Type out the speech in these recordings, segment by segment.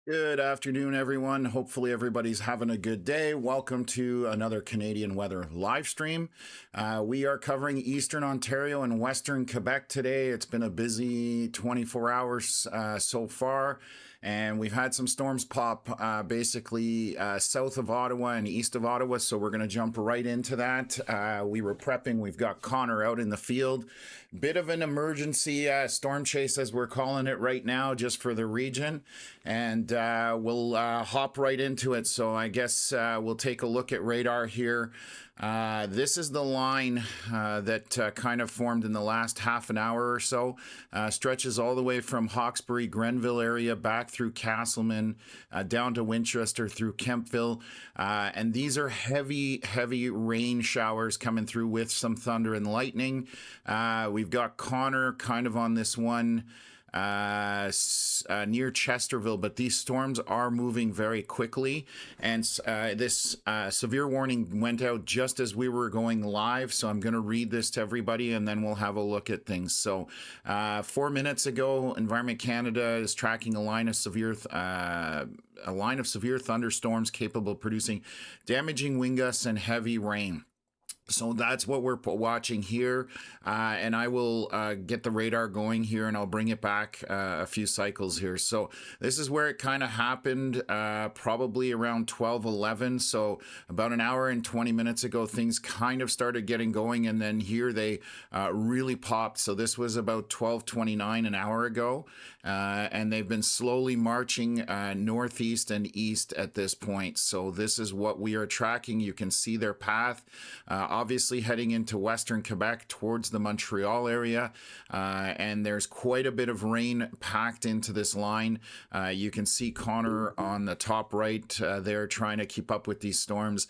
Good afternoon, everyone. Hopefully, everybody's having a good day. Welcome to another Canadian weather live stream. We are covering Eastern Ontario and Western Quebec today. It's been a busy 24 hours so far, and we've had some storms pop basically south of Ottawa and east of Ottawa. So we're going to jump right into that. We were prepping. We've got Connor out in the field. Bit of an emergency storm chase, as we're calling it right now, just for the region. And we'll hop right into it. So I guess we'll take a look at radar here. This is the line that kind of formed in the last half an hour or so. Stretches all the way from Hawkesbury, Grenville area, back through Castleman, down to Winchester, through Kempville. And these are heavy, heavy rain showers coming through with some thunder and lightning. We've got Connor kind of on this one near Chesterville, but these storms are moving very quickly. And this severe warning went out just as we were going live. So I'm going to read this to everybody and then we'll have a look at things. So 4 minutes ago, Environment Canada is tracking a line of severe thunderstorms capable of producing damaging wind gusts and heavy rain. So that's what we're watching here, and I will get the radar going here and I'll bring it back a few cycles here. So this is where it kind of happened, probably around 12:11. So about an hour and 20 minutes ago, things kind of started getting going, and then here they really popped. So this was about 12:29 an hour ago, and they've been slowly marching northeast and east at this point. So this is what we are tracking. You can see their path. Obviously heading into Western Quebec towards the Montreal area, and there's quite a bit of rain packed into this line. You can see Connor on the top right there trying to keep up with these storms.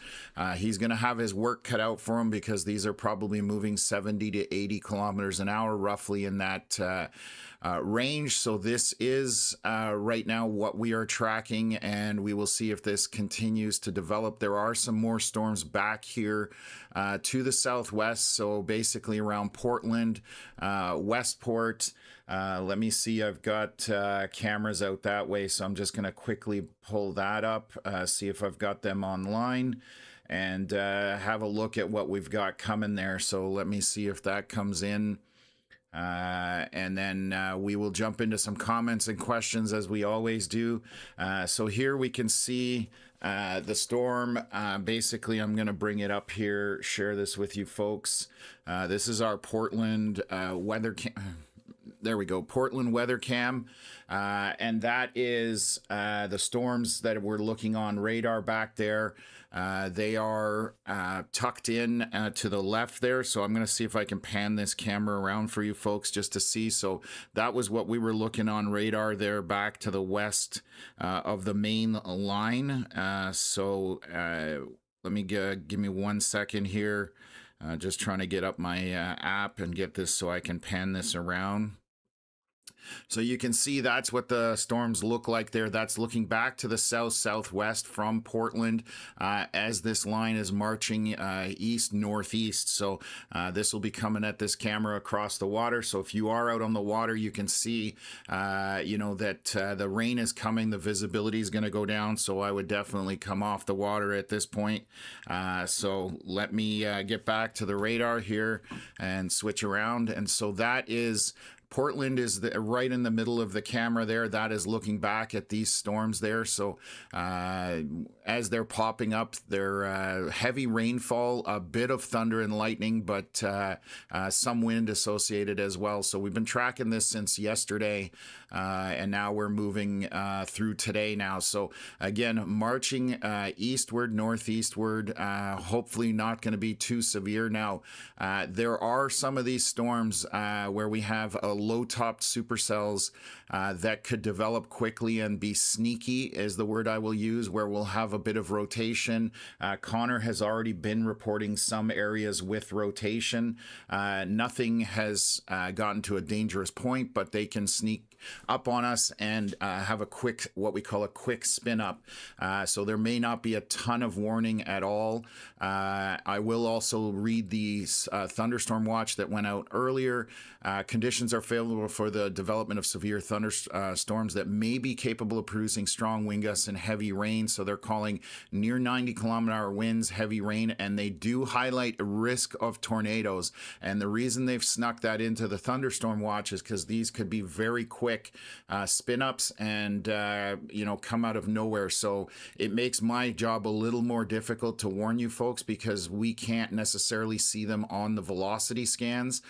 He's going to have his work cut out for him because these are probably moving 70 to 80 kilometers an hour, roughly in that range. So this is right now what we are tracking, and we will see if this continues to develop. There are some more storms back here to the southwest, so basically around Portland, Westport. Let me see, I've got cameras out that way, so I'm just going to quickly pull that up, see if I've got them online, and have a look at what we've got coming there. So let me see if that comes in. And then we will jump into some comments and questions as we always do. So here we can see the storm. Basically, I'm going to bring it up here, share this with you folks. This is our Portland weather there we go, Portland weather cam, and that is the storms that we're looking on radar back there. They are tucked in to the left there, so I'm going to see if I can pan this camera around for you folks just to see. So that was what we were looking on radar there, back to the west of the main line. Let me give me 1 second here. Just trying to get up my app and get this so I can pan this around. So you can see that's what the storms look like there. That's looking back to the south-southwest from Portland as this line is marching east-northeast. So this will be coming at this camera across the water. So if you are out on the water, you can see, that the rain is coming. The visibility is going to go down. So I would definitely come off the water at this point. So let me get back to the radar here and switch around. And so that is Portland is right in the middle of the camera there. That is looking back at these storms there. So as they're popping up, they're heavy rainfall, a bit of thunder and lightning, but some wind associated as well. So we've been tracking this since yesterday, and now we're moving through today now. So again, marching eastward, northeastward, hopefully not going to be too severe. Now, there are some of these storms where we have a low-topped supercells that could develop quickly and be sneaky, is the word I will use, where we'll have a bit of rotation. Connor has already been reporting some areas with rotation. Nothing has gotten to a dangerous point, but they can sneak up on us and have a quick, what we call a quick spin up. So there may not be a ton of warning at all. I will also read the thunderstorm watch that went out earlier. Conditions are favorable for the development of severe thunderstorms that may be capable of producing strong wind gusts and heavy rain. So they're calling near 90-kilometer-hour winds, heavy rain, and they do highlight a risk of tornadoes. And the reason they've snuck that into the thunderstorm watch is because these could be very quick spin-ups and, come out of nowhere. So it makes my job a little more difficult to warn you folks because we can't necessarily see them on the velocity scans,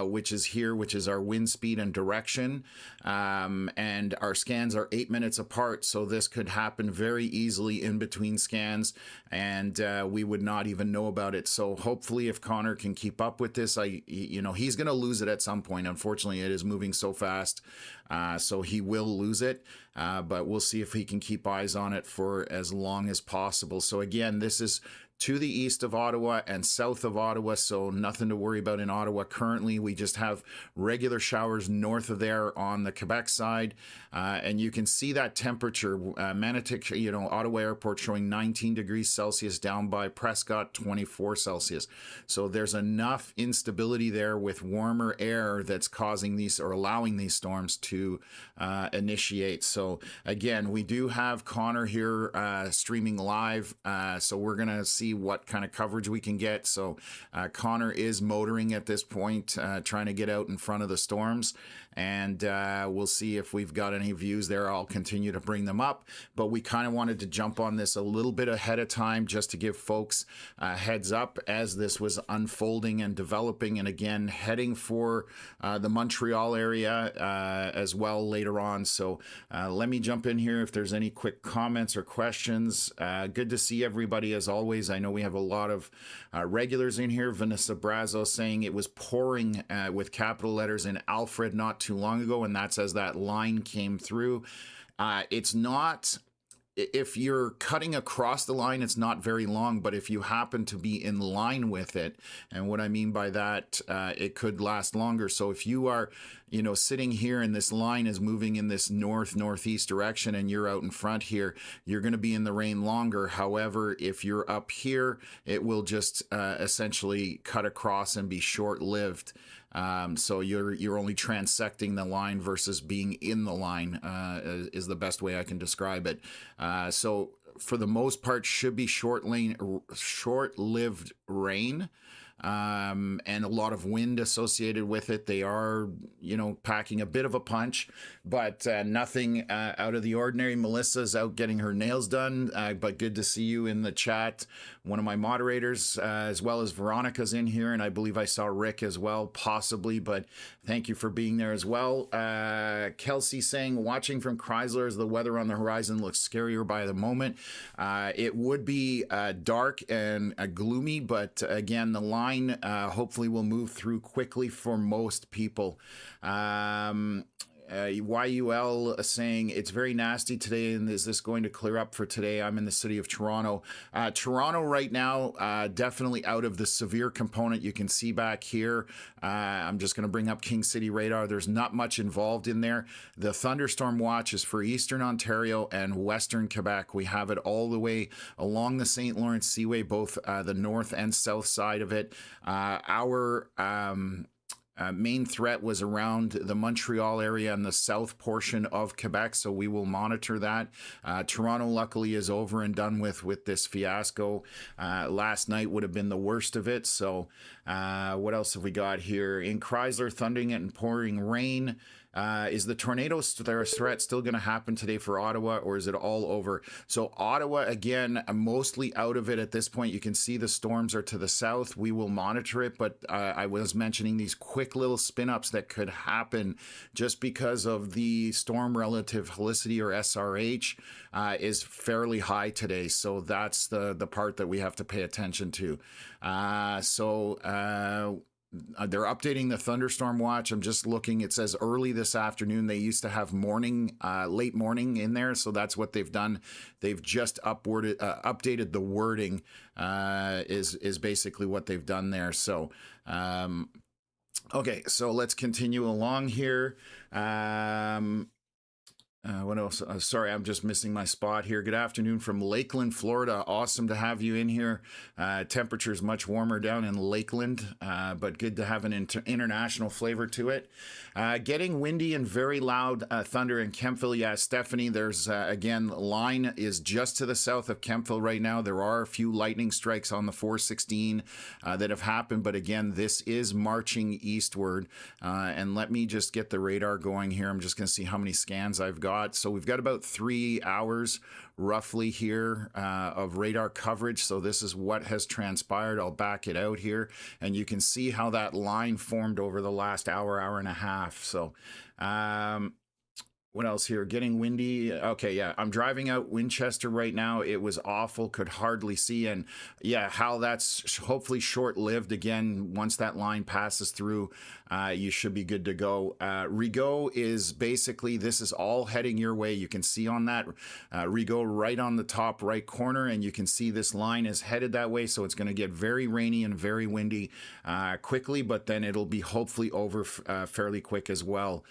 which is here, which is our wind speed and direction. And our scans are 8 minutes apart. So this could happen very easily in between scans and we would not even know about it. So hopefully if Connor can keep up with this, he's going to lose it at some point. Unfortunately, it is moving so fast. So he will lose it, but we'll see if he can keep eyes on it for as long as possible. So again, this is to the east of Ottawa and south of Ottawa, so nothing to worry about in Ottawa. Currently, we just have regular showers north of there on the Quebec side, and you can see that temperature. Manotick, Ottawa Airport showing 19 degrees Celsius, down by Prescott 24 Celsius. So there's enough instability there with warmer air that's causing these or allowing these storms to initiate. So again, we do have Connor here streaming live, so we're going to see what kind of coverage we can get. So Connor is motoring at this point, trying to get out in front of the storms, and we'll see if we've got any views there. I'll continue to bring them up, but we kind of wanted to jump on this a little bit ahead of time just to give folks a heads up as this was unfolding and developing, and again heading for the Montreal area as well later on. So let me jump in here if there's any quick comments or questions. Good to see everybody as always. I know we have a lot of regulars in here. Vanessa Brazo saying it was pouring with capital letters in Alfred not too long ago, and that's as that line came through. It's not, if you're cutting across the line, it's not very long, but if you happen to be in line with it, and what I mean by that, it could last longer. So if you are, sitting here and this line is moving in this northeast direction and you're out in front here, you're going to be in the rain longer. However, if you're up here, it will just essentially cut across and be short-lived. So you're only transecting the line versus being in the line is the best way I can describe it. So for the most part, should be short-lived rain. And a lot of wind associated with it. They are, packing a bit of a punch, but nothing out of the ordinary. Melissa's out getting her nails done, but good to see you in the chat. One of my moderators, as well as Veronica's in here, and I believe I saw Rick as well, possibly, but thank you for being there as well. Kelsey saying, watching from Chrysler as the weather on the horizon looks scarier by the moment. It would be dark and gloomy, but again, the line hopefully will move through quickly for most people. YUL saying it's very nasty today, and is this going to clear up for today? I'm in the city of Toronto. Toronto right now, definitely out of the severe component. You can see back here, I'm just going to bring up King City radar. There's not much involved in there. The thunderstorm watch is for Eastern Ontario and Western Quebec. We have it all the way along the St. Lawrence Seaway, both the north and south side of it. Our main threat was around the Montreal area and the south portion of Quebec, so we will monitor that. Toronto luckily is over and done with this fiasco. Last night would have been the worst of it. So what else have we got here? In Chrysler, thundering and pouring rain. Is the tornado threat still going to happen today for Ottawa, or is it all over? So Ottawa, again, mostly out of it at this point. You can see the storms are to the south. We will monitor it, but I was mentioning these quick little spin-ups that could happen just because of the storm relative helicity, or SRH, is fairly high today. So that's the part that we have to pay attention to. They're updating the thunderstorm watch. I'm just looking. It says early this afternoon. They used to have late morning in there, so that's what they've done. They've just updated the wording. Is basically what they've done there. So, okay, so let's continue along here. What else? Sorry, I'm just missing my spot here. Good afternoon from Lakeland, Florida. Awesome to have you in here. Temperature's much warmer down in Lakeland, but good to have an international flavor to it. Getting windy and very loud thunder in Kemptville. Yeah, Stephanie, there's, again, line is just to the south of Kemptville right now. There are a few lightning strikes on the 416 that have happened, but again, this is marching eastward. And let me just get the radar going here. I'm just going to see how many scans I've got. So we've got about 3 hours roughly here of radar coverage. So this is what has transpired. I'll back it out here, and you can see how that line formed over the last hour, hour and a half. So what else here? Getting windy. Okay, yeah, I'm driving out Winchester right now. It was awful, could hardly see. And yeah, how that's hopefully short-lived. Again, once that line passes through, you should be good to go. Rigaud is basically, this is all heading your way. You can see on that Rigaud right on the top right corner, and you can see this line is headed that way. So it's going to get very rainy and very windy quickly, but then it'll be hopefully over fairly quick as well.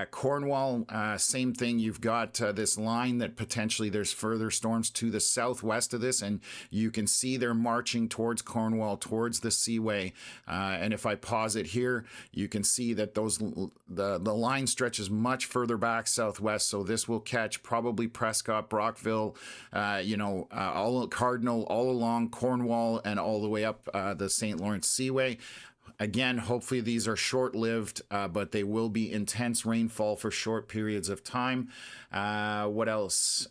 Cornwall, same thing. You've got this line that potentially there's further storms to the southwest of this, and you can see they're marching towards Cornwall, towards the Seaway. And if I pause it here, you can see that the line stretches much further back southwest. So this will catch probably Prescott, Brockville, all Cardinal, all along Cornwall, and all the way up the St. Lawrence Seaway. Again, hopefully these are short-lived, but they will be intense rainfall for short periods of time. What else?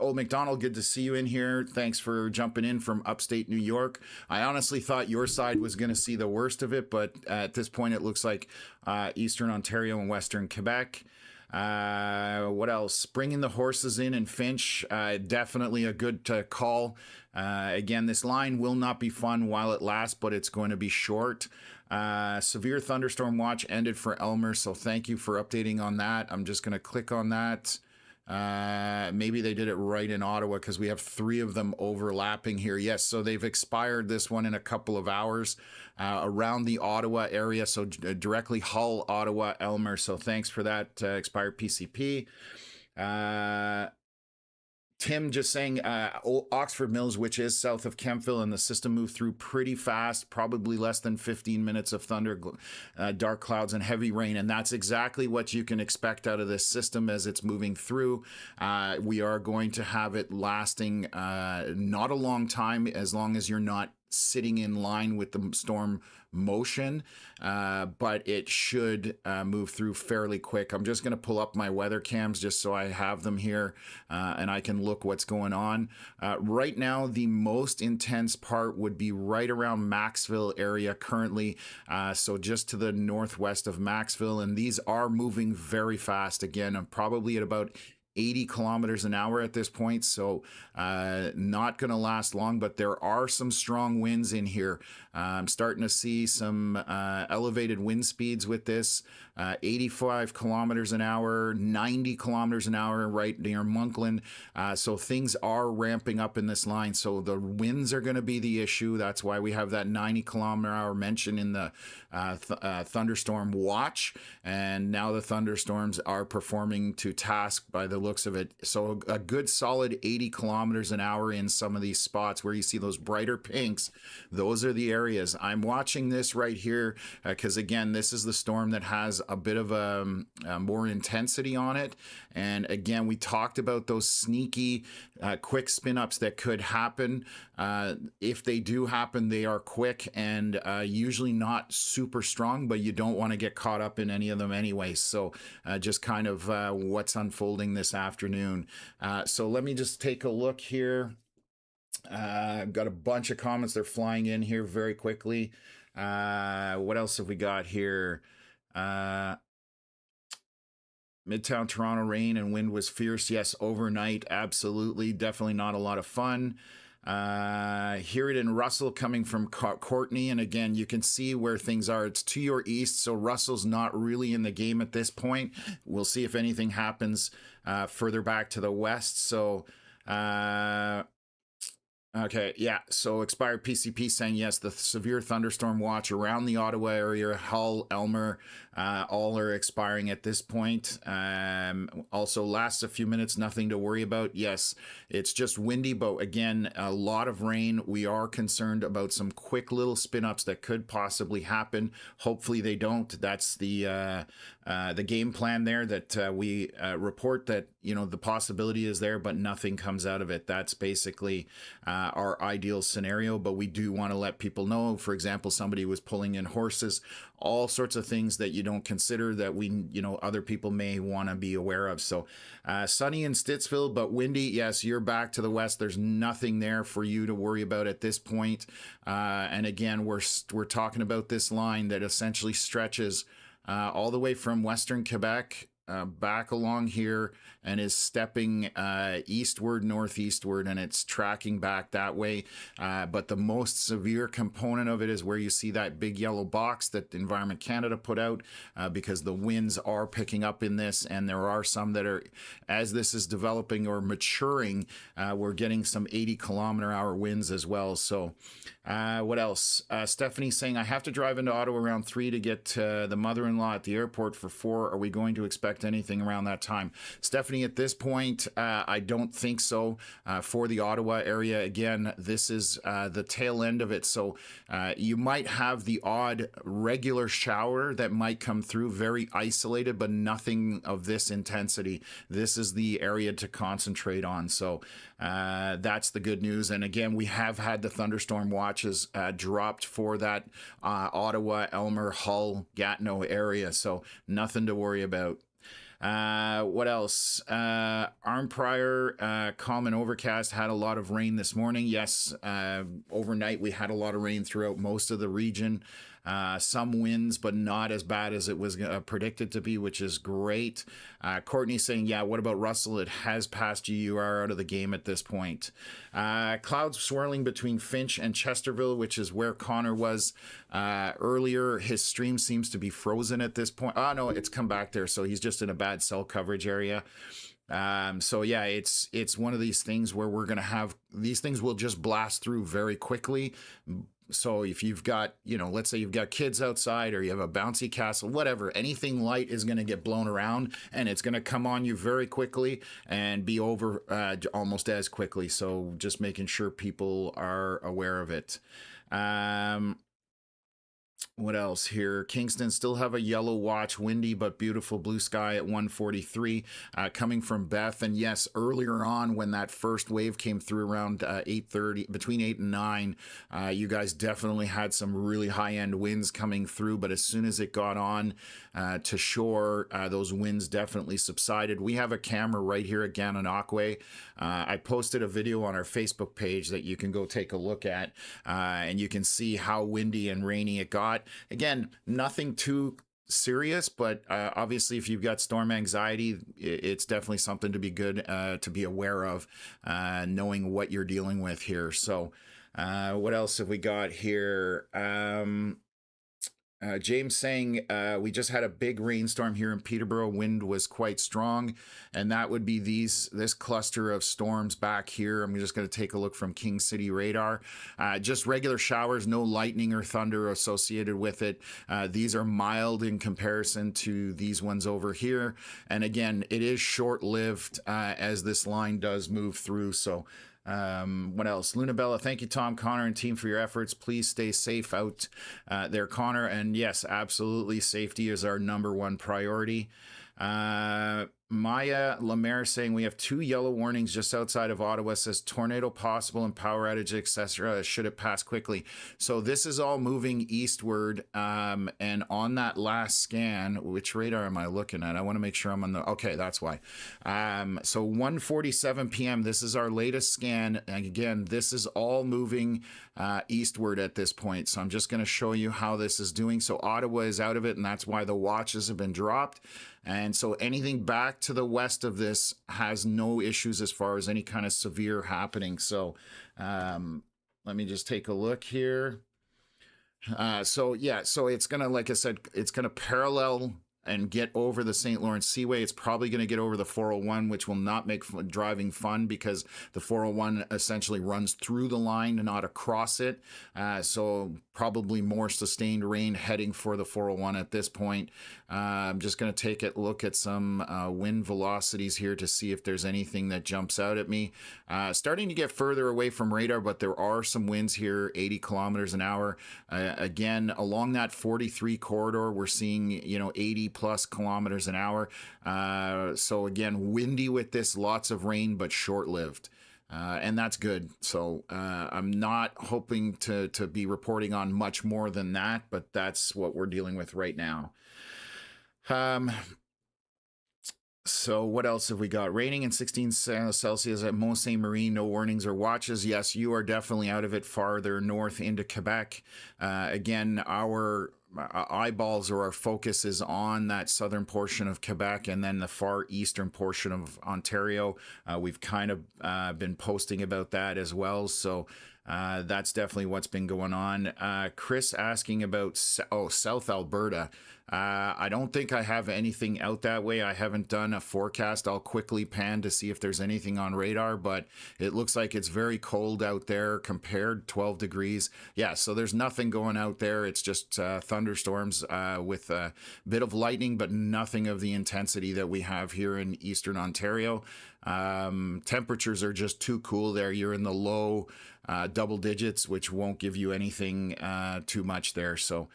Old McDonald, good to see you in here. Thanks for jumping in from upstate New York. I honestly thought your side was going to see the worst of it, but at this point it looks like Eastern Ontario and Western Quebec. What else? Bringing the horses in Finch, definitely a good call. Again, this line will not be fun while it lasts, but it's going to be short. Severe thunderstorm watch ended for Elmer, so thank you for updating on that. I'm just going to click on that. Maybe they did it right in Ottawa because we have 3 of them overlapping here. Yes, so they've expired this one in a couple of hours around the Ottawa area. So directly Hull, Ottawa, Elmer. So thanks for that expired PCP. Tim just saying Oxford Mills, which is south of Kemptville, and the system moved through pretty fast, probably less than 15 minutes of thunder, dark clouds, and heavy rain. And that's exactly what you can expect out of this system as it's moving through. We are going to have it lasting not a long time, as long as you're not sitting in line with the storm motion, but it should move through fairly quick. I'm just going to pull up my weather cams just so I have them here and I can look what's going on. Right now, the most intense part would be right around Maxville area currently, so just to the northwest of Maxville, and these are moving very fast. Again, I'm probably at about 80 kilometers an hour at this point, so not going to last long, but there are some strong winds in here. I'm starting to see some elevated wind speeds with this, 85 kilometers an hour, 90 kilometers an hour right near Monkland. So things are ramping up in this line. So the winds are going to be the issue. That's why we have that 90 kilometer hour mention in the thunderstorm watch. And now the thunderstorms are performing to task by the looks of it. So a good solid 80 kilometers an hour in some of these spots where you see those brighter pinks. Those are the areas. I'm watching this right here because, again, this is the storm that has a bit of a more intensity on it. And again, we talked about those sneaky quick spin-ups that could happen. If they do happen, they are quick and usually not super strong, but you don't want to get caught up in any of them anyway. So just kind of what's unfolding this afternoon. So let me just take a look here. I've got a bunch of comments. They're flying in here very quickly. What else have we got here? Midtown Toronto rain and wind was fierce. Yes, overnight. Absolutely. Definitely not a lot of fun. Hear it in Russell coming from Courtney. And again, you can see where things are. It's to your east. So Russell's not really in the game at this point. We'll see if anything happens further back to the west. So, Okay, yeah. So expired PCP saying yes, the severe thunderstorm watch around the Ottawa area, Hull, Elmer, all are expiring at this point. Also lasts a few minutes, nothing to worry about. Yes, it's just windy, but again, a lot of rain. We are concerned about some quick little spin ups that could possibly happen. Hopefully they don't. That's the game plan there. That we report that the possibility is there, but nothing comes out of it. That's basically our ideal scenario, but we do want to let people know, for example, somebody was pulling in horses, all sorts of things that you don't consider that other people may want to be aware of. So sunny in Stittsville, but windy. Yes, you're back to the west. There's nothing there for you to worry about at this point. And again, we're talking about this line that essentially stretches all the way from Western Quebec back along here and is stepping eastward, northeastward, and it's tracking back that way. But the most severe component of it is where you see that big yellow box that Environment Canada put out, because the winds are picking up in this, and there are some that are, as this is developing or maturing, we're getting some 80-kilometer-hour winds as well. So what else? Stephanie saying, I have to drive into Ottawa around 3 to get the mother-in-law at the airport for 4. Are we going to expect anything around that time? Stephanie, at this point, I don't think so. For the Ottawa area, again, this is the tail end of it. So you might have the odd regular shower that might come through, very isolated, but nothing of this intensity. This is the area to concentrate on. So that's the good news. And again, we have had the thunderstorm watches dropped for that Ottawa, Elmer, Hull, Gatineau area. So nothing to worry about. What else? Arm Prior, calm and overcast, had a lot of rain this morning. Yes, overnight we had a lot of rain throughout most of the region. Some winds, but not as bad as it was predicted to be, which is great. Courtney saying, yeah, what about Russell? It has passed you. You are out of the game at this point. Clouds swirling between Finch and Chesterville, which is where Connor was earlier. His stream seems to be frozen at this point. Oh, no, it's come back there. So he's just in a bad cell coverage area. So yeah, it's one of these things where we're going to have, these things will just blast through very quickly. So if you've got, let's say you've got kids outside or you have a bouncy castle, whatever, anything light is going to get blown around and it's going to come on you very quickly and be over almost as quickly. So just making sure people are aware of it. What else here? Kingston still have a yellow watch, windy but beautiful blue sky at 1:43, coming from Beth. And yes, earlier on when that first wave came through around 8:30, between 8 and 9, you guys definitely had some really high-end winds coming through. But as soon as it got on to shore, those winds definitely subsided. We have a camera right here at Gananoque. I posted a video on our Facebook page that you can go take a look at, and you can see how windy and rainy it got. Again, nothing too serious, but obviously if you've got storm anxiety, it's definitely something to be good to be aware of, knowing what you're dealing with here. So what else have we got here? James saying, we just had a big rainstorm here in Peterborough. Wind was quite strong, and that would be this cluster of storms back here. I'm just going to take a look from King City radar. Just regular showers, no lightning or thunder associated with it. These are mild in comparison to these ones over here. And again, it is short-lived as this line does move through. So what else? Lunabella, thank you, Tom, Connor, and team for your efforts. Please stay safe out there, Connor. And yes, absolutely, safety is our #1 priority. Maya Lemaire saying we have 2 yellow warnings just outside of Ottawa, says tornado possible and power outage, etc. should it pass quickly. So this is all moving eastward, and on that last scan, which radar am I looking at? I want to make sure I'm on the, okay, that's why. So 1:47 p.m. this is our latest scan, and again, this is all moving eastward at this point. So I'm just going to show you how this is doing. So Ottawa is out of it, and that's why the watches have been dropped. And so anything back to the west of this has no issues as far as any kind of severe happening. So let me just take a look here. So yeah, so it's going to, like I said, it's going to parallel and get over the St. Lawrence Seaway. It's probably going to get over the 401, which will not make driving fun because the 401 essentially runs through the line and not across it. So probably more sustained rain heading for the 401 at this point. I'm just going to take a look at some wind velocities here to see if there's anything that jumps out at me. Starting to get further away from radar, but there are some winds here, 80 kilometers an hour. Again, along that 43 corridor, we're seeing, 80 plus kilometers an hour. So again, windy with this, lots of rain, but short-lived. And that's good. So I'm not hoping to be reporting on much more than that, but that's what we're dealing with right now. So what else have we got? Raining in 16 Celsius at Mont Saint Marie. No warnings or watches. Yes, you are definitely out of it farther north into Quebec. Again, our eyeballs or our focus is on that southern portion of Quebec and then the far eastern portion of Ontario. We've kind of been posting about that as well. So that's definitely what's been going on. Chris asking about South Alberta. I don't think I have anything out that way. I haven't done a forecast. I'll quickly pan to see if there's anything on radar, but it looks like it's very cold out there compared 12 degrees. Yeah, so there's nothing going out there. It's just thunderstorms with a bit of lightning, but nothing of the intensity that we have here in Eastern Ontario. Temperatures are just too cool there. You're in the low double digits, which won't give you anything too much there. So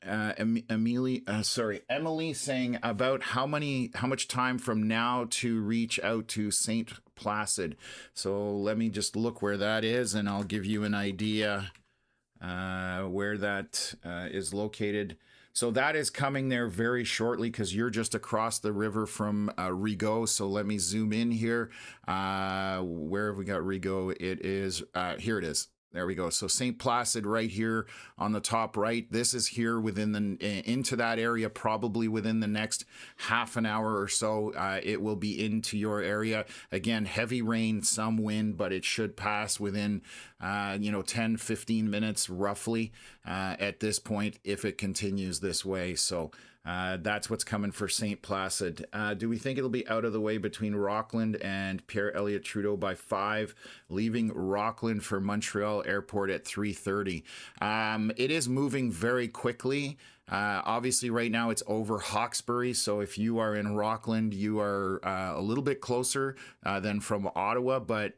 Emily saying about how much time from now to reach out to St. Placid. So let me just look where that is and I'll give you an idea where that is located. So that is coming there very shortly because you're just across the river from Rigaud. So let me zoom in here. Where have we got Rigaud? It is, here it is. There we go. So St. Placid right here on the top right. This is here within into that area, probably within the next half an hour or so. It will be into your area. Again, heavy rain, some wind, but it should pass within 10, 15 minutes roughly at this point if it continues this way. So that's what's coming for St. Placid. Do we think it'll be out of the way between Rockland and Pierre Elliott Trudeau by 5, leaving Rockland for Montreal Airport at 3:30? It is moving very quickly. Obviously, right now it's over Hawkesbury. So if you are in Rockland, you are a little bit closer than from Ottawa, but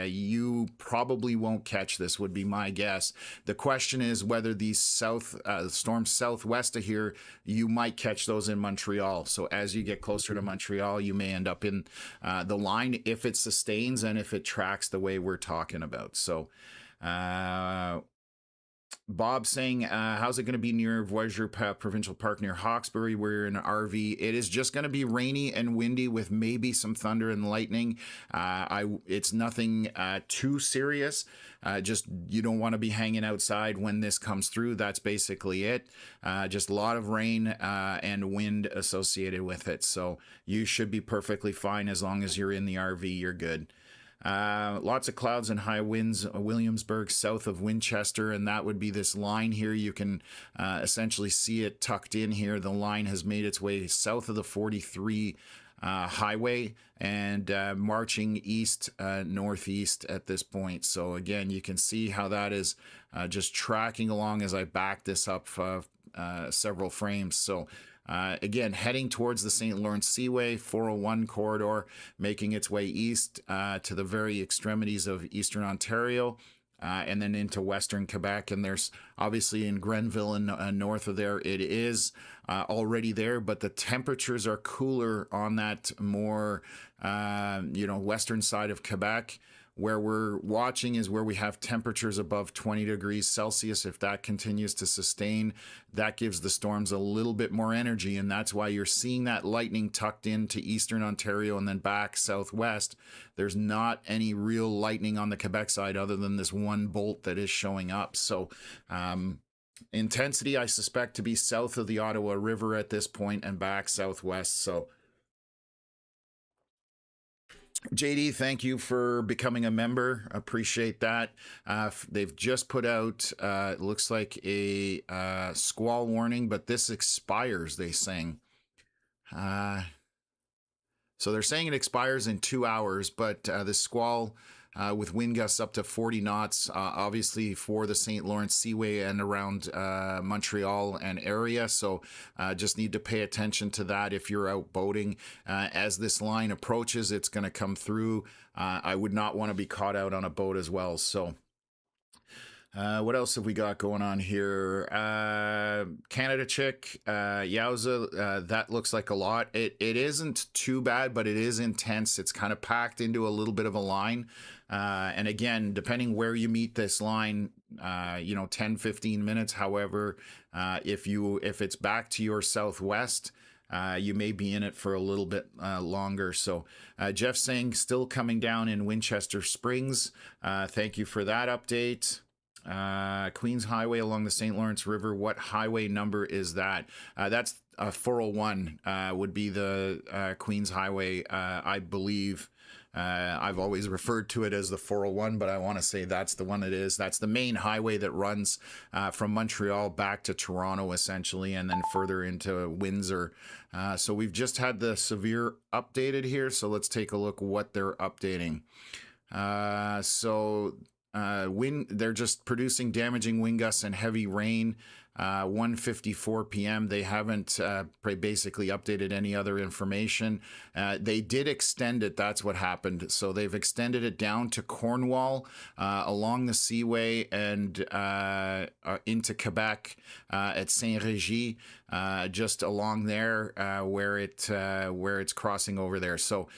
you probably won't catch this, would be my guess. The question is whether these storms southwest of here, you might catch those in Montreal. So as you get closer to Montreal, you may end up in the line if it sustains and if it tracks the way we're talking about. So Bob saying, how's it going to be near Voyageur Provincial Park near Hawkesbury? We're in an RV. It is just going to be rainy and windy with maybe some thunder and lightning. It's nothing too serious. Just you don't want to be hanging outside when this comes through. That's basically it. Just a lot of rain and wind associated with it. So you should be perfectly fine as long as you're in the RV. You're good. Lots of clouds and high winds, Williamsburg south of Winchester, and that would be this line here. You can essentially see it tucked in here. The line has made its way south of the 43 highway and marching east northeast at this point. So again, you can see how that is just tracking along as I back this up several frames. So again, heading towards the St. Lawrence Seaway, 401 corridor, making its way east to the very extremities of Eastern Ontario, and then into Western Quebec. And there's obviously in Grenville and north of there, it is already there, but the temperatures are cooler on that more, western side of Quebec. Where we're watching is where we have temperatures above 20 degrees Celsius. If that continues to sustain, that gives the storms a little bit more energy. And that's why you're seeing that lightning tucked into Eastern Ontario and then back southwest. There's not any real lightning on the Quebec side other than this one bolt that is showing up. So intensity, I suspect, to be south of the Ottawa River at this point and back southwest. So JD, thank you for becoming a member. Appreciate that. They've just put out, it looks like a squall warning, but this expires, they saying. Uh, so they're saying it expires in 2 hours, but the squall with wind gusts up to 40 knots, obviously for the St. Lawrence Seaway and around Montreal and area. So just need to pay attention to that if you're out boating. As this line approaches, it's going to come through. I would not want to be caught out on a boat as well. So what else have we got going on here? Canada Chick, Yowza, that looks like a lot. It isn't too bad, but it is intense. It's kind of packed into a little bit of a line. And again, depending where you meet this line, 10, 15 minutes. However, if it's back to your southwest, you may be in it for a little bit longer. So Jeff saying still coming down in Winchester Springs. Thank you for that update. Queens Highway along the St. Lawrence River. What highway number is that? That's 401 would be the Queens Highway, I believe. I've always referred to it as the 401, but I want to say that's the one it is. That's the main highway that runs from Montreal back to Toronto, essentially, and then further into Windsor. So we've just had the severe updated here. So let's take a look what they're updating. They're just producing damaging wind gusts and heavy rain. 1:54 p.m. They haven't basically updated any other information. They did extend it. That's what happened. So they've extended it down to Cornwall, along the Seaway, and into Quebec at Saint-Régy, just along there where it's crossing over there. So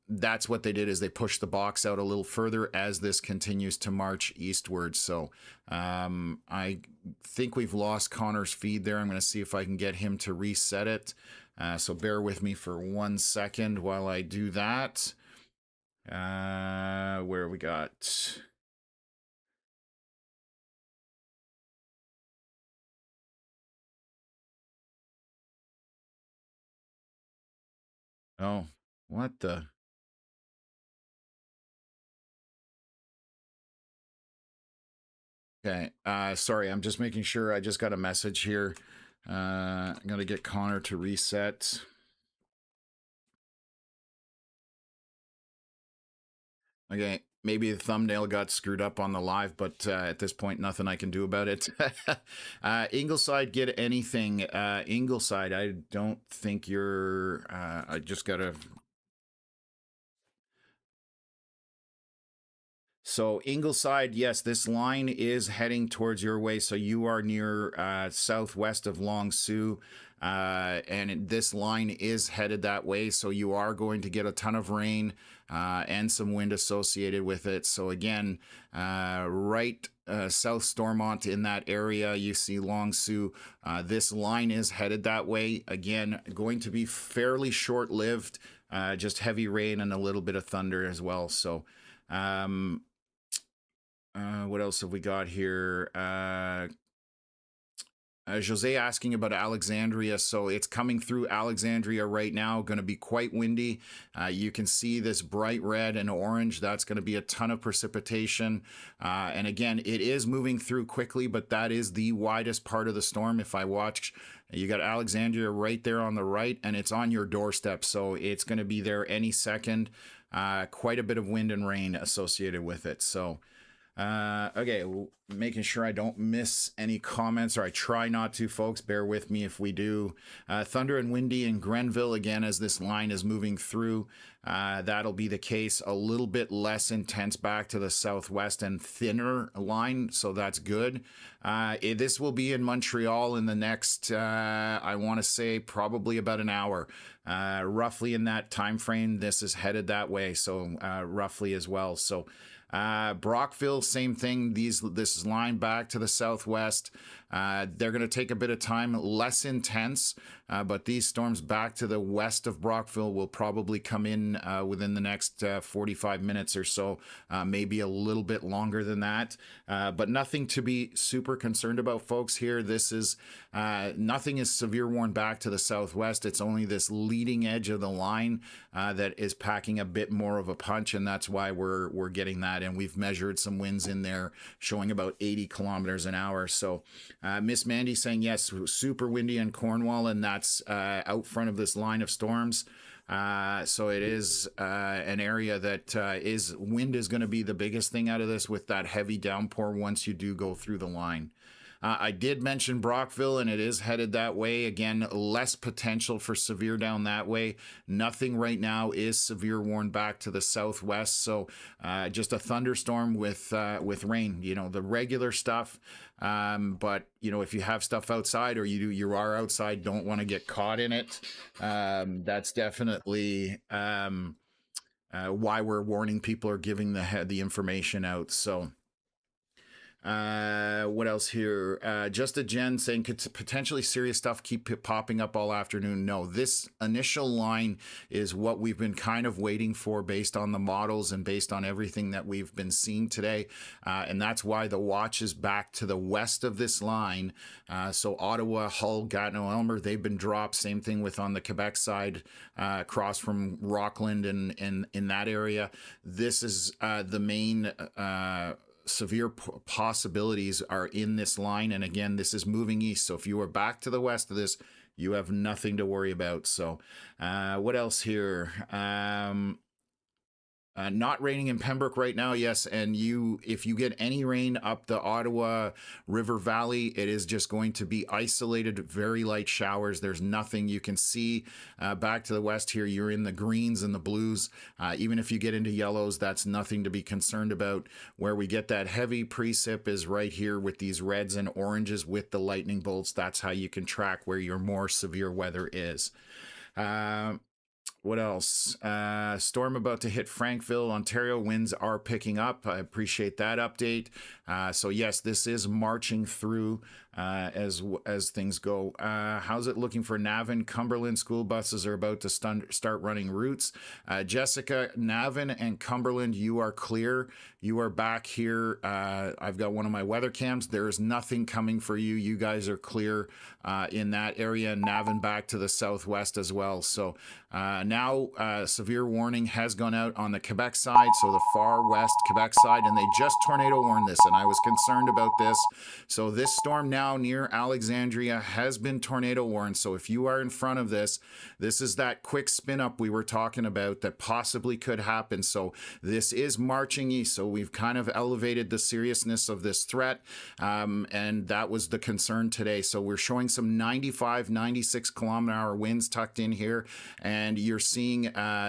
that's what they did, is they pushed the box out a little further as this continues to march eastward. So I think we've lost Connor's feed there. I'm going to see if I can get him to reset it. So bear with me for 1 second while I do that. Where we got... Oh, what the... Okay, sorry, I'm just making sure. I just got a message here. I'm going to get Connor to reset. Okay, maybe the thumbnail got screwed up on the live, but at this point, nothing I can do about it. Ingleside, get anything. Ingleside, I don't think you're... I just got to... So Ingleside, yes, this line is heading towards your way. So you are near southwest of Long Sault, and this line is headed that way. So you are going to get a ton of rain and some wind associated with it. So again, right south Stormont in that area, you see Long Sault. This line is headed that way. Again, going to be fairly short-lived, just heavy rain and a little bit of thunder as well. So what else have we got here? Jose asking about Alexandria. So it's coming through Alexandria right now, going to be quite windy. You can see this bright red and orange. That's going to be a ton of precipitation. And again, it is moving through quickly, but that is the widest part of the storm. If I watch, you got Alexandria right there on the right, and it's on your doorstep. So it's going to be there any second. Quite a bit of wind and rain associated with it. So... okay, making sure I don't miss any comments, or I try not to, folks. Bear with me if we do. Thunder and windy in Grenville, again, as this line is moving through. That'll be the case. A little bit less intense back to the southwest and thinner line, so that's good. This will be in Montreal in the next, I want to say, probably about an hour. Roughly in that time frame, this is headed that way, so roughly as well. So... Brockville, same thing. This is line back to the southwest. They're going to take a bit of time, less intense, but these storms back to the west of Brockville will probably come in within the next 45 minutes or so, maybe a little bit longer than that. But nothing to be super concerned about, folks, here. This is nothing is severe warned back to the southwest. It's only this leading edge of the line that is packing a bit more of a punch, and that's why we're getting that. And we've measured some winds in there showing about 80 kilometers an hour. So Miss Mandy saying yes, super windy in Cornwall, and that's out front of this line of storms. So it is an area that wind is going to be the biggest thing out of this, with that heavy downpour once you do go through the line. I did mention Brockville, and it is headed that way. Again, less potential for severe down that way. Nothing right now is severe warned back to the southwest. So just a thunderstorm with rain, the regular stuff. But if you have stuff outside, or you are outside, don't want to get caught in it. That's definitely why we're warning people or giving the information out. So what else here? Just a Jen saying, could potentially serious stuff keep popping up all afternoon? No, this initial line is what we've been kind of waiting for based on the models and based on everything that we've been seeing today. And that's why the watch is back to the west of this line. So Ottawa, Hull, Gatineau, Elmer, they've been dropped. Same thing with on the Quebec side, across from Rockland and in that area. This is the main severe possibilities are in this line. And again, this is moving east. So if you are back to the west of this, you have nothing to worry about. So what else here? Not raining in Pembroke right now, yes. And if you get any rain up the Ottawa River Valley, it is just going to be isolated, very light showers. There's nothing you can see. Back to the west here, you're in the greens and the blues. Even if you get into yellows, that's nothing to be concerned about. Where we get that heavy precip is right here with these reds and oranges with the lightning bolts. That's how you can track where your more severe weather is. What else? Storm about to hit Frankville, Ontario. Winds are picking up. I appreciate that update. So yes, this is marching through as things go. How's it looking for Navan? Cumberland school buses are about to start running routes. Jessica, Navan and Cumberland, you are clear. You are back here. I've got one of my weather cams. There is nothing coming for you. You guys are clear in that area. Navan back to the southwest as well. So now severe warning has gone out on the Quebec side, so the far west Quebec side, and they just tornado warned this, and I was concerned about this. So this storm now near Alexandria has been tornado warned. So if you are in front of this, this is that quick spin up we were talking about that possibly could happen. So this is marching east. So we've kind of elevated the seriousness of this threat, and that was the concern today. So we're showing some 95, 96 kilometer-hour winds tucked in here, and you're seeing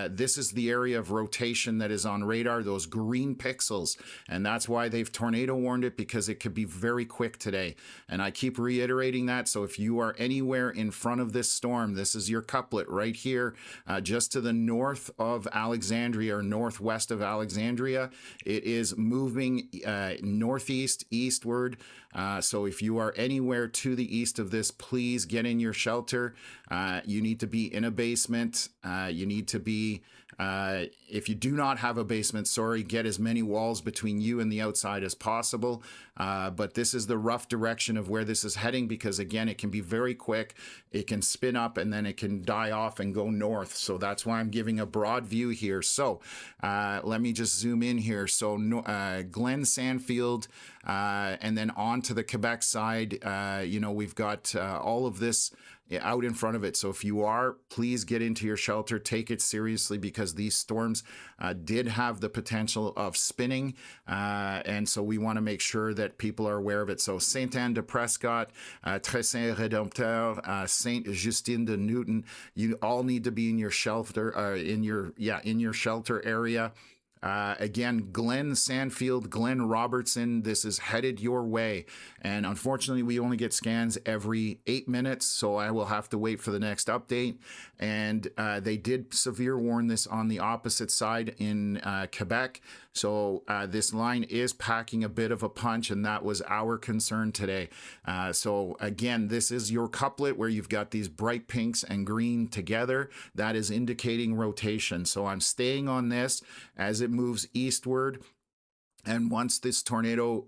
this is the area of rotation that is on radar, those green pixels, and that's why they've tornado warned it, because it could be very quick today. And I keep reiterating that. So if you are anywhere in front of this storm, this is your couplet right here, just to the north of Alexandria or northwest of Alexandria. It is moving northeast, eastward. So if you are anywhere to the east of this, please get in your shelter. You need to be in a basement. You need to be, if you do not have a basement, get as many walls between you and the outside as possible. But this is the rough direction of where this is heading, because again, it can be very quick. It can spin up and then it can die off and go north. So that's why I'm giving a broad view here. So let me just zoom in here. So Glen Sandfield, and then on to the Quebec side, we've got all of this out in front of it. So if you are, please get into your shelter, take it seriously, because these storms did have the potential of spinning. And so we want to make sure that people are aware of it. So Sainte-Anne-de-Prescott, Tressin-Rédempteur, Sainte-Justine de Newton, you all need to be in your shelter, in your shelter area. Again, Glenn Sandfield, Glenn Robertson, this is headed your way. And unfortunately, we only get scans every 8 minutes, so I will have to wait for the next update. And they did severe warn this on the opposite side in Quebec. So this line is packing a bit of a punch, and that was our concern today. So again, this is your couplet where you've got these bright pinks and green together. That is indicating rotation. So I'm staying on this as it moves eastward. And once this tornado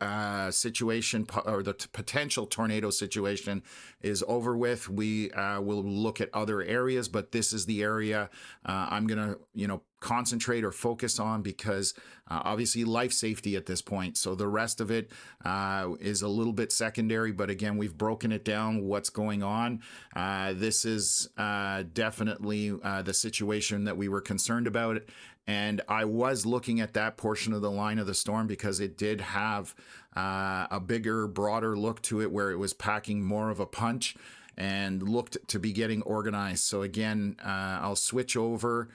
situation, or the potential tornado situation, is over with, we will look at other areas. But this is the area I'm going to, concentrate or focus on, because obviously life safety at this point. So the rest of it is a little bit secondary. But again, we've broken it down, what's going on. This is definitely the situation that we were concerned about. And I was looking at that portion of the line of the storm because it did have a bigger, broader look to it, where it was packing more of a punch and looked to be getting organized. So again, I'll switch over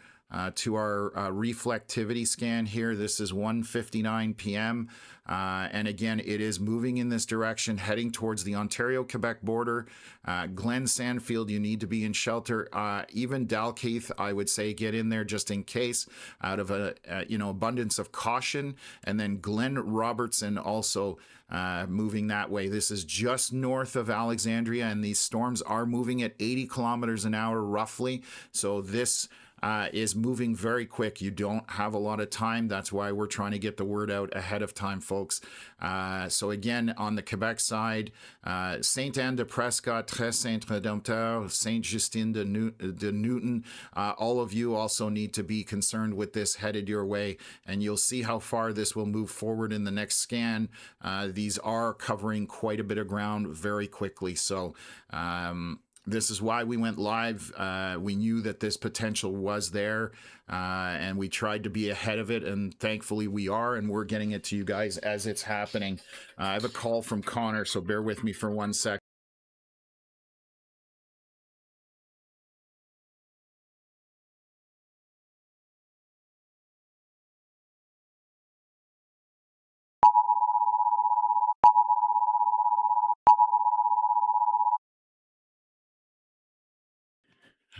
to our reflectivity scan here. This is 1:59 p.m. And again, it is moving in this direction, heading towards the Ontario-Quebec border. Glen Sandfield, you need to be in shelter. Even Dalkeith, I would say get in there just in case, out of a abundance of caution. And then Glen Robertson also moving that way. This is just north of Alexandria, and these storms are moving at 80 kilometers an hour roughly. So this is moving very quick. You don't have a lot of time. That's why we're trying to get the word out ahead of time, folks. So again, on the Quebec side, Sainte-Anne-de-Prescott, Très-Saint-Rédempteur, Sainte-Justine de Newton, all of you also need to be concerned with this headed your way, and you'll see how far this will move forward in the next scan. These are covering quite a bit of ground very quickly. So this is why we went live. We knew that this potential was there, and we tried to be ahead of it, and thankfully we are, and we're getting it to you guys as it's happening. I have a call from Connor, so bear with me for 1 second.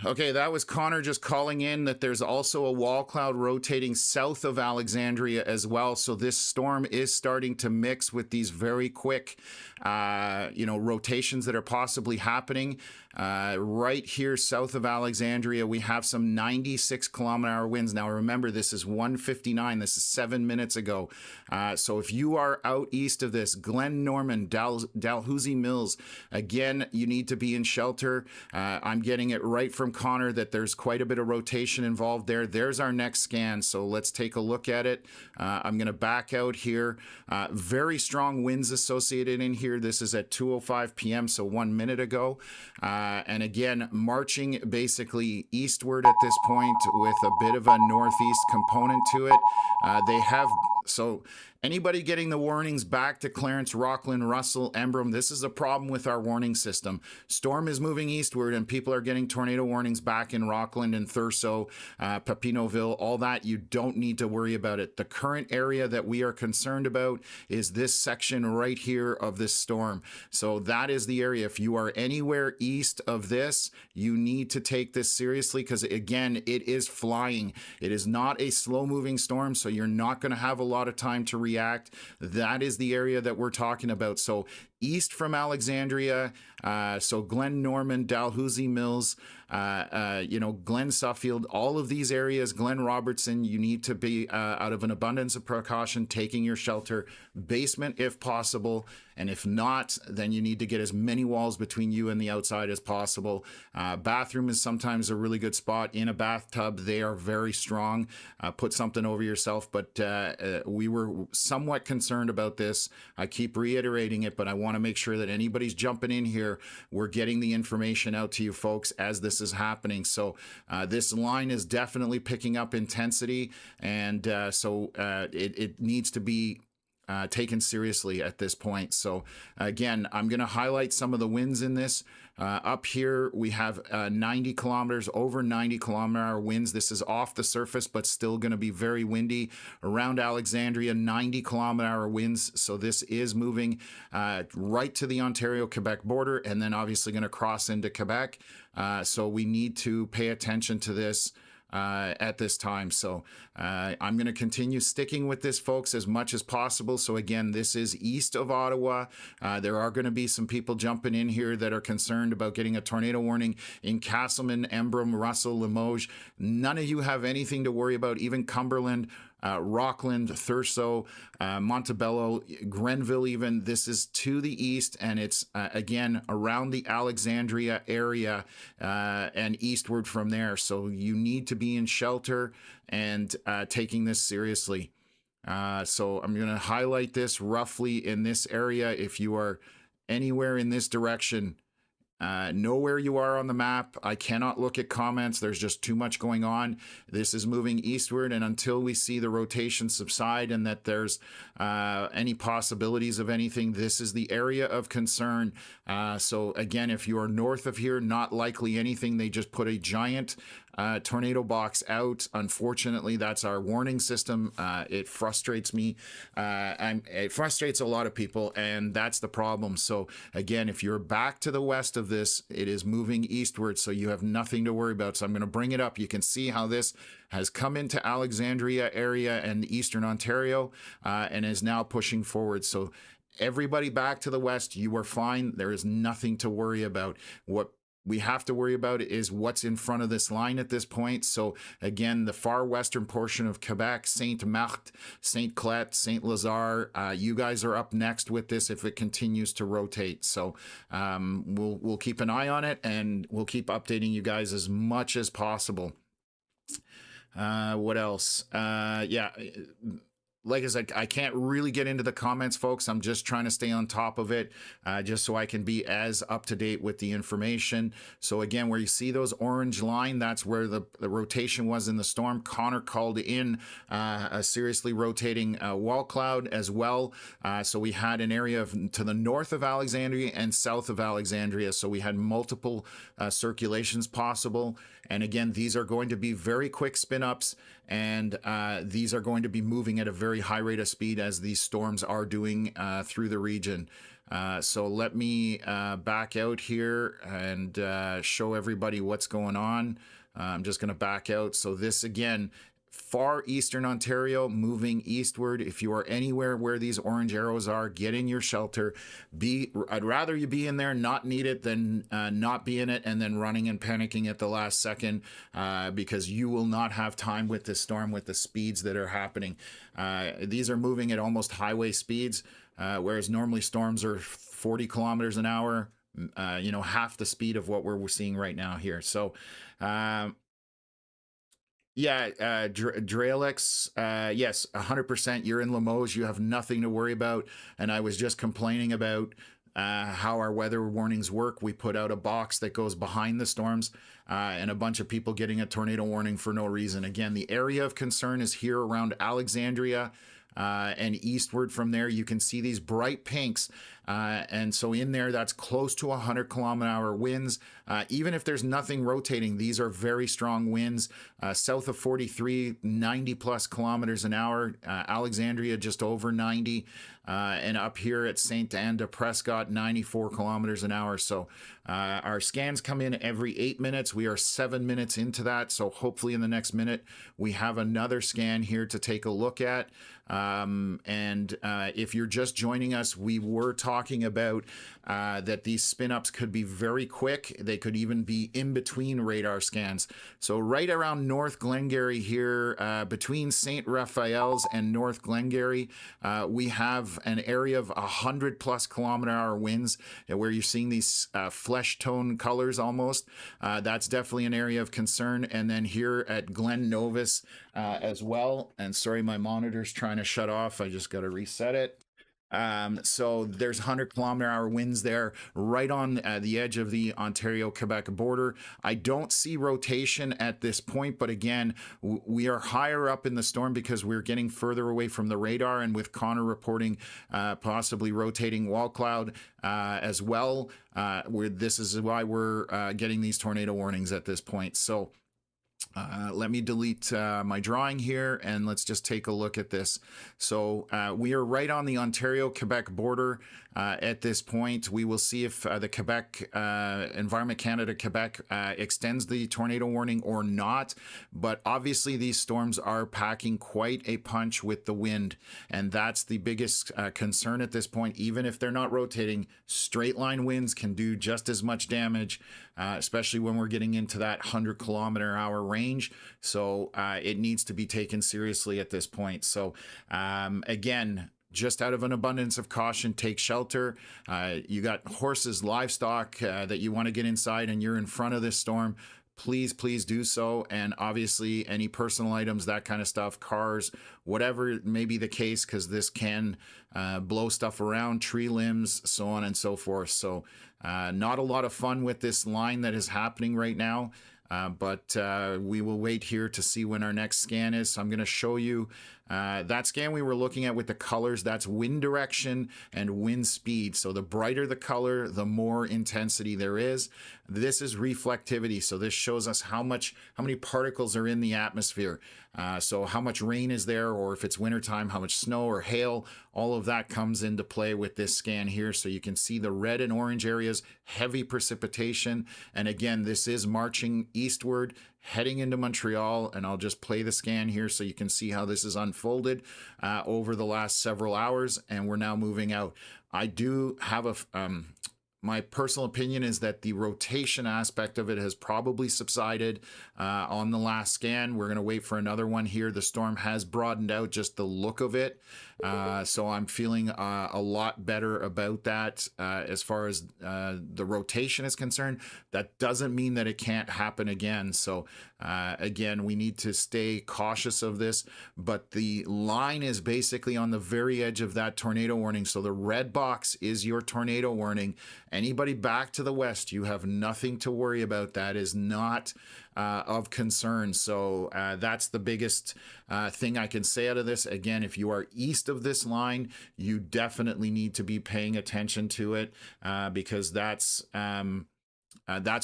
Okay, that was Connor just calling in that there's also a wall cloud rotating south of Alexandria as well. So this storm is starting to mix with these very quick, rotations that are possibly happening. Right here south of Alexandria, we have some 96 kilometer-hour winds. Now remember, this is 1:59. This is 7 minutes ago. So if you are out east of this, Glen Norman, Dalhousie Mills, again, you need to be in shelter. I'm getting it right from Connor that there's quite a bit of rotation involved there. There's our next scan, so let's take a look at it. I'm going to back out here. Very strong winds associated in here. This is at 2:05 p.m., so 1 minute ago. And again, marching basically eastward at this point with a bit of a northeast component to it. So anybody getting the warnings back to Clarence, Rockland, Russell, Embrun, this is a problem with our warning system. Storm is moving eastward, and people are getting tornado warnings back in Rockland and Thurso, Papineauville, all that. You don't need to worry about it. The current area that we are concerned about is this section right here of this storm. So that is the area. If you are anywhere east of this, you need to take this seriously, because again, it is flying. It is not a slow moving storm, so you're not going to have a lot of time to react. That is the area that we're talking about. So east from Alexandria, so Glen Norman, Dalhousie Mills, Glen Suffield, all of these areas, Glen Robertson, you need to be out of an abundance of precaution, taking your shelter, basement if possible. And if not, then you need to get as many walls between you and the outside as possible. Bathroom is sometimes a really good spot. In a bathtub, they are very strong. Put something over yourself. But we were somewhat concerned about this. I keep reiterating it, but I want to make sure that anybody's jumping in here, we're getting the information out to you folks as this is happening. So this line is definitely picking up intensity, and so it needs to be taken seriously at this point. So again, I'm going to highlight some of the winds in this. Up here, we have 90 kilometers, over 90 kilometer winds. This is off the surface, but still going to be very windy. Around Alexandria, 90 kilometer winds. So this is moving right to the Ontario-Quebec border, and then obviously going to cross into Quebec. So we need to pay attention to this at this time. So I'm going to continue sticking with this, folks, as much as possible. So again, this is east of Ottawa. There are going to be some people jumping in here that are concerned about getting a tornado warning in Castleman, Embrun, Russell, Limoges. None of you have anything to worry about. Even Cumberland, Rockland, Thurso, Montebello, Grenville even. This is to the east, and it's, again, around the Alexandria area and eastward from there. So you need to be in shelter and taking this seriously. So I'm going to highlight this roughly in this area. If you are anywhere in this direction, know where you are on the map. I cannot look at comments. There's just too much going on. This is moving eastward, and until we see the rotation subside and that there's any possibilities of anything, this is the area of concern. So again, if you are north of here, not likely anything. They just put a giant tornado box out. Unfortunately, that's our warning system. It frustrates me. It frustrates a lot of people, and that's the problem. So again, if you're back to the west of this, it is moving eastward, so you have nothing to worry about. So I'm going to bring it up. You can see how this has come into Alexandria area and eastern Ontario and is now pushing forward. So everybody back to the west, you are fine. There is nothing to worry about. What we have to worry about is what's in front of this line at this point. So again, the far western portion of Quebec, Sainte-Marthe, Saint-Clet, Saint-Lazare, you guys are up next with this if it continues to rotate. So we'll keep an eye on it, and we'll keep updating you guys as much as possible. What else? Yeah. Like I said, I can't really get into the comments, folks. I'm just trying to stay on top of it, just so I can be as up to date with the information. So again, where you see those orange line, that's where the rotation was in the storm. Connor called in a seriously rotating wall cloud as well. So we had an area to the north of Alexandria and south of Alexandria. So we had multiple circulations possible. And again, these are going to be very quick spin-ups, and these are going to be moving at a very high rate of speed as these storms are doing through the region. So let me back out here and show everybody what's going on. I'm just going to back out. So this, again, far eastern Ontario moving eastward. If you are anywhere where these orange arrows are, get in your shelter. I'd rather you be in there, not need it, than not be in it and then running and panicking at the last second, because you will not have time with this storm with the speeds that are happening. These are moving at almost highway speeds, whereas normally storms are 40 kilometers an hour, you know, half the speed of what we're seeing right now here. So yeah, Dralix, yes, 100%. You're in Limoges. You have nothing to worry about. And I was just complaining about how our weather warnings work. We put out a box that goes behind the storms, and a bunch of people getting a tornado warning for no reason. Again, the area of concern is here around Alexandria, and eastward from there. You can see these bright pinks. And so in there, that's close to 100 kilometer hour winds. Even if there's nothing rotating, these are very strong winds. South of 43, 90 plus kilometers an hour. Alexandria just over 90. And up here at St. Anne de Prescott, 94 kilometers an hour. So our scans come in every 8 minutes. We are 7 minutes into that. So hopefully in the next minute, we have another scan here to take a look at. If you're just joining us, we were talking about that these spin-ups could be very quick. They could even be in between radar scans. So right around North Glengarry here, between St. Raphael's and North Glengarry, we have an area of 100 plus kilometer hour winds where you're seeing these flesh tone colors almost. That's definitely an area of concern. And then here at Glen Novus as well. And sorry, my monitor's trying to shut off. I just got to reset it. So there's 100-kilometer-hour winds there, right on the edge of the Ontario-Quebec border. I don't see rotation at this point, but again, we are higher up in the storm because we're getting further away from the radar, and with Connor reporting possibly rotating wall cloud as well, this is why we're getting these tornado warnings at this point. So let me delete my drawing here, and let's just take a look at this. So we are right on the Ontario-Quebec border at this point. We will see if the Quebec Environment Canada Quebec extends the tornado warning or not. But obviously these storms are packing quite a punch with the wind, and that's the biggest concern at this point. Even if they're not rotating, straight line winds can do just as much damage, especially when we're getting into that 100-kilometer-hour range. So it needs to be taken seriously at this point. So again, just out of an abundance of caution, take shelter. You got horses, livestock that you want to get inside, and you're in front of this storm. Please do so. And obviously any personal items, that kind of stuff, cars, whatever may be the case, because this can blow stuff around, tree limbs, so on and so forth. So not a lot of fun with this line that is happening right now. But we will wait here to see when our next scan is. So I'm going to show you that scan we were looking at with the colors. That's wind direction and wind speed. So the brighter the color, the more intensity there is. This is reflectivity. So this shows us how many particles are in the atmosphere. So how much rain is there, or if it's wintertime, how much snow or hail. All of that comes into play with this scan here. So you can see the red and orange areas, heavy precipitation. And again, this is marching eastward, heading into Montreal. And I'll just play the scan here so you can see how this is unfolded over the last several hours. And we're now moving out. I do have my personal opinion is that the rotation aspect of it has probably subsided on the last scan. We're going to wait for another one here. The storm has broadened out, just the look of it. So I'm feeling a lot better about that as far as the rotation is concerned. That doesn't mean that it can't happen again. So again, we need to stay cautious of this, but the line is basically on the very edge of that tornado warning. So the red box is your tornado warning. Anybody back to the west, you have nothing to worry about. That is not of concern. So that's the biggest thing I can say out of this. Again, if you are east of this line, you definitely need to be paying attention to it because that's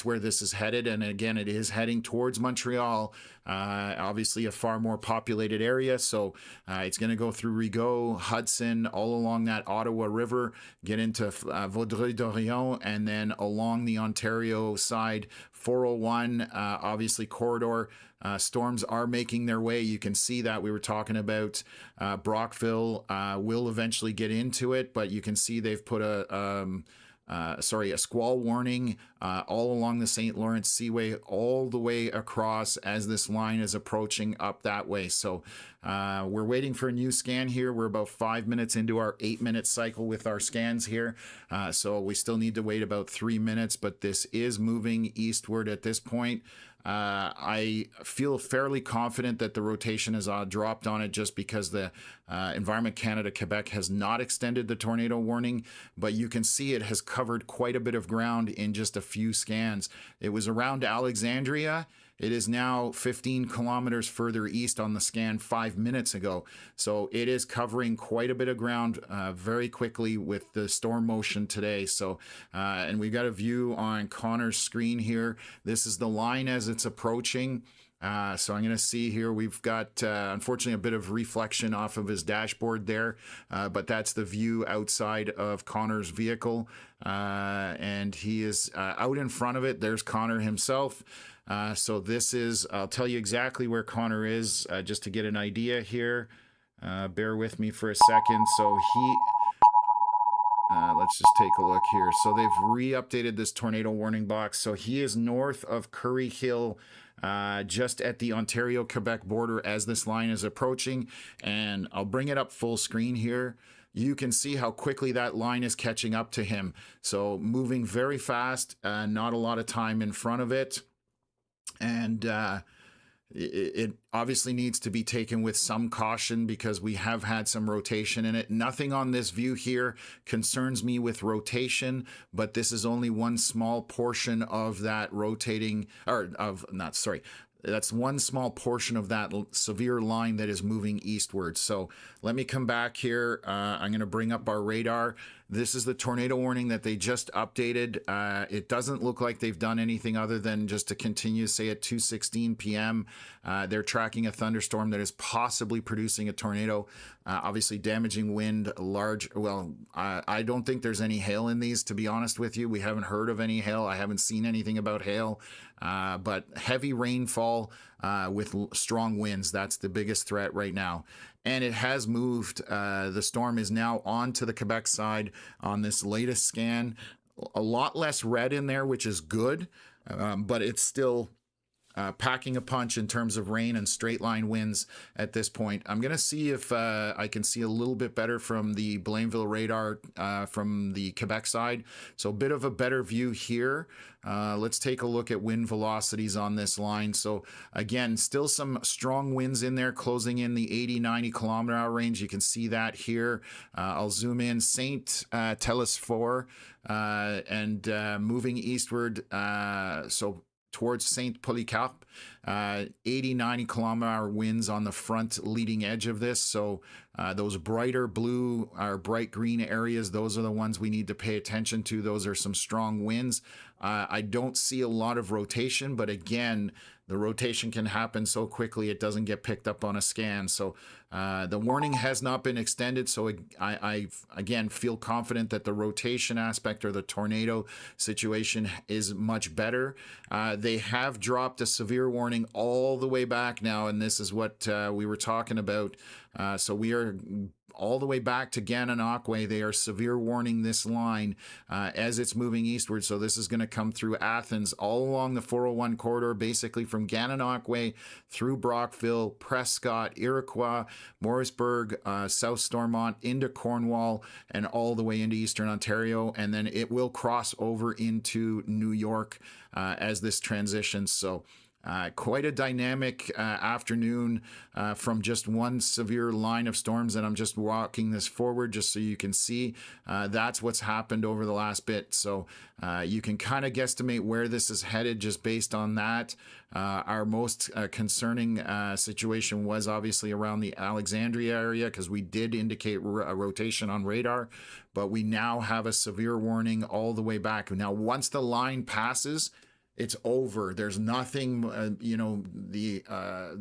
where this is headed. And again, it is heading towards Montreal, obviously a far more populated area. So it's going to go through Rigaud, Hudson, all along that Ottawa River, get into Vaudreuil-Dorion, and then along the Ontario side, 401, obviously corridor. Storms are making their way. You can see that. We were talking about Brockville will eventually get into it, but you can see they've put a squall warning all along the St. Lawrence Seaway, all the way across as this line is approaching up that way. So we're waiting for a new scan here. We're about 5 minutes into our 8-minute cycle with our scans here. So we still need to wait about 3 minutes, but this is moving eastward at this point. I feel fairly confident that the rotation is dropped on it just because the Environment Canada Quebec has not extended the tornado warning, but you can see it has covered quite a bit of ground in just a few scans. It was around Alexandria. It is now 15 kilometers further east on the scan 5 minutes ago. So it is covering quite a bit of ground very quickly with the storm motion today. So, and we've got a view on Connor's screen here. This is the line as it's approaching. So I'm going to see here, we've got, unfortunately, a bit of reflection off of his dashboard there, but that's the view outside of Connor's vehicle. And he is out in front of it. There's Connor himself. So this is, I'll tell you exactly where Connor is, just to get an idea here. Bear with me for a second. So let's just take a look here. So they've re-updated this tornado warning box. So he is north of Curry Hill, just at the Ontario-Quebec border as this line is approaching. And I'll bring it up full screen here. You can see how quickly that line is catching up to him. So moving very fast, not a lot of time in front of it. And it obviously needs to be taken with some caution because we have had some rotation in it. Nothing on this view here concerns me with rotation, but this is only one small portion of that rotating, or of, not, sorry, that's one small portion of that severe line that is moving eastward. So let me come back here. I'm going to bring up our radar. This is the tornado warning that they just updated. It doesn't look like they've done anything other than just to continue, say at 2:16 p.m. They're tracking a thunderstorm that is possibly producing a tornado. Obviously damaging wind, large, well, I don't think there's any hail in these, to be honest with you. We haven't heard of any hail. I haven't seen anything about hail, but heavy rainfall with strong winds, that's the biggest threat right now. And it has moved. The storm is now on to the Quebec side on this latest scan. A lot less red in there, which is good, but it's still packing a punch in terms of rain and straight line winds at this point. I'm going to see if I can see a little bit better from the Blainville radar from the Quebec side. So a bit of a better view here. Let's take a look at wind velocities on this line. So again, still some strong winds in there, closing in the 80-90 kilometer hour range. You can see that here. I'll zoom in. Saint Telesphore and moving eastward. So towards Saint Polycarpe, 80-90 kilometer hour winds on the front leading edge of this. So those brighter blue or bright green areas, those are the ones we need to pay attention to. Those are some strong winds. I don't see a lot of rotation, but again, the rotation can happen so quickly it doesn't get picked up on a scan. So the warning has not been extended. So I again feel confident that the rotation aspect or the tornado situation is much better. They have dropped a severe warning all the way back now, and this is what we were talking about. So we are all the way back to Gananoque. They are severe warning this line as it's moving eastward. So this is going to come through Athens, all along the 401 corridor, basically from Gananoque through Brockville, Prescott, Iroquois, Morrisburg, South Stormont, into Cornwall, and all the way into Eastern Ontario. And then it will cross over into New York as this transitions. So quite a dynamic afternoon from just one severe line of storms, and I'm just walking this forward just so you can see that's what's happened over the last bit. So you can kind of guesstimate where this is headed just based on that. Our most concerning situation was obviously around the Alexandria area because we did indicate a rotation on radar, but we now have a severe warning all the way back. Now, once the line passes, it's over. There's nothing,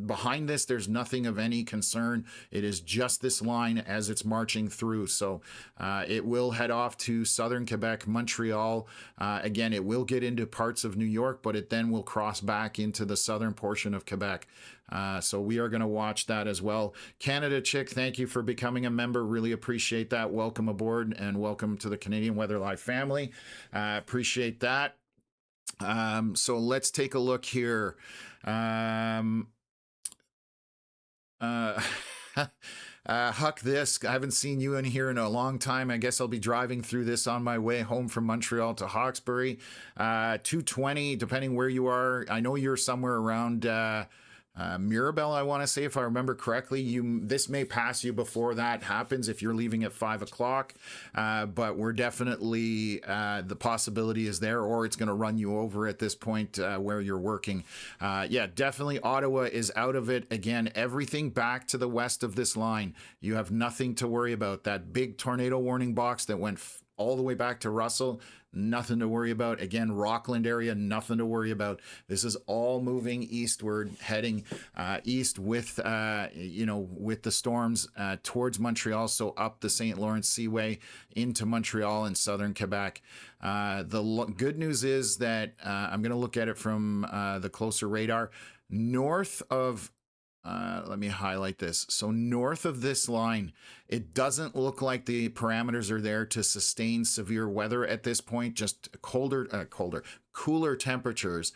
behind this, there's nothing of any concern. It is just this line as it's marching through. So it will head off to southern Quebec, Montreal. Again, it will get into parts of New York, but it then will cross back into the southern portion of Quebec. So we are going to watch that as well. Canada Chick, thank you for becoming a member. Really appreciate that. Welcome aboard and welcome to the Canadian Weather Live family. Appreciate that. So let's take a look here. Huck this, I haven't seen you in here in a long time. I guess I'll be driving through this on my way home from Montreal to Hawkesbury. 220, depending where you are. I know you're somewhere around Mirabel, I want to say, if I remember correctly. This may pass you before that happens if you're leaving at 5 o'clock, but we're definitely, the possibility is there, or it's going to run you over at this point where you're working. Yeah, definitely Ottawa is out of it. Again, everything back to the west of this line. You have nothing to worry about. That big tornado warning box that went all the way back to Russell, nothing to worry about. Again, Rockland area, nothing to worry about. This is all moving eastward, heading east with, with the storms towards Montreal. So up the St. Lawrence Seaway into Montreal and southern Quebec. The good news is that I'm going to look at it from the closer radar. North of let me highlight this. So north of this line, it doesn't look like the parameters are there to sustain severe weather at this point. Just cooler temperatures.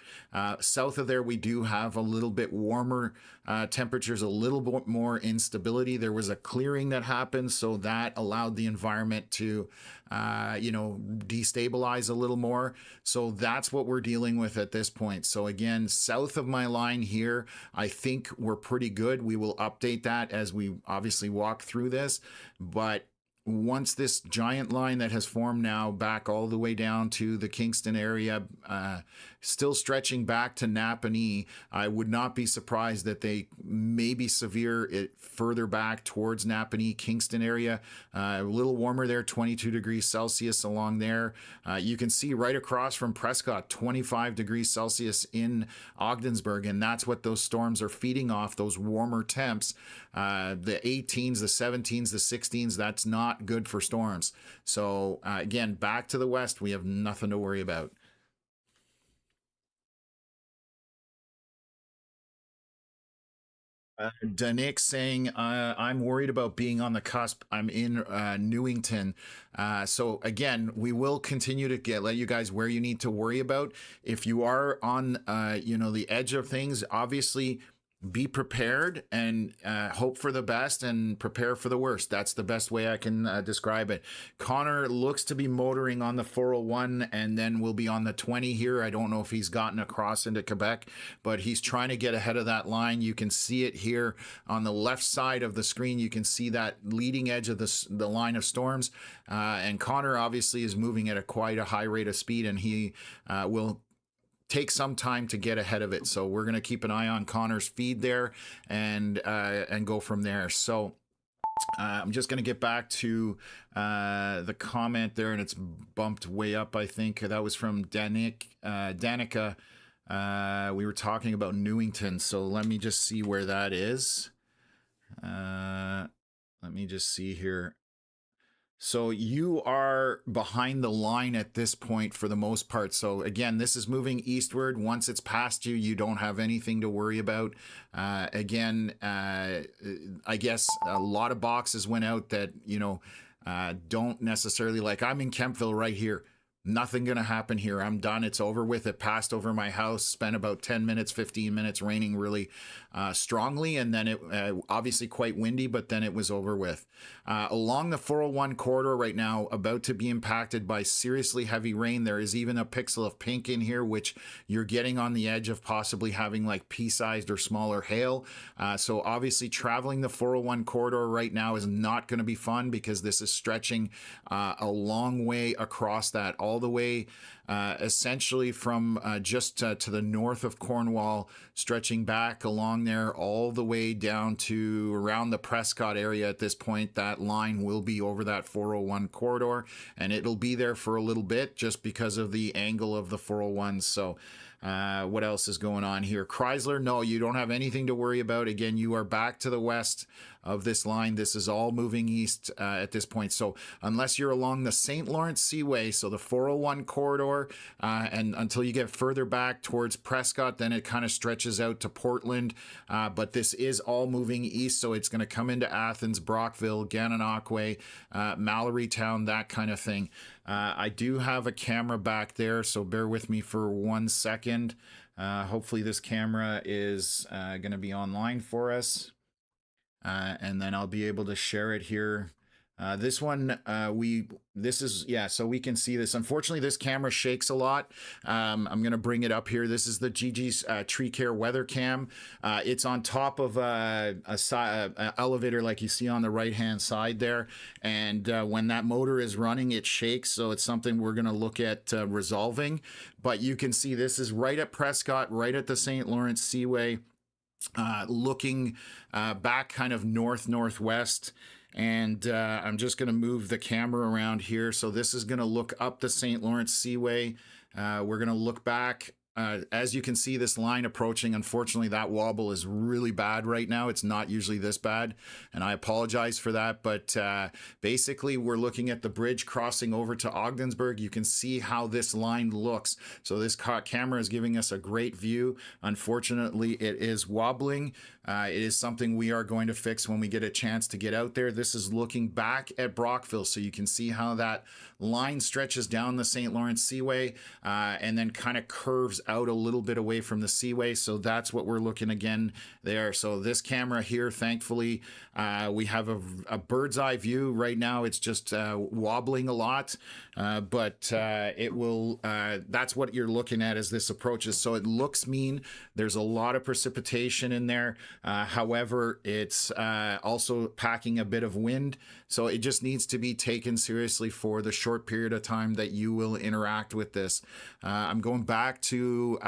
South of there, we do have a little bit warmer temperatures, a little bit more instability. There was a clearing that happened, so that allowed the environment to, destabilize a little more. So that's what we're dealing with at this point. So again, south of my line here, I think we're pretty good. We will update that as we obviously walk through this, but once this giant line that has formed now back all the way down to the Kingston area, still stretching back to Napanee, I would not be surprised that they may be severe further back towards Napanee, Kingston area. A little warmer there, 22 degrees Celsius along there. You can see right across from Prescott, 25 degrees Celsius in Ogdensburg, and that's what those storms are feeding off, those warmer temps. The 18s, the 17s, the 16s, that's not good for storms. So again, back to the west, we have nothing to worry about. Danik saying, I'm worried about being on the cusp. I'm in Newington. So again, we will continue to let you guys where you need to worry about. If you are on, the edge of things, obviously be prepared and hope for the best and prepare for the worst. That's the best way I can describe it. Connor looks to be motoring on the 401 and then will be on the 20 here. I don't know if he's gotten across into Quebec, but he's trying to get ahead of that line. You can see it here on the left side of the screen. You can see that leading edge of the line of storms. And Connor obviously is moving at quite a high rate of speed, and he will take some time to get ahead of it. So we're going to keep an eye on Connor's feed there and go from there. So I'm just going to get back to the comment there, and it's bumped way up, I think. That was from Danica. We were talking about Newington, so let me just see where that is. Let me just see here. So you are behind the line at this point for the most part. So again, this is moving eastward. Once it's past you, you don't have anything to worry about. Again, I guess a lot of boxes went out that, don't necessarily, like I'm in Kempville right here. Nothing going to happen here. I'm done. It's over with. It passed over my house, spent about 10 minutes, 15 minutes raining really strongly. And then it obviously quite windy, but then it was over with. Along the 401 corridor right now, about to be impacted by seriously heavy rain. There is even a pixel of pink in here, which you're getting on the edge of possibly having like pea-sized or smaller hail. So obviously traveling the 401 corridor right now is not going to be fun because this is stretching a long way across that, all the way essentially from just to the north of Cornwall, stretching back along there all the way down to around the Prescott area. At this point, that line will be over that 401 corridor, and it'll be there for a little bit just because of the angle of the 401. So what else is going on here? Chrysler, no, you don't have anything to worry about. Again, you are back to the west of this line. This is all moving east at this point. So unless you're along the St. Lawrence Seaway, so the 401 corridor, and until you get further back towards Prescott, then it kind of stretches out to Portland. But this is all moving east, so it's going to come into Athens, Brockville, Gananoque, Mallorytown, that kind of thing. I do have a camera back there, so bear with me for 1 second. Hopefully this camera is going to be online for us. And then I'll be able to share it here. This one, so we can see this. Unfortunately, this camera shakes a lot. I'm going to bring it up here. This is the Gigi's Tree Care Weather Cam. It's on top of a elevator like you see on the right-hand side there. And when that motor is running, it shakes. So it's something we're going to look at resolving. But you can see this is right at Prescott, right at the St. Lawrence Seaway. Looking back kind of northwest, and I'm just going to move the camera around here. So this is going to look up the St. Lawrence Seaway. We're going to look back as you can see this line approaching, unfortunately that wobble is really bad right now. It's not usually this bad, and I apologize for that, but basically we're looking at the bridge crossing over to Ogdensburg. You can see how this line looks. So this camera is giving us a great view. Unfortunately, it is wobbling. It is something we are going to fix when we get a chance to get out there. This is looking back at Brockville, so you can see how that line stretches down the St. Lawrence Seaway and then kind of curves out a little bit away from the seaway. So that's what we're looking again there. So this camera here, thankfully, we have a bird's eye view. Right now it's just wobbling a lot, but it will, that's what you're looking at as this approaches. So it looks mean. There's a lot of precipitation in there. However, it's also packing a bit of wind. So it just needs to be taken seriously for the short period of time that you will interact with this. I'm going back to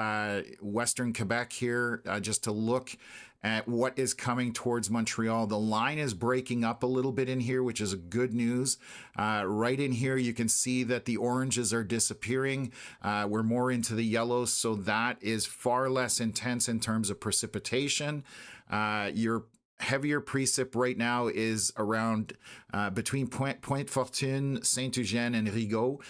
Western Quebec here just to look at what is coming towards Montreal. The line is breaking up a little bit in here, which is good news. Right in here, you can see that the oranges are disappearing. We're more into the yellows, so that is far less intense in terms of precipitation. Your heavier precip right now is around between Pointe Fortune, Saint Eugene, and Rigaud.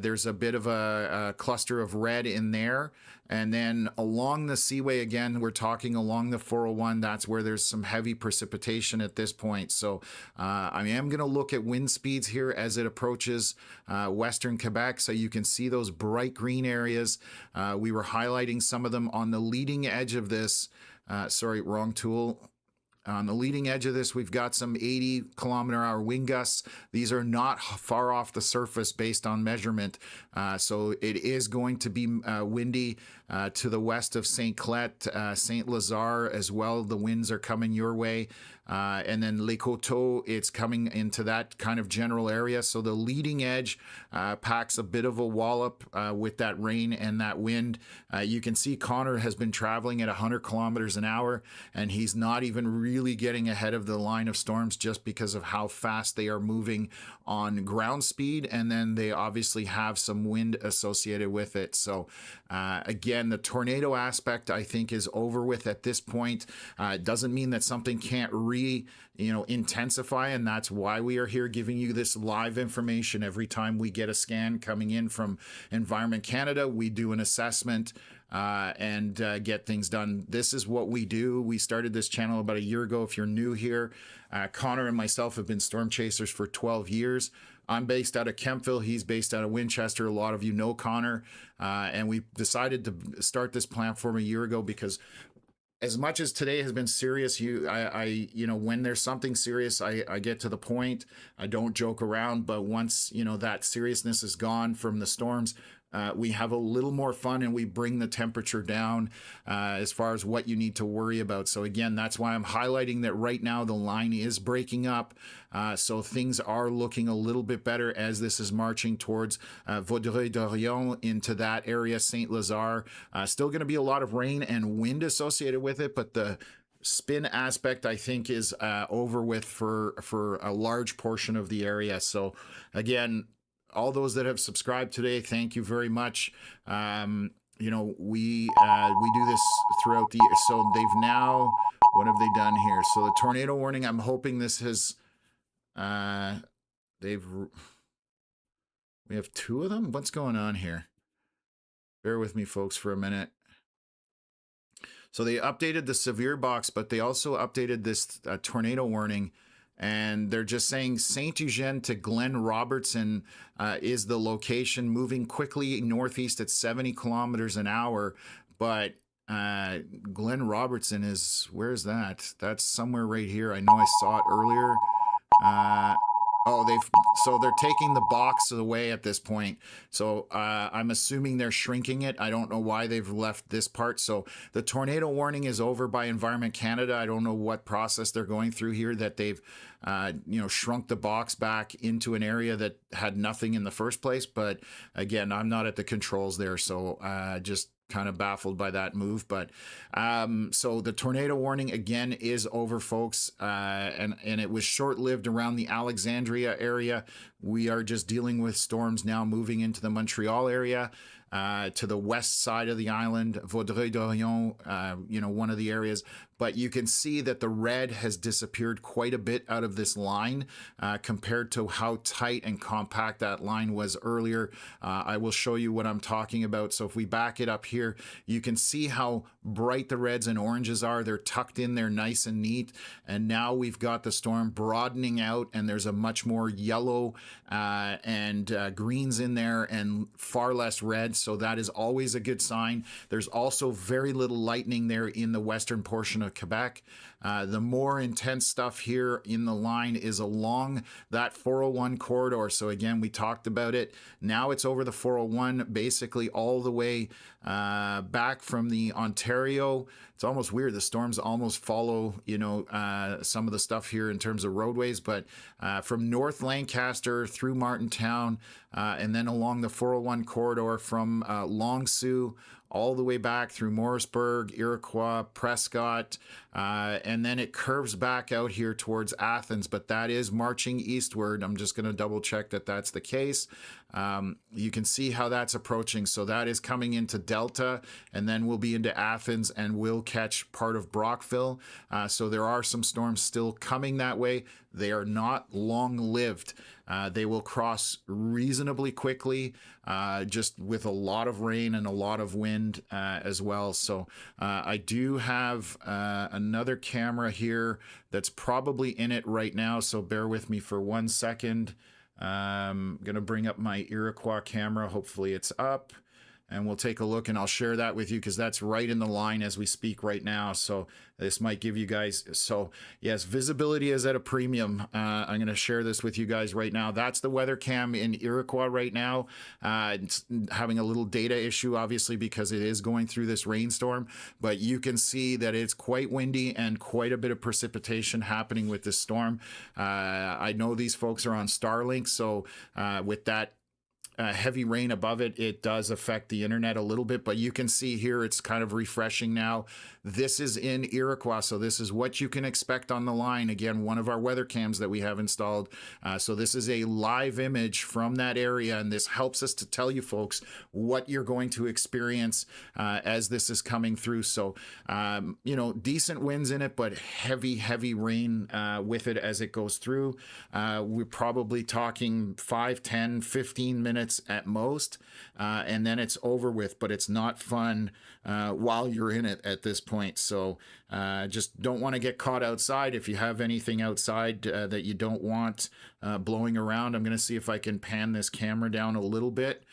There's a bit of a cluster of red in there. And then along the seaway, again, we're talking along the 401. That's where there's some heavy precipitation at this point. So I am going to look at wind speeds here as it approaches Western Quebec. So you can see those bright green areas. We were highlighting some of them on the leading edge of this. Sorry, wrong tool. On the leading edge of this, we've got some 80-kilometer-hour wind gusts. These are not far off the surface based on measurement. So it is going to be windy to the west of St. Clet, St. Lazare as well. The winds are coming your way. And then Les Coteaux, it's coming into that kind of general area. So the leading edge packs a bit of a wallop with that rain and that wind. You can see Connor has been traveling at 100 kilometers an hour, and he's not even really getting ahead of the line of storms just because of how fast they are moving on ground speed. And then they obviously have some wind associated with it. So again, the tornado aspect, I think, is over with at this point. It doesn't mean that something can't intensify, and that's why we are here giving you this live information. Every time we get a scan coming in from Environment Canada, we do an assessment and get things done. This is what we do. We started this channel about a year ago. If you're new here, Connor and myself have been storm chasers for 12 years. I'm based out of Kemptville. He's based out of Winchester. A lot of you know Connor. And we decided to start this platform a year ago because as much as today has been serious, when there's something serious, I get to the point. I don't joke around, but once, that seriousness is gone from the storms, we have a little more fun and we bring the temperature down as far as what you need to worry about. So again, that's why I'm highlighting that right now the line is breaking up. So things are looking a little bit better as this is marching towards Vaudreuil-Dorion into that area, St. Lazare. Still going to be a lot of rain and wind associated with it, but the spin aspect, I think, is over with for a large portion of the area. So again, all those that have subscribed today, thank you very much. We do this throughout the year. So they've now, what have they done here? So the tornado warning, I'm hoping this has, we have two of them. What's going on here? Bear with me, folks, for a minute. So they updated the severe box, but they also updated this tornado warning. And they're just saying Saint Eugene to Glen Robertson is the location, moving quickly northeast at 70 kilometers an hour. But Glen Robertson is, where's that? That's somewhere right here. I know I saw it earlier. So they're taking the box away at this point. So I'm assuming they're shrinking it. I don't know why they've left this part. So the tornado warning is over by Environment Canada. I don't know what process they're going through here that they've shrunk the box back into an area that had nothing in the first place. But again, I'm not at the controls there, so just kind of baffled by that move. But so the tornado warning again is over, folks, and it was short-lived around the Alexandria area. We are just dealing with storms now moving into the Montreal area. to the west side of the island, Vaudreuil-Dorion, one of the areas. But you can see that the red has disappeared quite a bit out of this line compared to how tight and compact that line was earlier. I will show you what I'm talking about. So if we back it up here, you can see how bright the reds and oranges are. They're tucked in there nice and neat. And now we've got the storm broadening out, and there's a much more yellow and greens in there and far less red. So that is always a good sign. There's also very little lightning there in the western portion of Quebec. The more intense stuff here in the line is along that 401 corridor. So again, we talked about it. Now it's over the 401, basically all the way back from the Ontario. It's almost weird. The storms almost follow, some of the stuff here in terms of roadways, but from North Lancaster through Martintown, and then along the 401 corridor from Long Sault all the way back through Morrisburg, Iroquois, Prescott, and then it curves back out here towards Athens, but that is marching eastward. I'm just going to double check that that's the case. You can see how that's approaching. So that is coming into Delta, and then we'll be into Athens, and we'll catch part of Brockville. So there are some storms still coming that way. They are not long-lived. They will cross reasonably quickly, just with a lot of rain and a lot of wind as well. So I do have another camera here that's probably in it right now, so bear with me for 1 second. I'm going to bring up my Iroquois camera. Hopefully it's up. And we'll take a look, and I'll share that with you because that's right in the line as we speak right now. So this might give you guys, so yes, visibility is at a premium. I'm going to share this with you guys right now. That's the weather cam in Iroquois right now. It's having a little data issue, obviously, because it is going through this rainstorm, but you can see that it's quite windy and quite a bit of precipitation happening with this storm. I know these folks are on Starlink, so with that heavy rain above it, it does affect the internet a little bit, but you can see here it's kind of refreshing now. This is in Iroquois, so this is what you can expect on the line. Again, one of our weather cams that we have installed. So this is a live image from that area, and this helps us to tell you folks what you're going to experience as this is coming through. So, decent winds in it, but heavy rain with it as it goes through. We're probably talking 5, 10, 15 minutes at most, and then it's over with, but it's not fun while you're in it at this point. So just don't want to get caught outside. If you have anything outside that you don't want blowing around, I'm going to see if I can pan this camera down a little bit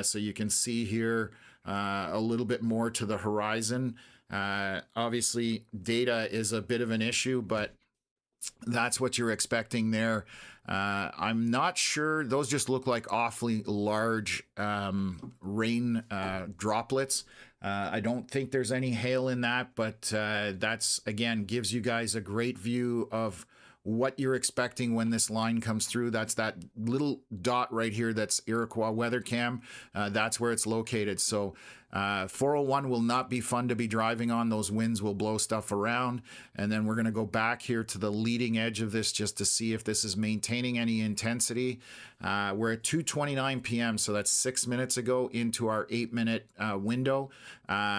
so you can see here a little bit more to the horizon. Obviously, data is a bit of an issue, but that's what you're expecting there. I'm not sure. Those just look like awfully large rain droplets. I don't think there's any hail in that, but that's, again, gives you guys a great view of what you're expecting when this line comes through. That's that little dot right here. That's Iroquois weather cam. That's where it's located. So 401 will not be fun to be driving on. Those winds will blow stuff around. And then we're going to go back here to the leading edge of this just to see if this is maintaining any intensity. We're at 2:29 p.m., so that's 6 minutes ago into our 8-minute window.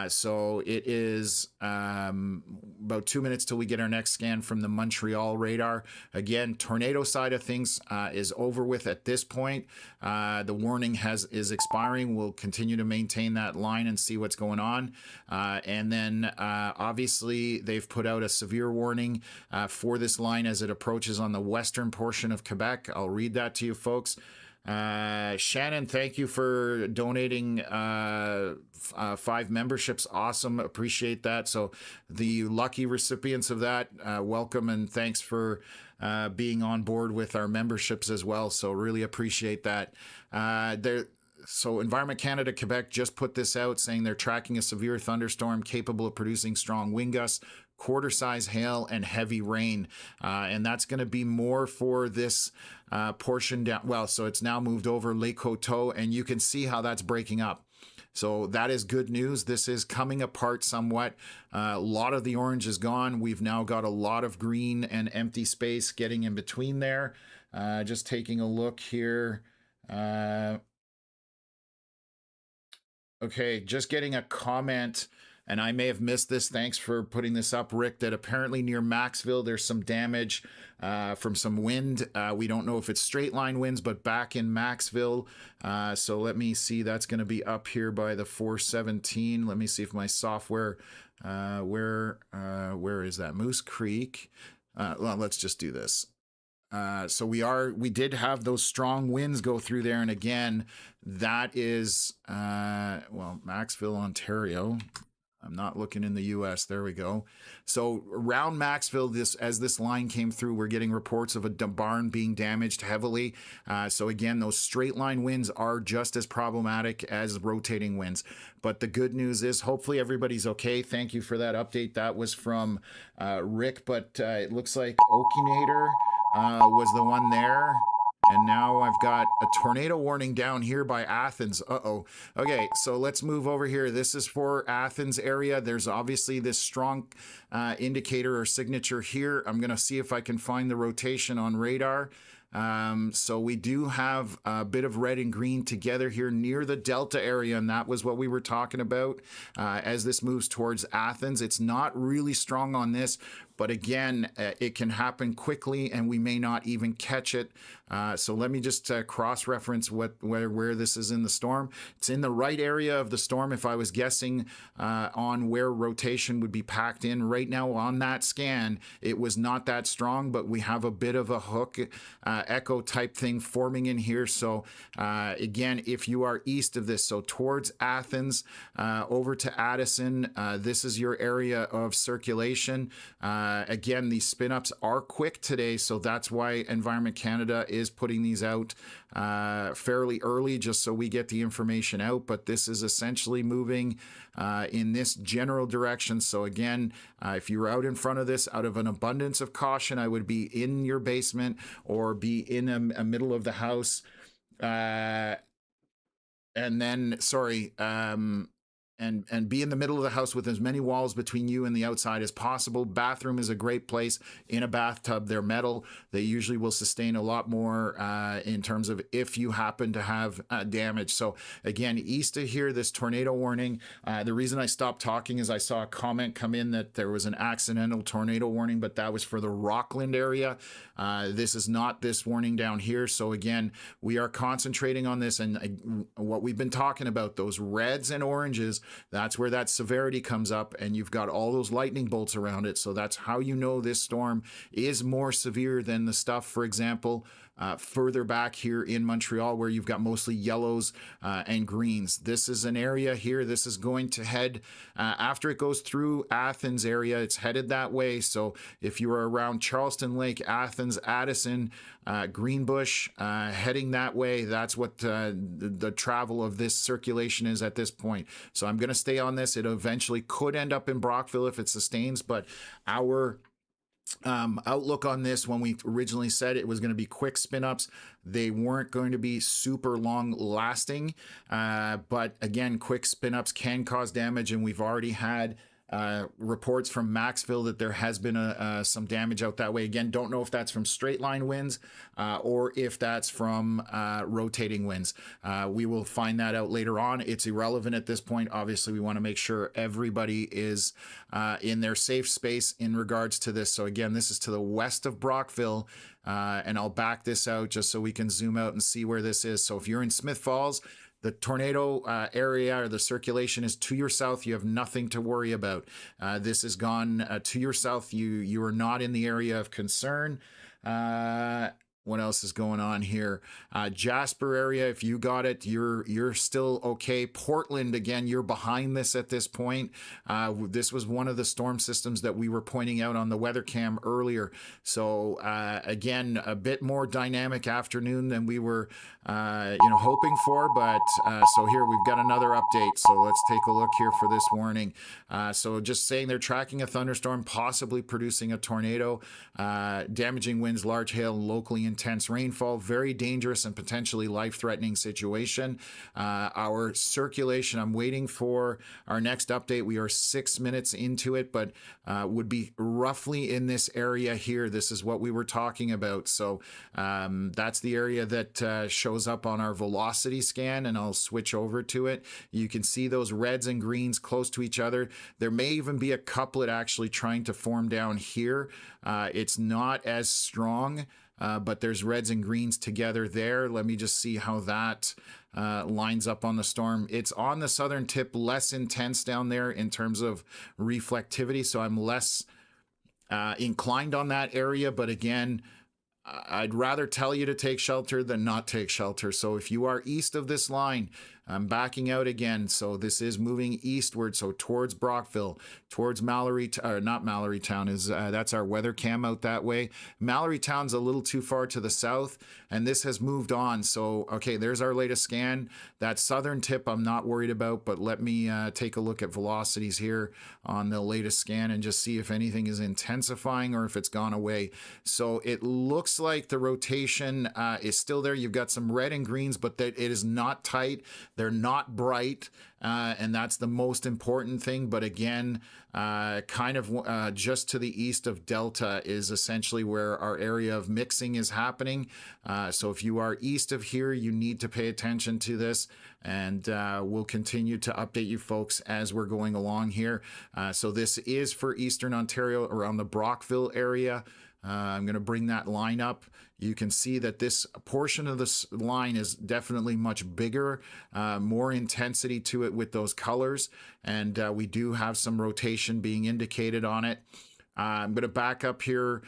So it is about 2 minutes till we get our next scan from the Montreal radar. Again, tornado side of things is over with at this point. The warning is expiring. We'll continue to maintain that line and see what's going on. And then obviously they've put out a severe warning for this line as it approaches on the western portion of Quebec. I'll read that to you folks. Shannon, thank you for donating 5 memberships. Awesome. Appreciate that. So the lucky recipients of that, welcome and thanks for being on board with our memberships as well. So really appreciate that. So Environment Canada Quebec just put this out saying they're tracking a severe thunderstorm capable of producing strong wind gusts, quarter-size hail, and heavy rain. And that's going to be more for this portion down. Well, so it's now moved over Lake Coteau, and you can see how that's breaking up. So that is good news. This is coming apart somewhat. A lot of the orange is gone. We've now got a lot of green and empty space getting in between there. Just taking a look here. Okay, just getting a comment, and I may have missed this. Thanks for putting this up, Rick. That apparently near Maxville, there's some damage from some wind. We don't know if it's straight line winds, but back in Maxville. So let me see. That's going to be up here by the 417. Let me see if my software. Where is that? Moose Creek. Well, let's just do this. So we did have those strong winds go through there, and again, that is well, Maxville, Ontario. I'm not looking in the US. There we go. So around Maxville, as this line came through, we're getting reports of a barn being damaged heavily. So again, those straight line winds are just as problematic as rotating winds. But the good news is hopefully everybody's okay. Thank you for that update. That was from Rick, but it looks like Okinator was the one there. And now I've got a tornado warning down here by Athens. Uh-oh. Okay, so let's move over here. This is for Athens area. There's obviously this strong indicator or signature here. I'm going to see if I can find the rotation on radar. So we do have a bit of red and green together here near the Delta area, and that was what we were talking about as this moves towards Athens. It's not really strong on this, but again, it can happen quickly and we may not even catch it. So let me just cross-reference where this is in the storm. It's in the right area of the storm if I was guessing on where rotation would be packed in. Right now on that scan, it was not that strong, but we have a bit of a hook echo type thing forming in here. So again, if you are east of this, so towards Athens, over to Addison, this is your area of circulation. Again, these spin-ups are quick today, so that's why Environment Canada is putting these out fairly early just so we get the information out. But this is essentially moving in this general direction. So again, if you're out in front of this, out of an abundance of caution, I would be in your basement or be in a middle of the house. And then, sorry, and be in the middle of the house with as many walls between you and the outside as possible. Bathroom is a great place. In a bathtub, they're metal. They usually will sustain a lot more in terms of if you happen to have damage. So again, east of here, this tornado warning. The reason I stopped talking is I saw a comment come in that there was an accidental tornado warning, but that was for the Rockland area. This is not this warning down here. So again, we are concentrating on this, and what we've been talking about, those reds and oranges, that's where that severity comes up, and you've got all those lightning bolts around it. So that's how you know this storm is more severe than the stuff, for example, further back here in Montreal, where you've got mostly yellows and greens. This is an area here. This is going to head, after it goes through Athens area, it's headed that way. So if you are around Charleston Lake, Athens, Addison, Greenbush, heading that way, that's what the travel of this circulation is at this point. So I'm going to stay on this. It eventually could end up in Brockville if it sustains, but our outlook on this, when we originally said it was going to be quick spin-ups, they weren't going to be super long lasting, but again, quick spin-ups can cause damage, and we've already had reports from Maxville that there has been some damage out that way. Again, don't know if that's from straight line winds or if that's from rotating winds. We will find that out later on. It's irrelevant at this point. Obviously, we want to make sure everybody is in their safe space in regards to this. So again, this is to the west of Brockville, and I'll back this out just so we can zoom out and see where this is. So if you're in Smith Falls, the tornado area or the circulation is to your south. You have nothing to worry about. This has gone to your south. You are not in the area of concern. What else is going on here? Jasper area, if you got it, you're still okay. Portland, again, you're behind this at this point. This was one of the storm systems that we were pointing out on the weather cam earlier. So again, a bit more dynamic afternoon than we were hoping for. But so here we've got another update. So let's take a look here for this warning. So just saying they're tracking a thunderstorm, possibly producing a tornado, damaging winds, large hail, locally intense intense rainfall, very dangerous and potentially life-threatening situation. Our circulation, I'm waiting for our next update. We are 6 minutes into it, but would be roughly in this area here. This is what we were talking about. So that's the area that shows up on our velocity scan, and I'll switch over to it. You can see those reds and greens close to each other. There may even be a couplet actually trying to form down here. It's not as strong, but there's reds and greens together there. Let me just see how that lines up on the storm. It's on the southern tip, less intense down there in terms of reflectivity, so I'm less inclined on that area. But again, I'd rather tell you to take shelter than not take shelter. So if you are east of this line, I'm backing out again. So this is moving eastward, so towards Brockville, towards Mallory, or not Mallorytown, is that's our weather cam out that way. Mallorytown's a little too far to the south, and this has moved on. So, okay, there's our latest scan. That southern tip I'm not worried about, but let me take a look at velocities here on the latest scan and just see if anything is intensifying or if it's gone away. So it looks like the rotation is still there. You've got some red and greens, but that it is not tight. They're not bright, and that's the most important thing. But again, kind of just to the east of Delta is essentially where our area of mixing is happening. So if you are east of here, you need to pay attention to this, and we'll continue to update you folks as we're going along here. So this is for Eastern Ontario around the Brockville area. I'm going to bring that line up. You can see that this portion of this line is definitely much bigger, more intensity to it with those colors, and we do have some rotation being indicated on it. I'm going to back up here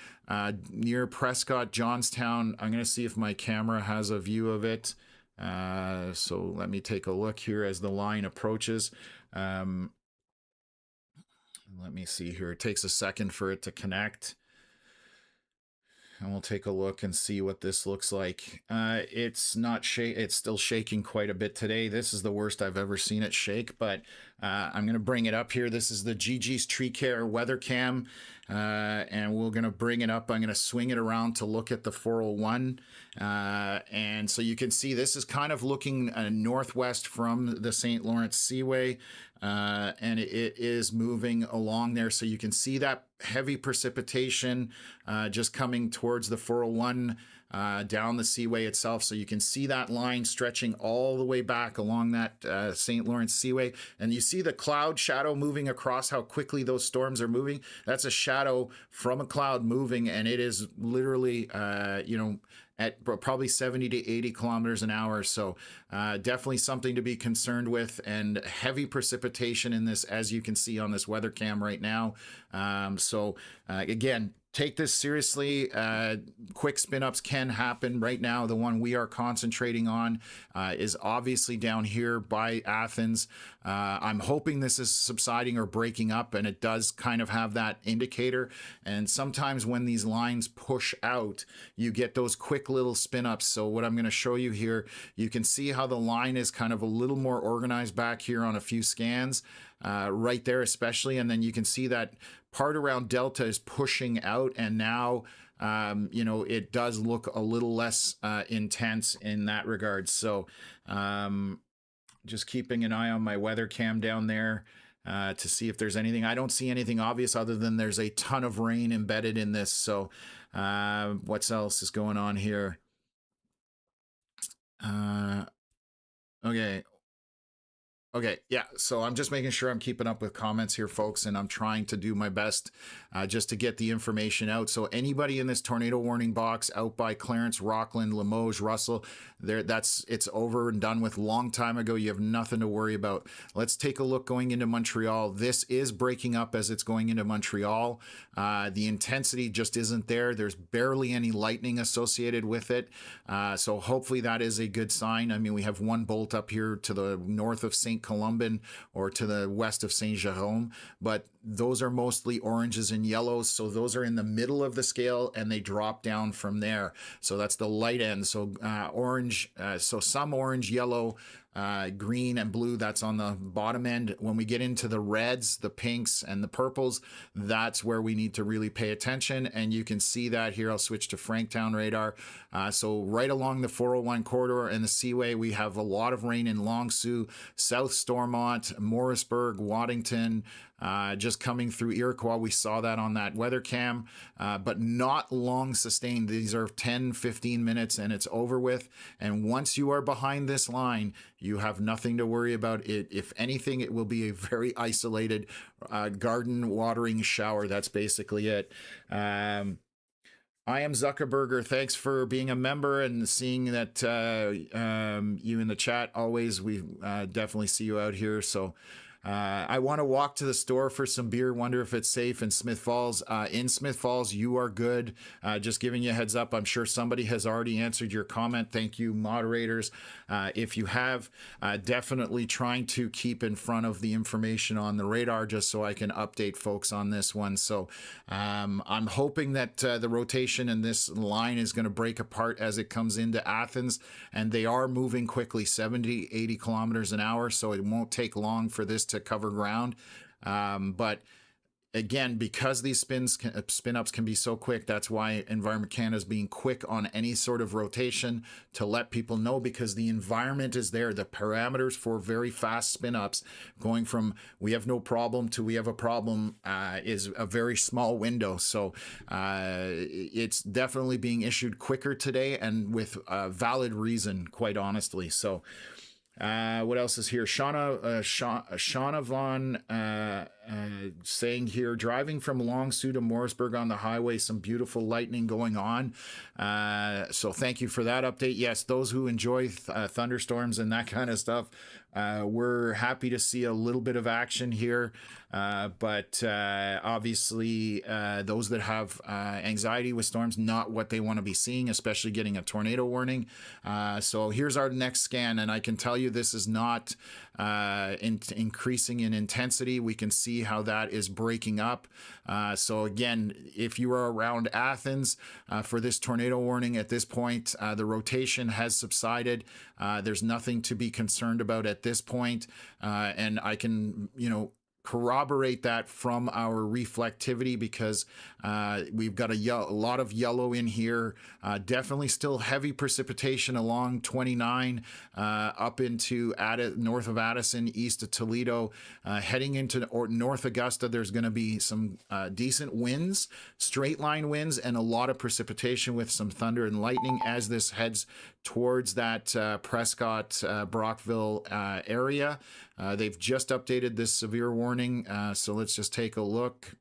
near Prescott, Johnstown. I'm going to see if my camera has a view of it. So let me take a look here as the line approaches. Let me see here. It takes a second for it to connect. And we'll take a look and see what this looks like. It's not it's still shaking quite a bit today. This is the worst I've ever seen it shake, but I'm going to bring it up here. This is the GG's Tree Care weather cam, and we're going to bring it up. I'm going to swing it around to look at the 401, and so you can see this is kind of looking northwest from the St. Lawrence Seaway, and it is moving along there. So you can see that heavy precipitation just coming towards the 401 down the Seaway itself. So you can see that line stretching all the way back along that St. Lawrence Seaway. And you see the cloud shadow moving across, how quickly those storms are moving. That's a shadow from a cloud moving, and it is literally, you know, at probably 70 to 80 kilometers an hour. So definitely something to be concerned with, and heavy precipitation in this, as you can see on this weather cam right now. So again, take this seriously. Quick spin-ups can happen. Right now, the one we are concentrating on is obviously down here by Athens. I'm hoping this is subsiding or breaking up, and it does kind of have that indicator. And sometimes when these lines push out, you get those quick little spin-ups. So what I'm going to show you here, you can see how the line is kind of a little more organized back here on a few scans, right there especially. And then you can see that part around Delta is pushing out, and now you know, it does look a little less intense in that regard. So just keeping an eye on my weather cam down there to see if there's anything. I don't see anything obvious other than there's a ton of rain embedded in this. So what else is going on here? Okay, yeah, so I'm just making sure I'm keeping up with comments here, folks, and I'm trying to do my best just to get the information out. So anybody in this tornado warning box out by Clarence, Rockland, Limoges, Russell, it's over and done with long time ago. You have nothing to worry about. Let's take a look going into Montreal. This is breaking up as it's going into Montreal. The intensity just isn't there. There's barely any lightning associated with it. So hopefully that is a good sign. I mean, we have one bolt up here to the north of St. Columban or to the west of Saint Jerome, but those are mostly oranges and yellows. So those are in the middle of the scale, and they drop down from there. So that's the light end. So orange, so some orange, yellow, green and blue, that's on the bottom end. When we get into the reds, the pinks, and the purples, that's where we need to really pay attention. And you can see that here. I'll switch to Franktown radar. So right along the 401 corridor and the Seaway, we have a lot of rain in Long Sault, South Stormont, Morrisburg, Waddington, just coming through Iroquois. We saw that on that weather cam, but not long sustained. These are 10, 15 minutes and it's over with. And once you are behind this line, you have nothing to worry about. It, if anything, it will be a very isolated garden watering shower. That's basically it. I am Zuckerberger. Thanks for being a member and seeing that you in the chat always. We definitely see you out here. So I want to walk to the store for some beer. Wonder if it's safe in Smith Falls. In Smith Falls, you are good. Just giving you a heads up. I'm sure somebody has already answered your comment. Thank you, moderators. If you have, definitely trying to keep in front of the information on the radar just so I can update folks on this one. So I'm hoping that the rotation in this line is going to break apart as it comes into Athens, and they are moving quickly, 70, 80 kilometers an hour, so it won't take long for this to cover ground. But again, because these spin ups can be so quick, that's why Environment Canada is being quick on any sort of rotation to let people know, because the environment is there. The parameters for very fast spin ups, going from we have no problem to we have a problem, is a very small window. So it's definitely being issued quicker today, and with valid reason, quite honestly. So what else is here? Shauna Vaughn saying here, driving from Long Sault to Morrisburg on the highway, some beautiful lightning going on. So thank you for that update. Yes, those who enjoy thunderstorms and that kind of stuff, we're happy to see a little bit of action here. But obviously, those that have anxiety with storms, not what they want to be seeing, especially getting a tornado warning. So here's our next scan, and I can tell you this is not increasing in intensity. We can see how that is breaking up. So again, if you are around Athens for this tornado warning at this point, the rotation has subsided. There's nothing to be concerned about at this point. And I can, corroborate that from our reflectivity, because we've got a lot of yellow in here. Definitely still heavy precipitation along 29 up into north of Addison, east of Toledo, heading into North Augusta. There's going to be some decent winds, straight line winds, and a lot of precipitation with some thunder and lightning as this heads towards that Prescott, Brockville area. They've just updated this severe warning, so let's just take a look.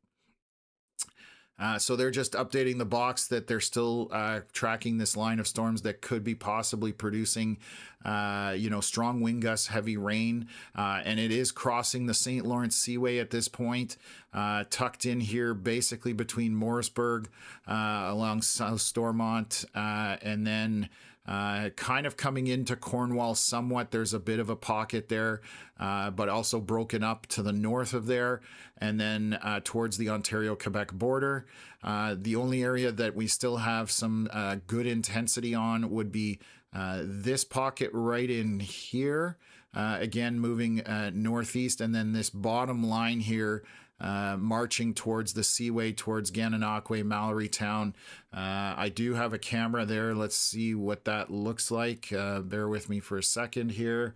So they're just updating the box that they're still tracking this line of storms that could be possibly producing, strong wind gusts, heavy rain, and it is crossing the St. Lawrence Seaway at this point, tucked in here basically between Morrisburg, along South Stormont, and then kind of coming into Cornwall somewhat. There's a bit of a pocket there, but also broken up to the north of there, and then towards the Ontario-Quebec border. The only area that we still have some good intensity on would be this pocket right in here, again moving northeast, and then this bottom line here, marching towards the Seaway, towards Gananoque, Mallorytown. I do have a camera there. Let's see what that looks like. Bear with me for a second here.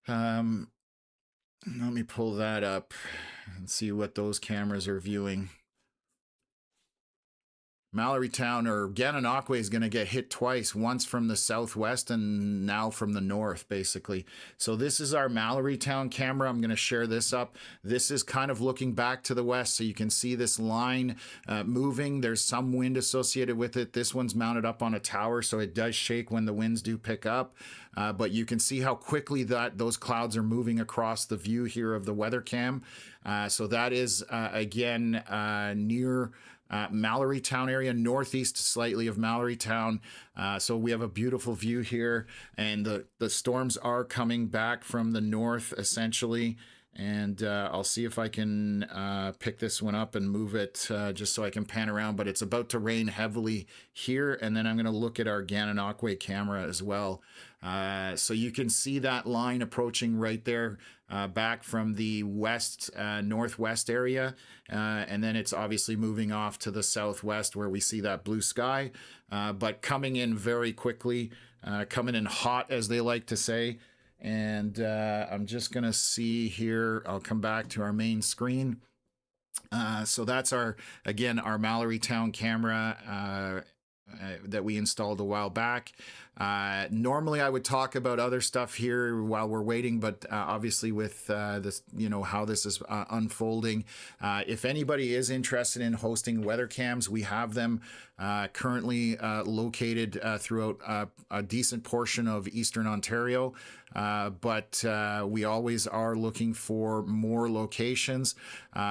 Let me pull that up and see what those cameras are viewing. Mallorytown, or Gananoque, is going to get hit twice, once from the southwest and now from the north, basically. So this is our Mallorytown camera. I'm going to share this up. This is kind of looking back to the west, so you can see this line moving. There's some wind associated with it. This one's mounted up on a tower, so it does shake when the winds do pick up. But you can see how quickly those clouds are moving across the view here of the weather cam. So that is, again, near Mallorytown area, northeast slightly of Mallorytown. So we have a beautiful view here, and the storms are coming back from the north, essentially. And I'll see if I can pick this one up and move it just so I can pan around. But it's about to rain heavily here. And then I'm going to look at our Gananoque camera as well. So you can see that line approaching right there back from the west, northwest area. And then it's obviously moving off to the southwest where we see that blue sky. But coming in very quickly, coming in hot, as they like to say. And I'm just going to see here. I'll come back to our main screen. So that's again, our Mallory Town camera that we installed a while back. Normally I would talk about other stuff here while we're waiting, but obviously with this, how this is unfolding, if anybody is interested in hosting weather cams, we have them currently located throughout a decent portion of Eastern Ontario. But we always are looking for more locations.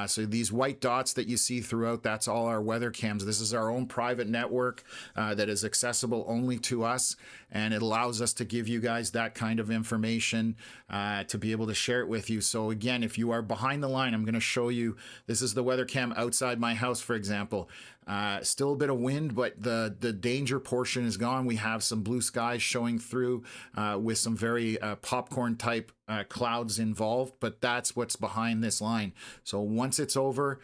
So these white dots that you see throughout, that's all our weather cams. This is our own private network that is accessible only to us, and it allows us to give you guys that kind of information to be able to share it with you. So again, if you are behind the line, I'm going to show you, this is the weather cam outside my house, for example. Still a bit of wind, but the danger portion is gone. We have some blue skies showing through with some very popcorn type clouds involved, but that's what's behind this line. So once it's over,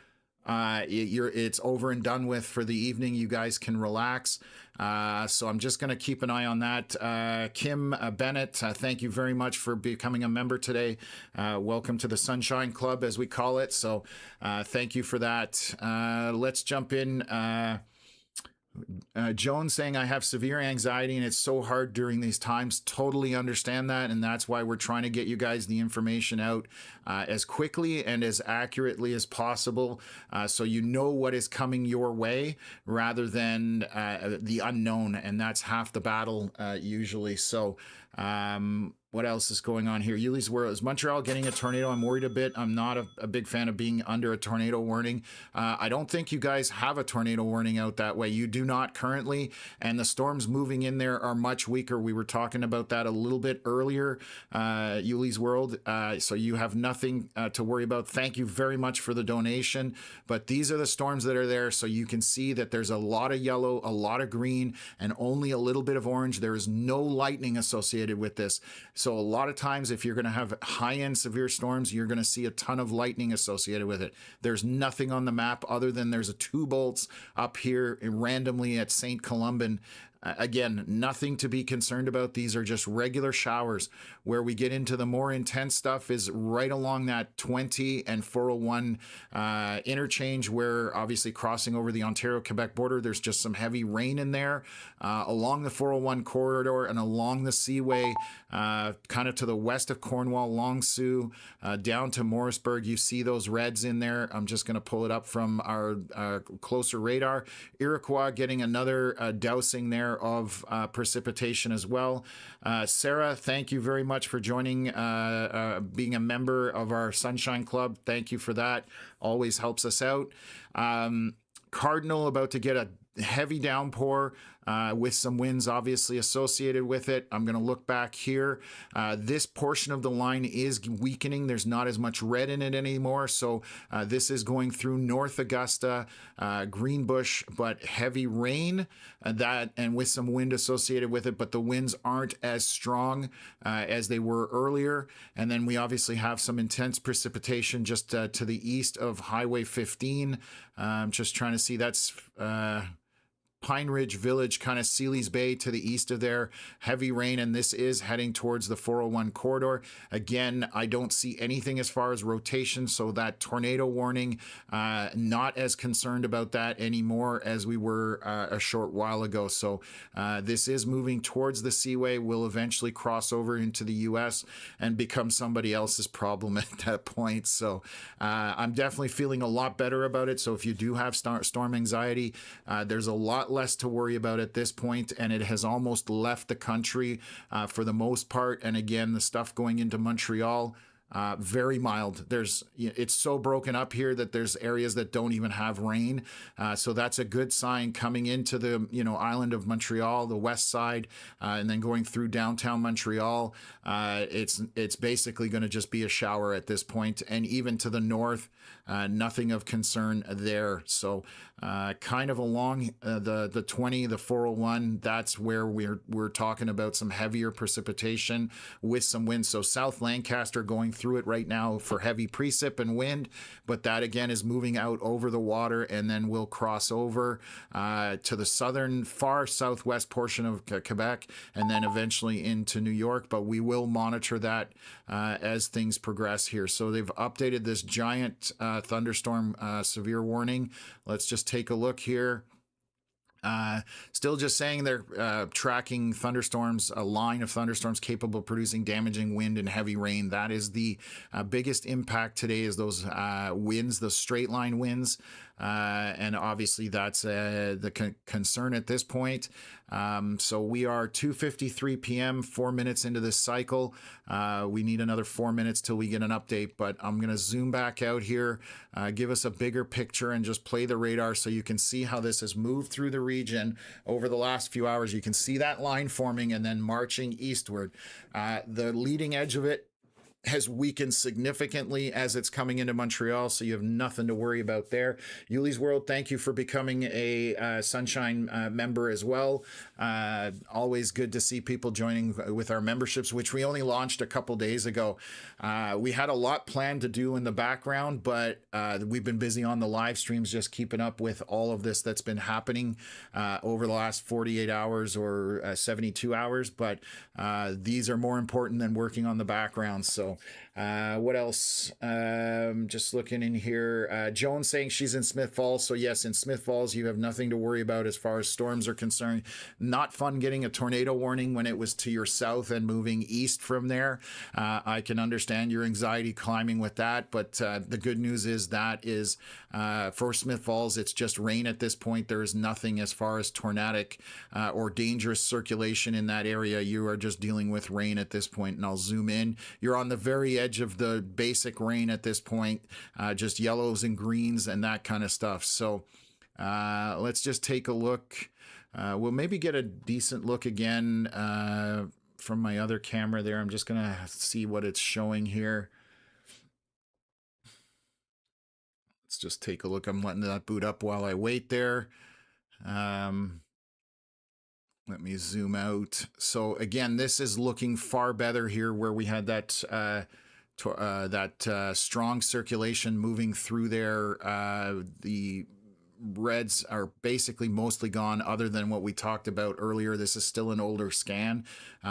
it's over and done with for the evening. You guys can relax. So I'm just going to keep an eye on that. Kim Bennett, thank you very much for becoming a member today. Welcome to the Sunshine Club, as we call it. So thank you for that. Let's jump in. Joan saying, I have severe anxiety and it's so hard during these times. Totally understand that. And that's why we're trying to get you guys the information out as quickly and as accurately as possible, so you know what is coming your way rather than the unknown. And that's half the battle usually. So what else is going on here? Yuli's World. Is Montreal getting a tornado? I'm worried a bit. I'm not a big fan of being under a tornado warning. I don't think you guys have a tornado warning out that way. You do not currently, and the storms moving in there are much weaker. We were talking about that a little bit earlier, Yuli's World. So you have nothing to worry about. Thank you very much for the donation. But these are the storms that are there, so you can see that there's a lot of yellow, a lot of green, and only a little bit of orange. There is no lightning associated with this. So a lot of times, if you're going to have high-end severe storms, you're going to see a ton of lightning associated with it. There's nothing on the map other than there's a 2 bolts up here randomly at St. Columban. Again, nothing to be concerned about. These are just regular showers. Where we get into the more intense stuff is right along that 20 and 401 interchange, where obviously crossing over the Ontario-Quebec border, there's just some heavy rain in there. Along the 401 corridor and along the Seaway, kind of to the west of Cornwall, Long Sault, down to Morrisburg, you see those reds in there. I'm just going to pull it up from our closer radar. Iroquois getting another dousing there of precipitation as well. Sarah, thank you very much for joining, being a member of our Sunshine Club. Thank you for that. Always helps us out. Cardinal about to get a heavy downpour with some winds obviously associated with it. I'm going to look back here. This portion of the line is weakening. There's not as much red in it anymore. So this is going through North Augusta, Greenbush, but heavy rain and with some wind associated with it, but the winds aren't as strong as they were earlier. And then we obviously have some intense precipitation just to the east of Highway 15. I'm just trying to see, that's Pine Ridge Village, kind of Sealy's Bay to the east of there. Heavy rain, and this is heading towards the 401 corridor. Again, I don't see anything as far as rotation, so that tornado warning, not as concerned about that anymore as we were a short while ago. So this is moving towards the Seaway, will eventually cross over into the U.S. and become somebody else's problem at that point. So I'm definitely feeling a lot better about it. So if you do have storm anxiety, there's a lot less to worry about at this point, and it has almost left the country for the most part. And again, the stuff going into Montreal, very mild. It's so broken up here that there's areas that don't even have rain. So that's a good sign coming into the island of Montreal, the west side, and then going through downtown Montreal. It's basically going to just be a shower at this point, and even to the north, nothing of concern there. So kind of along the 20, the 401, that's where we're talking about some heavier precipitation with some wind. So South Lancaster going through it right now for heavy precip and wind, but that again is moving out over the water, and then we'll cross over to the southern, far southwest portion of Quebec, and then eventually into New York. But we will monitor that as things progress here. So they've updated this giant thunderstorm severe warning. Let's just take a look here. Still just saying they're tracking thunderstorms, a line of thunderstorms capable of producing damaging wind and heavy rain. That is the biggest impact today, is those winds, those straight line winds. And obviously that's the concern at this point. So we are 2:53 p.m., 4 minutes into this cycle. We need another 4 minutes till we get an update, but I'm going to zoom back out here, give us a bigger picture, and just play the radar so you can see how this has moved through the region over the last few hours. You can see that line forming and then marching eastward. The leading edge of it has weakened significantly as it's coming into Montreal, so you have nothing to worry about there. Yuli's World, thank you for becoming a Sunshine member as well. Always good to see people joining with our memberships, which we only launched a couple days ago. We had a lot planned to do in the background, but we've been busy on the live streams, just keeping up with all of this that's been happening over the last 48 hours or 72 hours. But these are more important than working on the background. So what else? Just looking in here. Joan saying she's in Smith Falls. So yes, in Smith Falls, you have nothing to worry about as far as storms are concerned. Not fun getting a tornado warning when it was to your south and moving east from there. I can understand your anxiety climbing with that, but the good news is that is for Smith Falls, it's just rain at this point. There is nothing as far as tornadic or dangerous circulation in that area. You are just dealing with rain at this point, and I'll zoom in. You're on the very edge of the basic rain at this point, just yellows and greens and that kind of stuff. So let's just take a look. We'll maybe get a decent look again from my other camera there. I'm just gonna see what it's showing here. Let's just take a look. I'm letting that boot up while I wait there. Let me zoom out. So again, this is looking far better here, where we had that strong circulation moving through there. The reds are basically mostly gone, other than what we talked about earlier. This is still an older scan.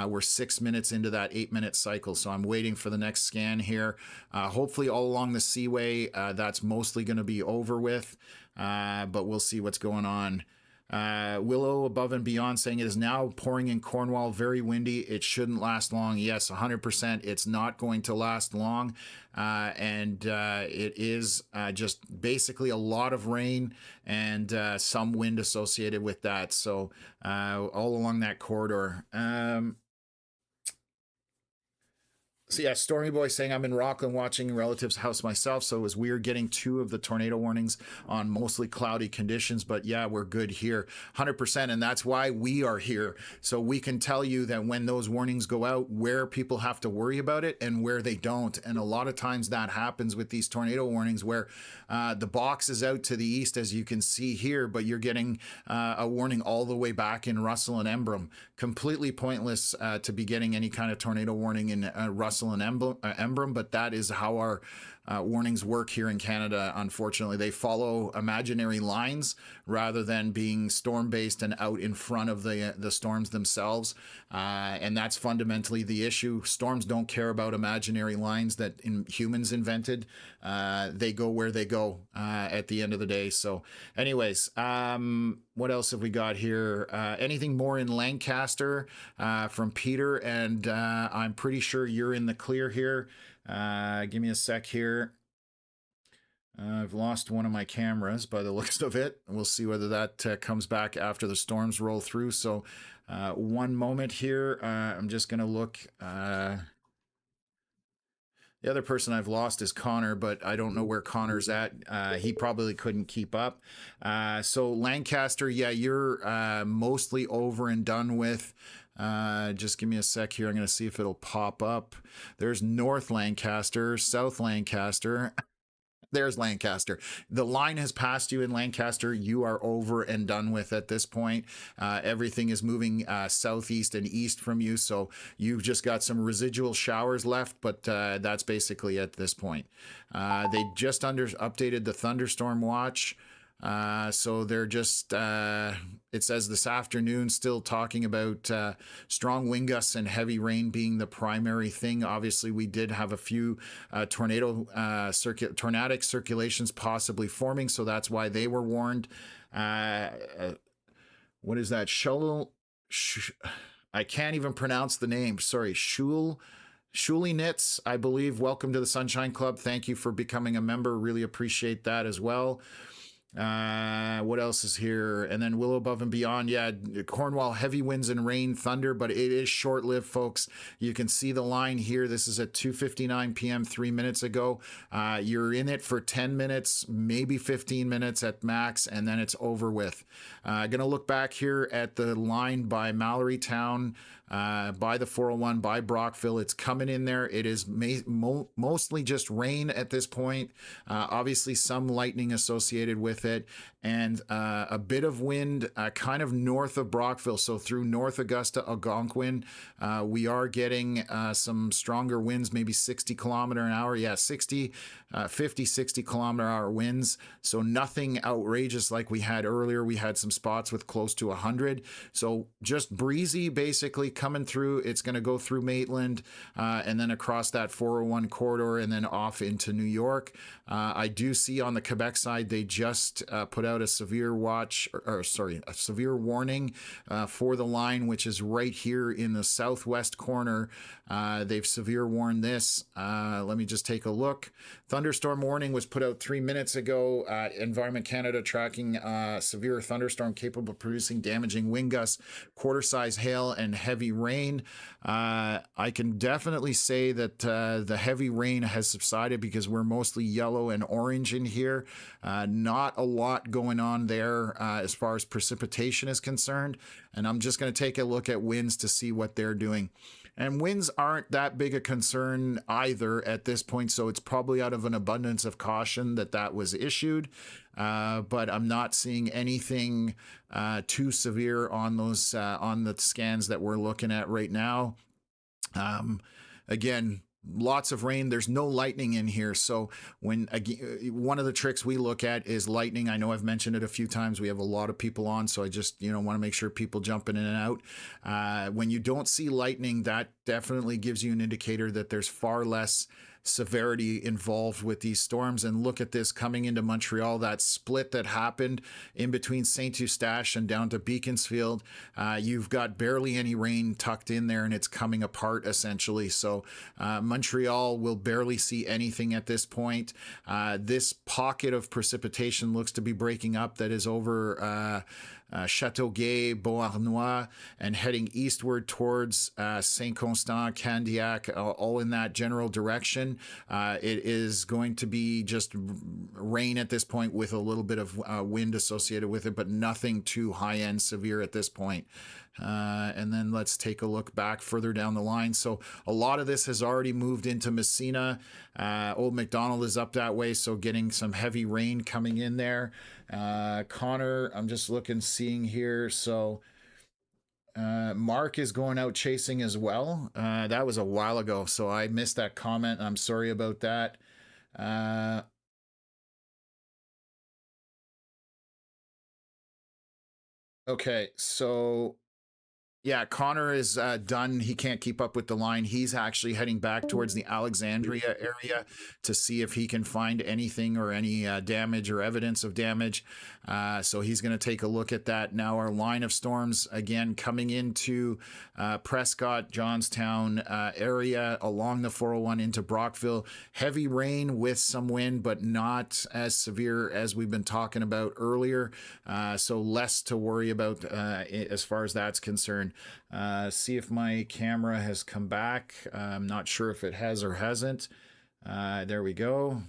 We're 6 minutes into that 8-minute cycle, so I'm waiting for the next scan here. Hopefully all along the seaway, that's mostly going to be over with, but we'll see what's going on. Willow Above and Beyond saying it is now pouring in Cornwall, very windy. It shouldn't last long. Yes, 100%. It's not going to last long. And it is just basically a lot of rain and some wind associated with that. So all along that corridor. So yeah, Stormy Boy saying I'm in Rockland watching relatives' house myself, so it was weird getting 2 of the tornado warnings on mostly cloudy conditions, but yeah, we're good here, 100%, and that's why we are here, so we can tell you that when those warnings go out, where people have to worry about it and where they don't. And a lot of times that happens with these tornado warnings, where the box is out to the east, as you can see here, but you're getting a warning all the way back in Russell and Embrun. Completely pointless to be getting any kind of tornado warning in Russell and Embrun, but that is how our warnings work here in Canada. Unfortunately, they follow imaginary lines rather than being storm-based and out in front of the storms themselves, and that's fundamentally the issue. Storms don't care about imaginary lines that humans invented. They go where they go at the end of the day. So anyways, what else have we got here? Anything more in Lancaster from Peter? And I'm pretty sure you're in the clear here. Give me a sec here. I've lost one of my cameras by the looks of it. We'll see whether that comes back after the storms roll through. So one moment here. I'm just going to look. The other person I've lost is Connor, but I don't know where Connor's at. He probably couldn't keep up. So Lancaster, yeah, you're mostly over and done with. Just give me a sec here. I'm going to see if it'll pop up. There's North Lancaster, South Lancaster. There's Lancaster. The line has passed you in Lancaster. You are over and done with at this point. Everything is moving southeast and east from you, so you've just got some residual showers left, but that's basically at this point. They just updated the thunderstorm watch. So they're just, it says this afternoon, still talking about strong wind gusts and heavy rain being the primary thing. Obviously, we did have a few tornadic circulations possibly forming, so that's why they were warned. What is that? I can't even pronounce the name. Sorry, Shuli Nitz, I believe. Welcome to the Sunshine Club. Thank you for becoming a member. Really appreciate that as well. What else is here? And then Willow Above and Beyond. Yeah, Cornwall, heavy winds and rain, thunder, but it is short-lived, folks. You can see the line here. This is at 2:59 p.m. 3 minutes ago. You're in it for 10 minutes, maybe 15 minutes at max, and then it's over with. Gonna look back here at the line by Mallorytown, by the 401, by Brockville. It's coming in there. It is mostly just rain at this point. Obviously, some lightning associated with it, and a bit of wind kind of north of Brockville. So through North Augusta, Algonquin, we are getting some stronger winds, maybe 60 kilometer an hour. Yeah, 60, 50, 60 kilometer an hour winds. So nothing outrageous like we had earlier. We had some spots with close to 100. So just breezy, basically coming through. It's going to go through Maitland and then across that 401 corridor and then off into New York. I do see on the Quebec side, they just put out a severe watch, or sorry, a severe warning for the line, which is right here in the southwest corner. They've severe warned this. Let me just take a look. Thunderstorm warning was put out 3 minutes ago. Environment Canada tracking severe thunderstorm capable of producing damaging wind gusts, quarter-size hail, and heavy rain. I can definitely say that the heavy rain has subsided because we're mostly yellow and orange in here. Not a lot going on there as far as precipitation is concerned. And I'm just going to take a look at winds to see what they're doing. And winds aren't that big a concern either at this point, so it's probably out of an abundance of caution that was issued. But I'm not seeing anything too severe on those on the scans that we're looking at right now. Again, lots of rain. There's no lightning in here. So when one of the tricks we look at is lightning. I know I've mentioned it a few times. We have a lot of people on, so I just want to make sure people jumping in and out. When you don't see lightning, that definitely gives you an indicator that there's far less severity involved with these storms. And look at this coming into Montreal, that split that happened in between St. Eustache and down to Beaconsfield. You've got barely any rain tucked in there, and it's coming apart essentially. So Montreal will barely see anything at this point. This pocket of precipitation looks to be breaking up that is over Châteauguay, Beauharnois, and heading eastward towards Saint-Constant, Candiac, all in that general direction. It is going to be just rain at this point with a little bit of wind associated with it, but nothing too high-end severe at this point. And then let's take a look back further down the line. So a lot of this has already moved into Messina. Old McDonald is up that way, so getting some heavy rain coming in there. Connor, I'm just seeing here. So Mark is going out chasing as well. That was a while ago, so I missed that comment. I'm sorry about that. Okay, so yeah, Connor is done. He can't keep up with the line. He's actually heading back towards the Alexandria area to see if he can find anything or any damage or evidence of damage. So he's going to take a look at that. Now our line of storms, again, coming into Prescott, Johnstown area along the 401 into Brockville. Heavy rain with some wind, but not as severe as we've been talking about earlier. So less to worry about as far as that's concerned. See if my camera has come back. I'm not sure if it has or hasn't. There we go.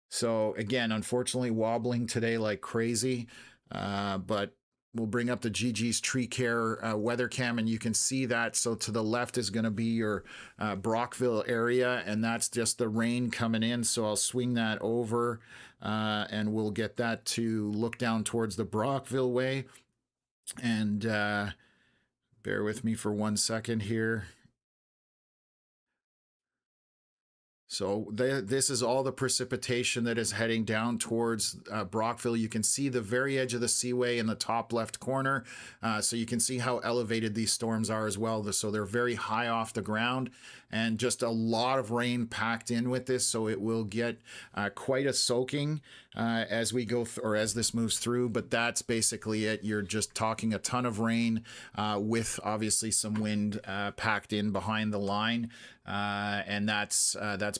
So again, unfortunately, wobbling today like crazy, but we'll bring up the GG's Tree Care weather cam, and you can see that. So to the left is going to be your Brockville area, and that's just the rain coming in. So I'll swing that over, and we'll get that to look down towards the Brockville way. And bear with me for 1 second here. So this is all the precipitation that is heading down towards Brockville. You can see the very edge of the seaway in the top left corner. So you can see how elevated these storms are as well. So they're very high off the ground, and just a lot of rain packed in with this. So it will get quite a soaking as we go or as this moves through. But that's basically it. You're just talking a ton of rain with obviously some wind packed in behind the line. And that's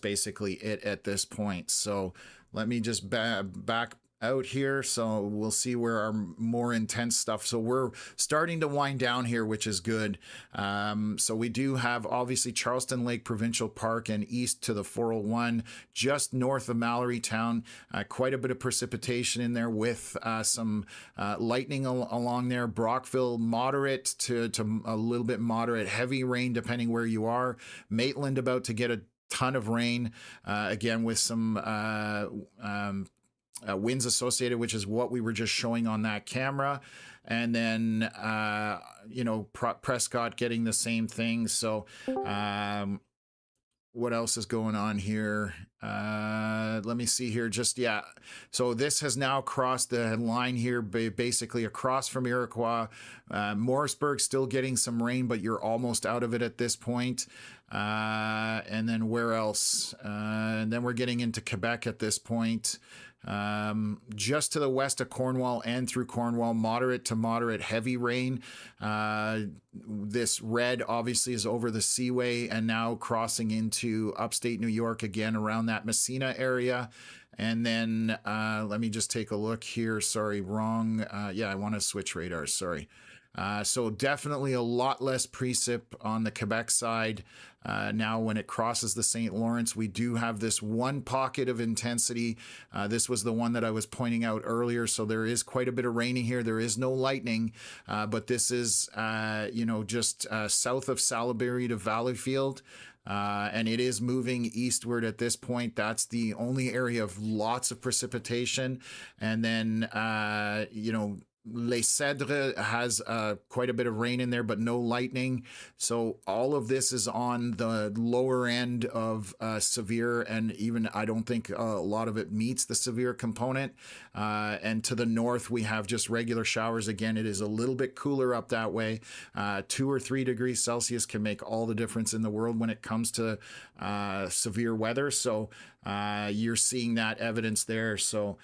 basically it at this point. So let me just back out here, so we'll see where our more intense stuff. So we're starting to wind down here, which is good. So we do have obviously Charleston Lake Provincial Park and east to the 401, just north of Mallory Town. Quite a bit of precipitation in there with some lightning along there. Brockville, moderate to a little bit moderate, heavy rain depending where you are. Maitland about to get a ton of rain, again with some winds associated, which is what we were just showing on that camera. And then, Prescott getting the same thing. So, what else is going on here? Let me see here. So this has now crossed the line here, basically across from Iroquois. Morrisburg still getting some rain, but you're almost out of it at this point. And then where else? And then we're getting into Quebec at this point. Just to the west of Cornwall and through Cornwall, moderate to moderate heavy rain. This red obviously is over the Seaway and now crossing into upstate New York again around that Messina area. And then let me just take a look here. Sorry, wrong. I want to switch radars. Sorry. So definitely a lot less precip on the Quebec side. Now when it crosses the St. Lawrence, we do have this one pocket of intensity. This was the one that I was pointing out earlier. So there is quite a bit of raining here. There is no lightning, but this is, just south of Salaberry to Valleyfield. And it is moving eastward at this point. That's the only area of lots of precipitation. And then, Les Cèdres has quite a bit of rain in there, but no lightning. So all of this is on the lower end of severe, and even I don't think a lot of it meets the severe component. And to the north, we have just regular showers. Again, it is a little bit cooler up that way. 2 or 3 degrees Celsius can make all the difference in the world when it comes to severe weather. So you're seeing that evidence there. So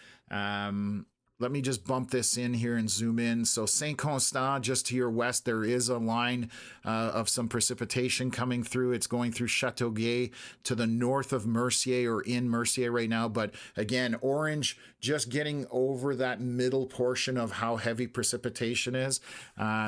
let me just bump this in here and zoom in. So Saint Constant, just to your west, there is a line of some precipitation coming through. It's going through Châteauguay to the north of Mercier, or in Mercier right now. But again, orange, just getting over that middle portion of how heavy precipitation is.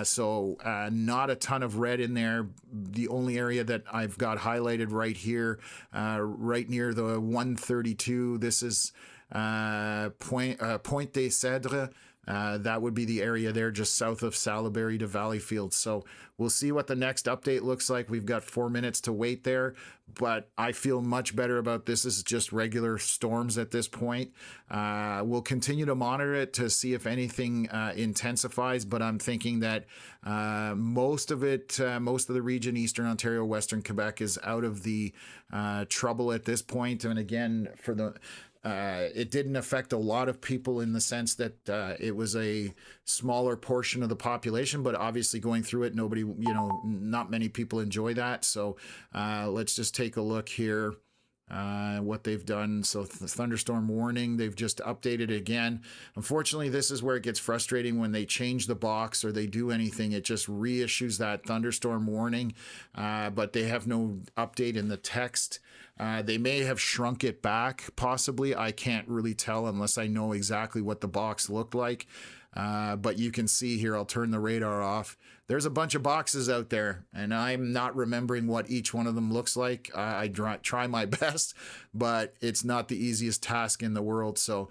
So not a ton of red in there. The only area that I've got highlighted right here, right near the 132, this is Pointe des Cèdres. That would be the area there just south of Salaberry to Valleyfield. So we'll see what the next update looks like. We've got 4 minutes to wait there, but I feel much better about this. This is just regular storms at this point. We'll continue to monitor it to see if anything intensifies, but I'm thinking that most of the region, Eastern Ontario, Western Quebec, is out of the trouble at this point. And again, it didn't affect a lot of people in the sense that it was a smaller portion of the population, but obviously going through it, nobody, not many people enjoy that. So let's just take a look here. What they've done. So the thunderstorm warning, they've just updated it again. Unfortunately, this is where it gets frustrating when they change the box or they do anything. It just reissues that thunderstorm warning, but they have no update in the text. They may have shrunk it back, possibly. I can't really tell unless I know exactly what the box looked like. But you can see here, I'll turn the radar off. There's a bunch of boxes out there, and I'm not remembering what each one of them looks like. I try my best, but it's not the easiest task in the world. So,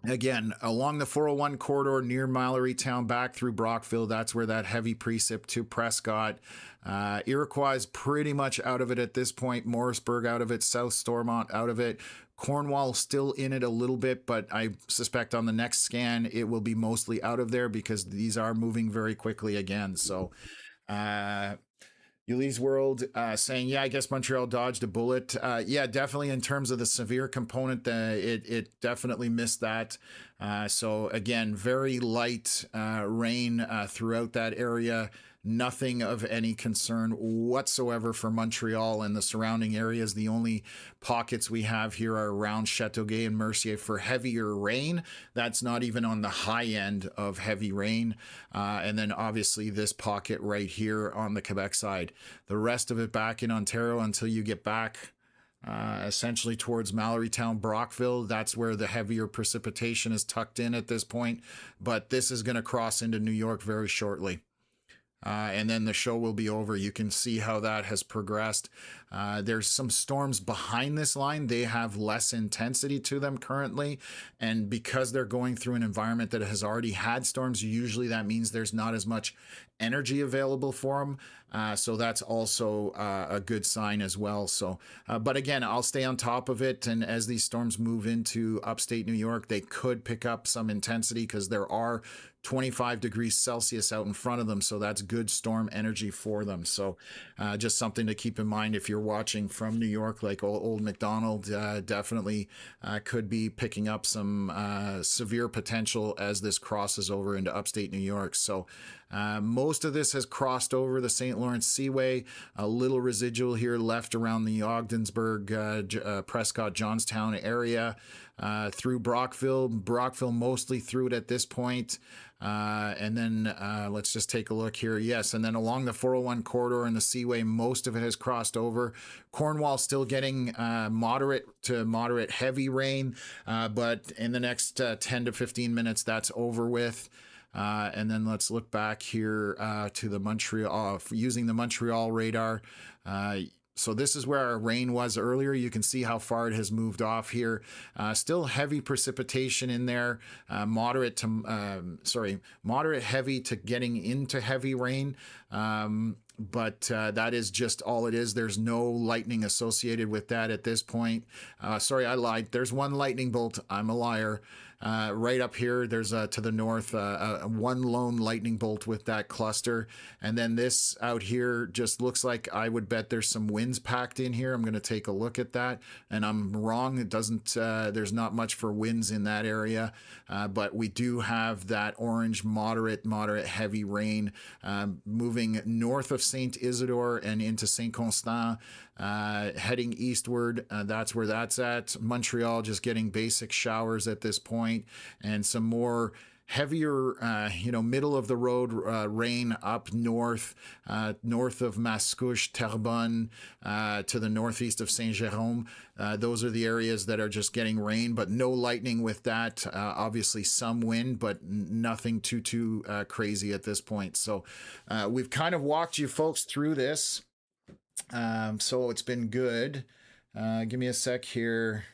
again, along the 401 corridor near Mallorytown back through Brockville, that's where that heavy precip to Prescott. Iroquois is pretty much out of it at this point. Morrisburg out of it. South Stormont out of it. Cornwall still in it a little bit, but I suspect on the next scan it will be mostly out of there because these are moving very quickly again. So, Yuli's World saying, yeah, I guess Montreal dodged a bullet. Yeah, definitely in terms of the severe component, it definitely missed that. So again, very light rain throughout that area. Nothing of any concern whatsoever for Montreal and the surrounding areas. The only pockets we have here are around Châteauguay and Mercier for heavier rain. That's not even on the high end of heavy rain. And then obviously this pocket right here on the Quebec side. The rest of it back in Ontario until you get back essentially towards Mallorytown, Brockville. That's where the heavier precipitation is tucked in at this point. But this is going to cross into New York very shortly. And then the show will be over. You can see how that has progressed. There's some storms behind this line. They have less intensity to them currently. And because they're going through an environment that has already had storms, usually that means there's not as much energy available for them. So that's also a good sign as well. So, but again, I'll stay on top of it. And as these storms move into upstate New York, they could pick up some intensity because there are 25 degrees Celsius out in front of them. So that's good storm energy for them. So just something to keep in mind if you're watching from New York, like Old McDonald, definitely could be picking up some severe potential as this crosses over into upstate New York. So most of this has crossed over the St. Lawrence Seaway. A little residual here left around the Ogdensburg, Prescott, Johnstown area. Through Brockville mostly through it at this point. And then let's just take a look here. Yes, and then along the 401 corridor and the Seaway, most of it has crossed over. Cornwall still getting moderate to moderate heavy rain, but in the next 10 to 15 minutes, that's over with. And then let's look back here to the Montreal, using the Montreal radar. So this is where our rain was earlier. You can see how far it has moved off here. Still heavy precipitation in there, moderate heavy to getting into heavy rain. But that is just all it is. There's no lightning associated with that at this point. Sorry, I lied. There's one lightning bolt. I'm a liar. Right up here, there's to the north, one lone lightning bolt with that cluster. And then this out here just looks like, I would bet there's some winds packed in here. I'm going to take a look at that. And I'm wrong. It doesn't, there's not much for winds in that area. But we do have that orange moderate heavy rain moving north of St. Isidore and into St. Constant, heading eastward. That's where that's at. Montreal just getting basic showers at this point, and some more heavier, middle of the road rain up north, north of Mascouche, Terrebonne, to the northeast of Saint-Jérôme. Those are the areas that are just getting rain, but no lightning with that. Obviously some wind, but nothing too crazy at this point. So we've kind of walked you folks through this. So it's been good. Give me a sec here.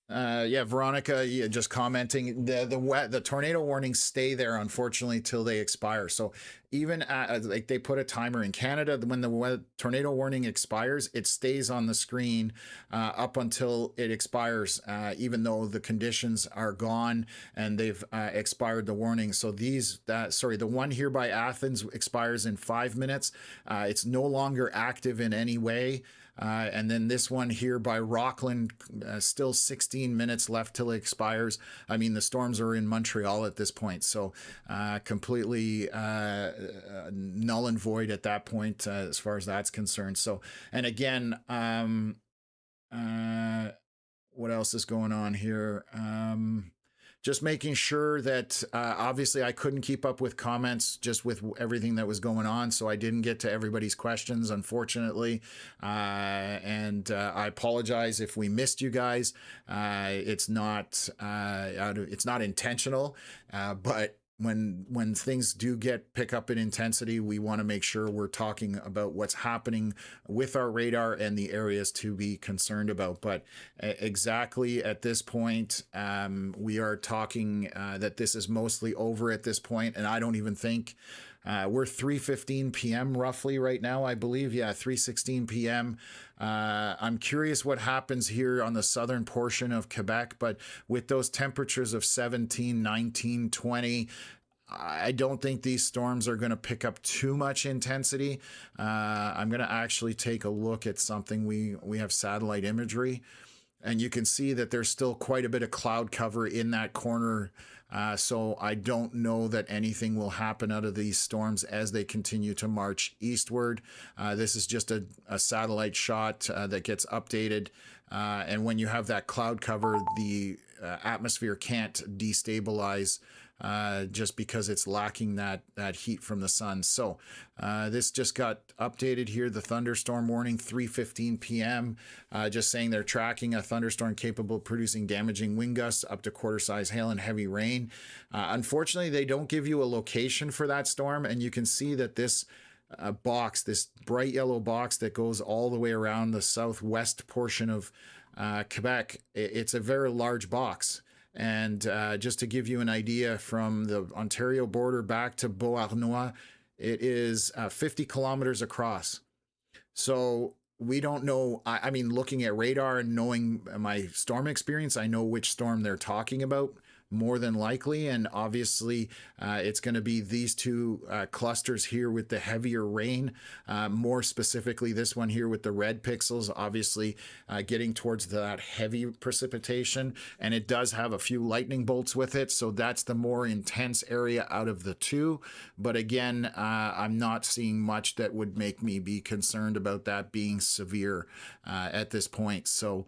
Yeah, Veronica, just commenting, the tornado warnings stay there, unfortunately, till they expire. So even like they put a timer in Canada, when the tornado warning expires, it stays on the screen up until it expires, even though the conditions are gone and they've expired the warning. So the one here by Athens expires in 5 minutes. It's no longer active in any way. And then this one here by Rockland, still 16 minutes left till it expires. I mean, the storms are in Montreal at this point, so completely null and void at that point as far as that's concerned. So, and again, what else is going on here? just making sure that obviously I couldn't keep up with comments just with everything that was going on, so I didn't get to everybody's questions, unfortunately. And I apologize if we missed you guys. It's not intentional, but when things do pick up in intensity, we want to make sure we're talking about what's happening with our radar and the areas to be concerned about. But exactly at this point, we are talking that this is mostly over at this point, and I don't even think we're 3:15 p.m. roughly right now, I believe. Yeah, 3:16 p.m. I'm curious what happens here on the southern portion of Quebec, but with those temperatures of 17, 19, 20, I don't think these storms are going to pick up too much intensity. I'm going to actually take a look at something. We have satellite imagery, and you can see that there's still quite a bit of cloud cover in that corner. So I don't know that anything will happen out of these storms as they continue to march eastward. This is just a satellite shot that gets updated. And when you have that cloud cover, the atmosphere can't destabilize just because it's lacking that heat from the sun. So this just got updated here. The thunderstorm warning, 3:15 p.m. Just saying they're tracking a thunderstorm capable of producing damaging wind gusts up to quarter-size hail and heavy rain. Unfortunately, they don't give you a location for that storm, and you can see that this box, this bright yellow box that goes all the way around the southwest portion of Quebec, it's a very large box. And just to give you an idea, from the Ontario border back to Beauharnois, it is 50 kilometers across. So we don't know. I mean, looking at radar and knowing my storm experience, I know which storm they're talking about more than likely. And obviously, it's going to be these two clusters here with the heavier rain. More specifically, this one here with the red pixels, obviously getting towards that heavy precipitation. And it does have a few lightning bolts with it. So that's the more intense area out of the two. But again, I'm not seeing much that would make me be concerned about that being severe at this point. So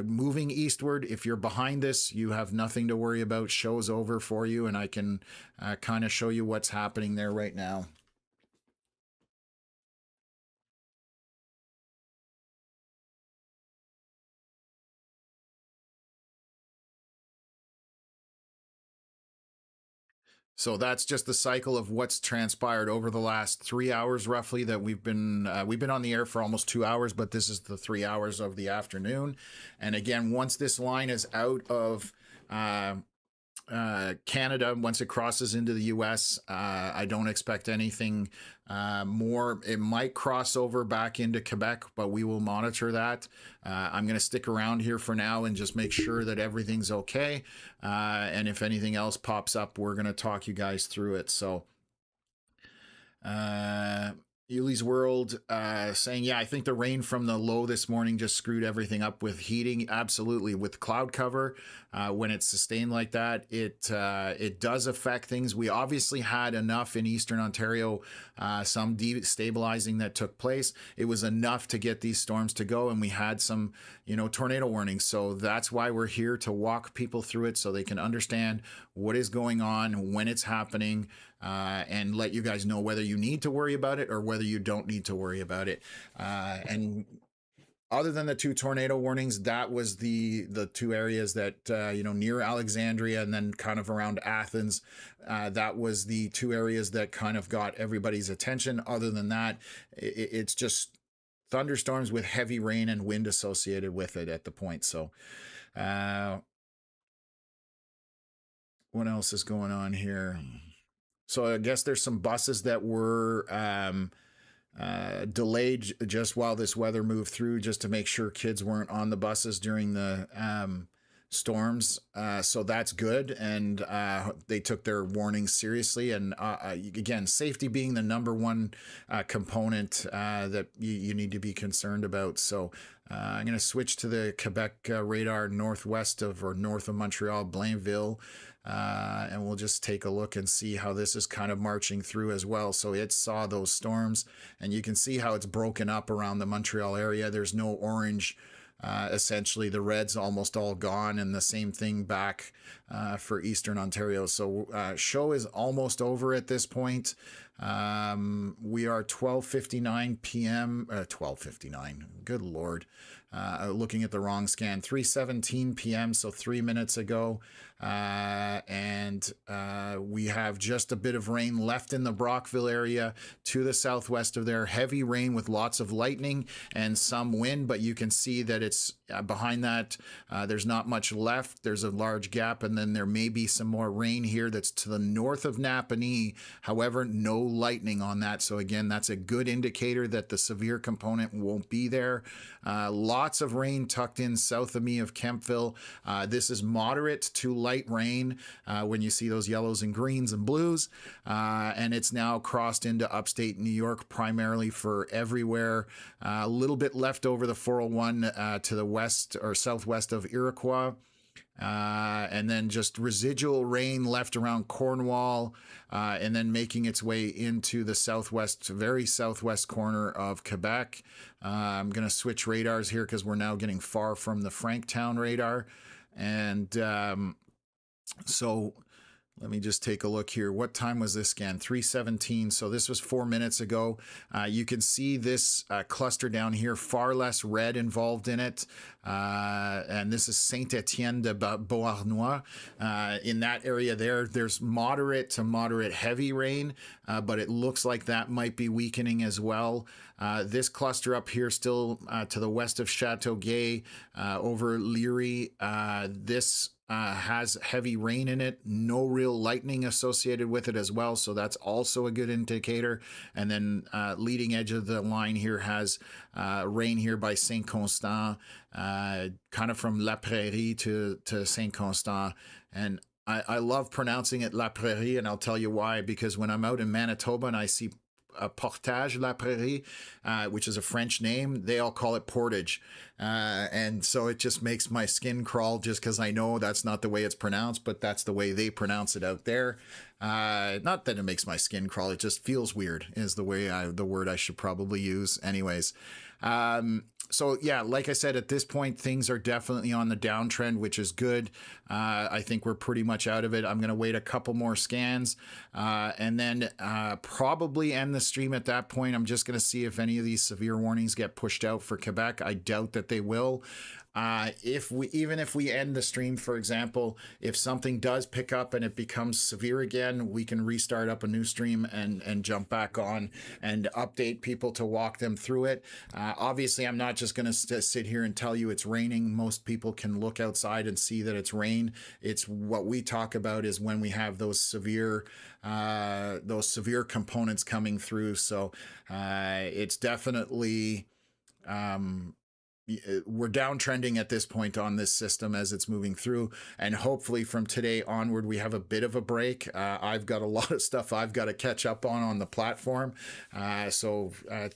moving eastward, if you're behind this, you have nothing to worry about. Show's over for you, and I can kind of show you what's happening there right now. So that's just the cycle of what's transpired over the last 3 hours, roughly. That we've been on the air for almost 2 hours, but this is the 3 hours of the afternoon. And again, once this line is out of Canada, once it crosses into the US, I don't expect anything more. It might cross over back into Quebec, but we will monitor that. I'm going to stick around here for now and just make sure that everything's okay. And if anything else pops up, we're going to talk you guys through it. So Yuli's World saying, yeah, I think the rain from the low this morning just screwed everything up with heating. Absolutely. With cloud cover, when it's sustained like that, it does affect things. We obviously had enough in Eastern Ontario, some destabilizing that took place. It was enough to get these storms to go, and we had some, tornado warnings. So that's why we're here, to walk people through it so they can understand what is going on, when it's happening, and let you guys know whether you need to worry about it or whether you don't need to worry about it. And other than the two tornado warnings, that was the two areas that, near Alexandria and then kind of around Athens. That was the two areas that kind of got everybody's attention. Other than that, it's just thunderstorms with heavy rain and wind associated with it at the point. So what else is going on here? So I guess there's some buses that were delayed just while this weather moved through, just to make sure kids weren't on the buses during the storms. So that's good. And they took their warnings seriously. And again, safety being the number one component that you need to be concerned about. So I'm going to switch to the Quebec radar north of Montreal, Blainville. And we'll just take a look and see how this is kind of marching through as well. So it saw those storms, and you can see how it's broken up around the Montreal area. There's no orange essentially the red's almost all gone, and the same thing back for Eastern Ontario. So show is almost over at this point. We are 12:59 p.m. 12:59. Good Lord. Looking at the wrong scan, 3:17 p.m., so 3 minutes ago. And we have just a bit of rain left in the Brockville area to the southwest of there. Heavy rain with lots of lightning and some wind, but you can see that it's behind that. There's not much left. There's a large gap, and then there may be some more rain here that's to the north of Napanee. However, no lightning on that. So again, that's a good indicator that the severe component won't be there. Lots of rain tucked in south of me of Kempville. This is moderate to light rain when you see those yellows and greens and blues. And it's now crossed into upstate New York primarily for everywhere. A little bit left over the 401 to the west or southwest of Iroquois. And then just residual rain left around Cornwall, and then making its way into the southwest, very southwest corner of Quebec. I'm going to switch radars here because we're now getting far from the Franktown radar. And so let me just take a look here. What time was this scan? 3:17. So this was 4 minutes ago. You can see this cluster down here, far less red involved in it. And this is Saint-Étienne de Beauharnois. In that area there's moderate to moderate heavy rain, but it looks like that might be weakening as well. This cluster up here still to the west of Châteauguay, over Leary, this has heavy rain in it, no real lightning associated with it as well, so that's also a good indicator. And then leading edge of the line here has rain here by Saint-Constant, kind of from La Prairie to Saint-Constant. And I love pronouncing it La Prairie, and I'll tell you why, because when I'm out in Manitoba and I see Portage La Prairie, which is a French name, they all call it Portage. And so it just makes my skin crawl just because I know that's not the way it's pronounced, but that's the way they pronounce it out there. Not that it makes my skin crawl, it just feels weird is the way the word I should probably use. Anyways, so yeah, like I said, at this point, things are definitely on the downtrend, which is good. I think we're pretty much out of it. I'm going to wait a couple more scans and then probably end the stream at that point. I'm just going to see if any of these severe warnings get pushed out for Quebec. I doubt that they will. Even if we end the stream, for example, if something does pick up and it becomes severe again, we can restart up a new stream and jump back on and update people to walk them through it. Obviously, I'm not just going to sit here and tell you it's raining. Most people can look outside and see that it's rain. It's what we talk about is when we have those severe components coming through. So it's definitely we're downtrending at this point on this system as it's moving through, and hopefully from today onward we have a bit of a break. I've got a lot of stuff I've got to catch up on the platform, so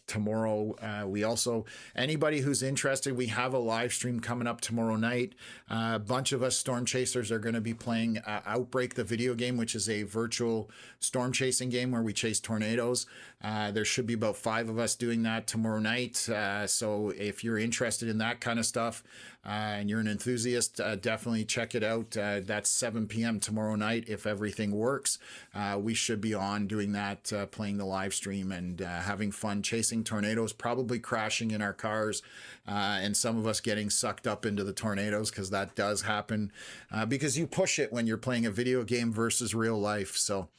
tomorrow we also, anybody who's interested, we have a live stream coming up tomorrow night. A bunch of us storm chasers are going to be playing Outbreak the video game, which is a virtual storm chasing game where we chase tornadoes. There should be about 5 of us doing that tomorrow night, so if you're interested in that kind of stuff and you're an enthusiast, definitely check it out. That's 7 p.m. tomorrow night if everything works. We should be on doing that, playing the live stream and having fun chasing tornadoes, probably crashing in our cars, and some of us getting sucked up into the tornadoes, because that does happen, because you push it when you're playing a video game versus real life. So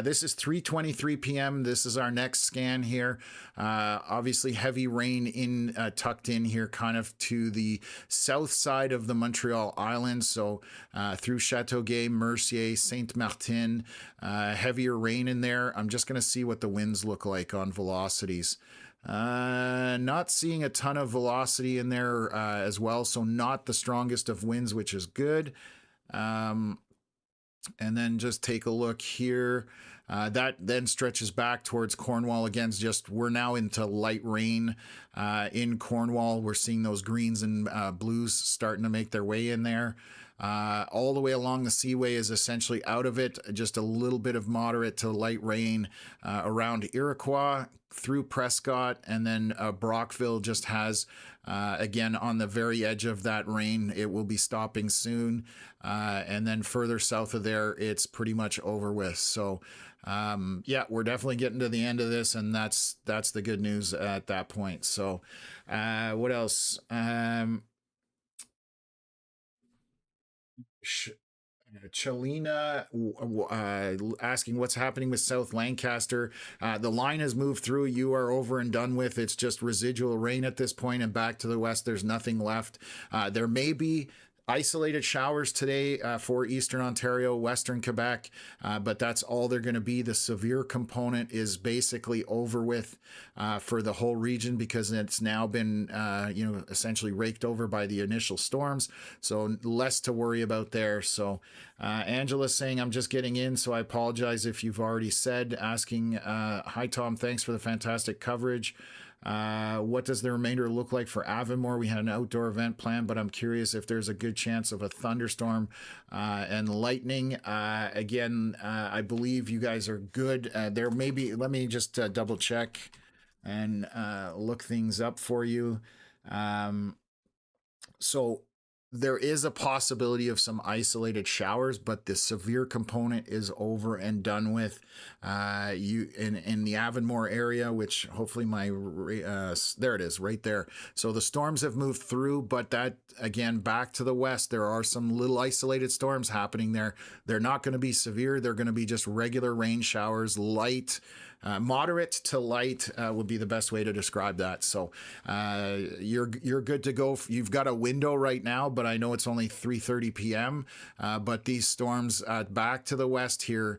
this is 3:23 p.m. This is our next scan here. Obviously heavy rain tucked in here kind of to the south side of the Montreal Island. So through Châteauguay, Mercier, Saint-Martin, heavier rain in there. I'm just going to see what the winds look like on velocities. Not seeing a ton of velocity in there as well. So not the strongest of winds, which is good. And then just take a look here. That then stretches back towards Cornwall again. Just we're now into light rain in Cornwall. We're seeing those greens and blues starting to make their way in there. All the way along the Seaway is essentially out of it. Just a little bit of moderate to light rain around Iroquois through Prescott, and then Brockville just has again on the very edge of that rain. It will be stopping soon, and then further south of there, it's pretty much over with. So yeah, we're definitely getting to the end of this, and that's the good news at that point. So what else? Chalina asking what's happening with South Lancaster. The line has moved through. You are over and done with. It's just residual rain at this point, and back to the west, there's nothing left. There may be isolated showers today for Eastern Ontario, Western Quebec, but that's all they're going to be. The severe component is basically over with for the whole region because it's now been, essentially raked over by the initial storms. So less to worry about there. So Angela's saying, I'm just getting in, so I apologize if you've already said, asking, hi, Tom, thanks for the fantastic coverage. What does the remainder look like for Avonmore? We had an outdoor event planned, but I'm curious if there's a good chance of a thunderstorm and lightning. Again, I believe you guys are good. There may be, let me just double check and look things up for you. So there is a possibility of some isolated showers, but the severe component is over and done with. You in the Avonmore area, which hopefully there it is right there. So the storms have moved through, but that again back to the west, there are some little isolated storms happening there. They're not going to be severe. They're going to be just regular rain showers, light. Moderate to light would be the best way to describe that. So you're good to go. You've got a window right now, but I know it's only 3:30 p.m. But these storms back to the west here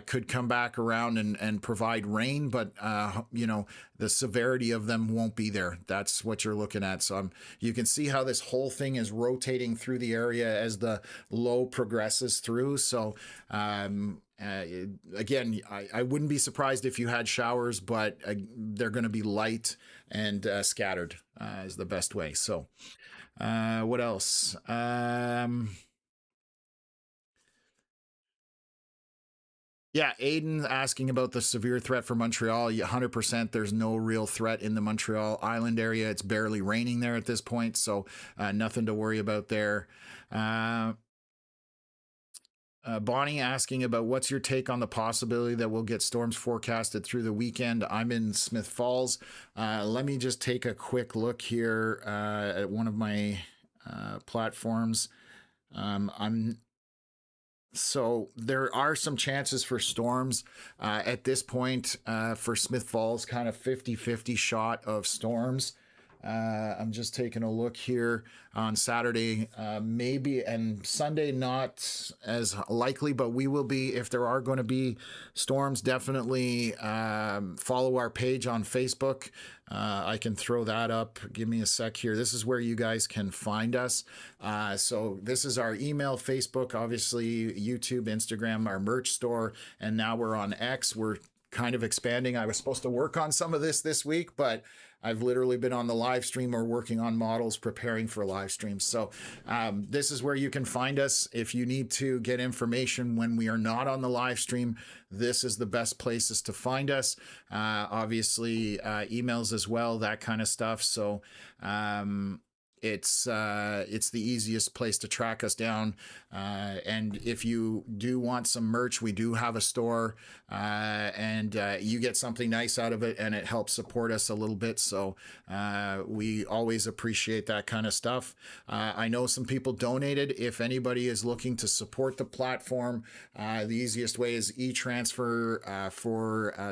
could come back around and provide rain, but the severity of them won't be there. That's what you're looking at. So you can see how this whole thing is rotating through the area as the low progresses through. So again, I wouldn't be surprised if you had showers, but they're going to be light and scattered is the best way. So what else? Yeah, Aiden asking about the severe threat for Montreal. 100%, there's no real threat in the Montreal Island area. It's barely raining there at this point, so nothing to worry about there. Bonnie asking about what's your take on the possibility that we'll get storms forecasted through the weekend. I'm in Smith Falls. Let me just take a quick look here at one of my platforms. So there are some chances for storms at this point for Smith Falls, kind of 50-50 shot of storms. I'm just taking a look here on Saturday, maybe, and Sunday not as likely, but we will be, if there are going to be storms, definitely follow our page on Facebook. I can throw that up. Give me a sec here. This is where you guys can find us. So this is our email, Facebook, obviously YouTube, Instagram, our merch store, and now we're on X. We're kind of expanding. I was supposed to work on some of this week, but I've literally been on the live stream or working on models preparing for live streams. So this is where you can find us. If you need to get information when we are not on the live stream, this is the best places to find us. Obviously, emails as well, that kind of stuff. So it's the easiest place to track us down. And if you do want some merch, we do have a store, and you get something nice out of it, and it helps support us a little bit. So we always appreciate that kind of stuff. I know some people donated. If anybody is looking to support the platform, the easiest way is e-transfer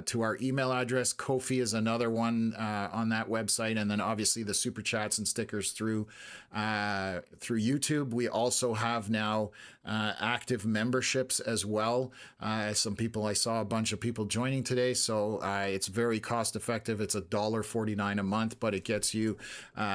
to our email address. Ko-fi is another one on that website, and then obviously the super chats and stickers through through YouTube. We also have now active memberships as well. Some people, I saw a bunch of people joining today, so it's very cost effective. It's $1.49 a month, but it gets you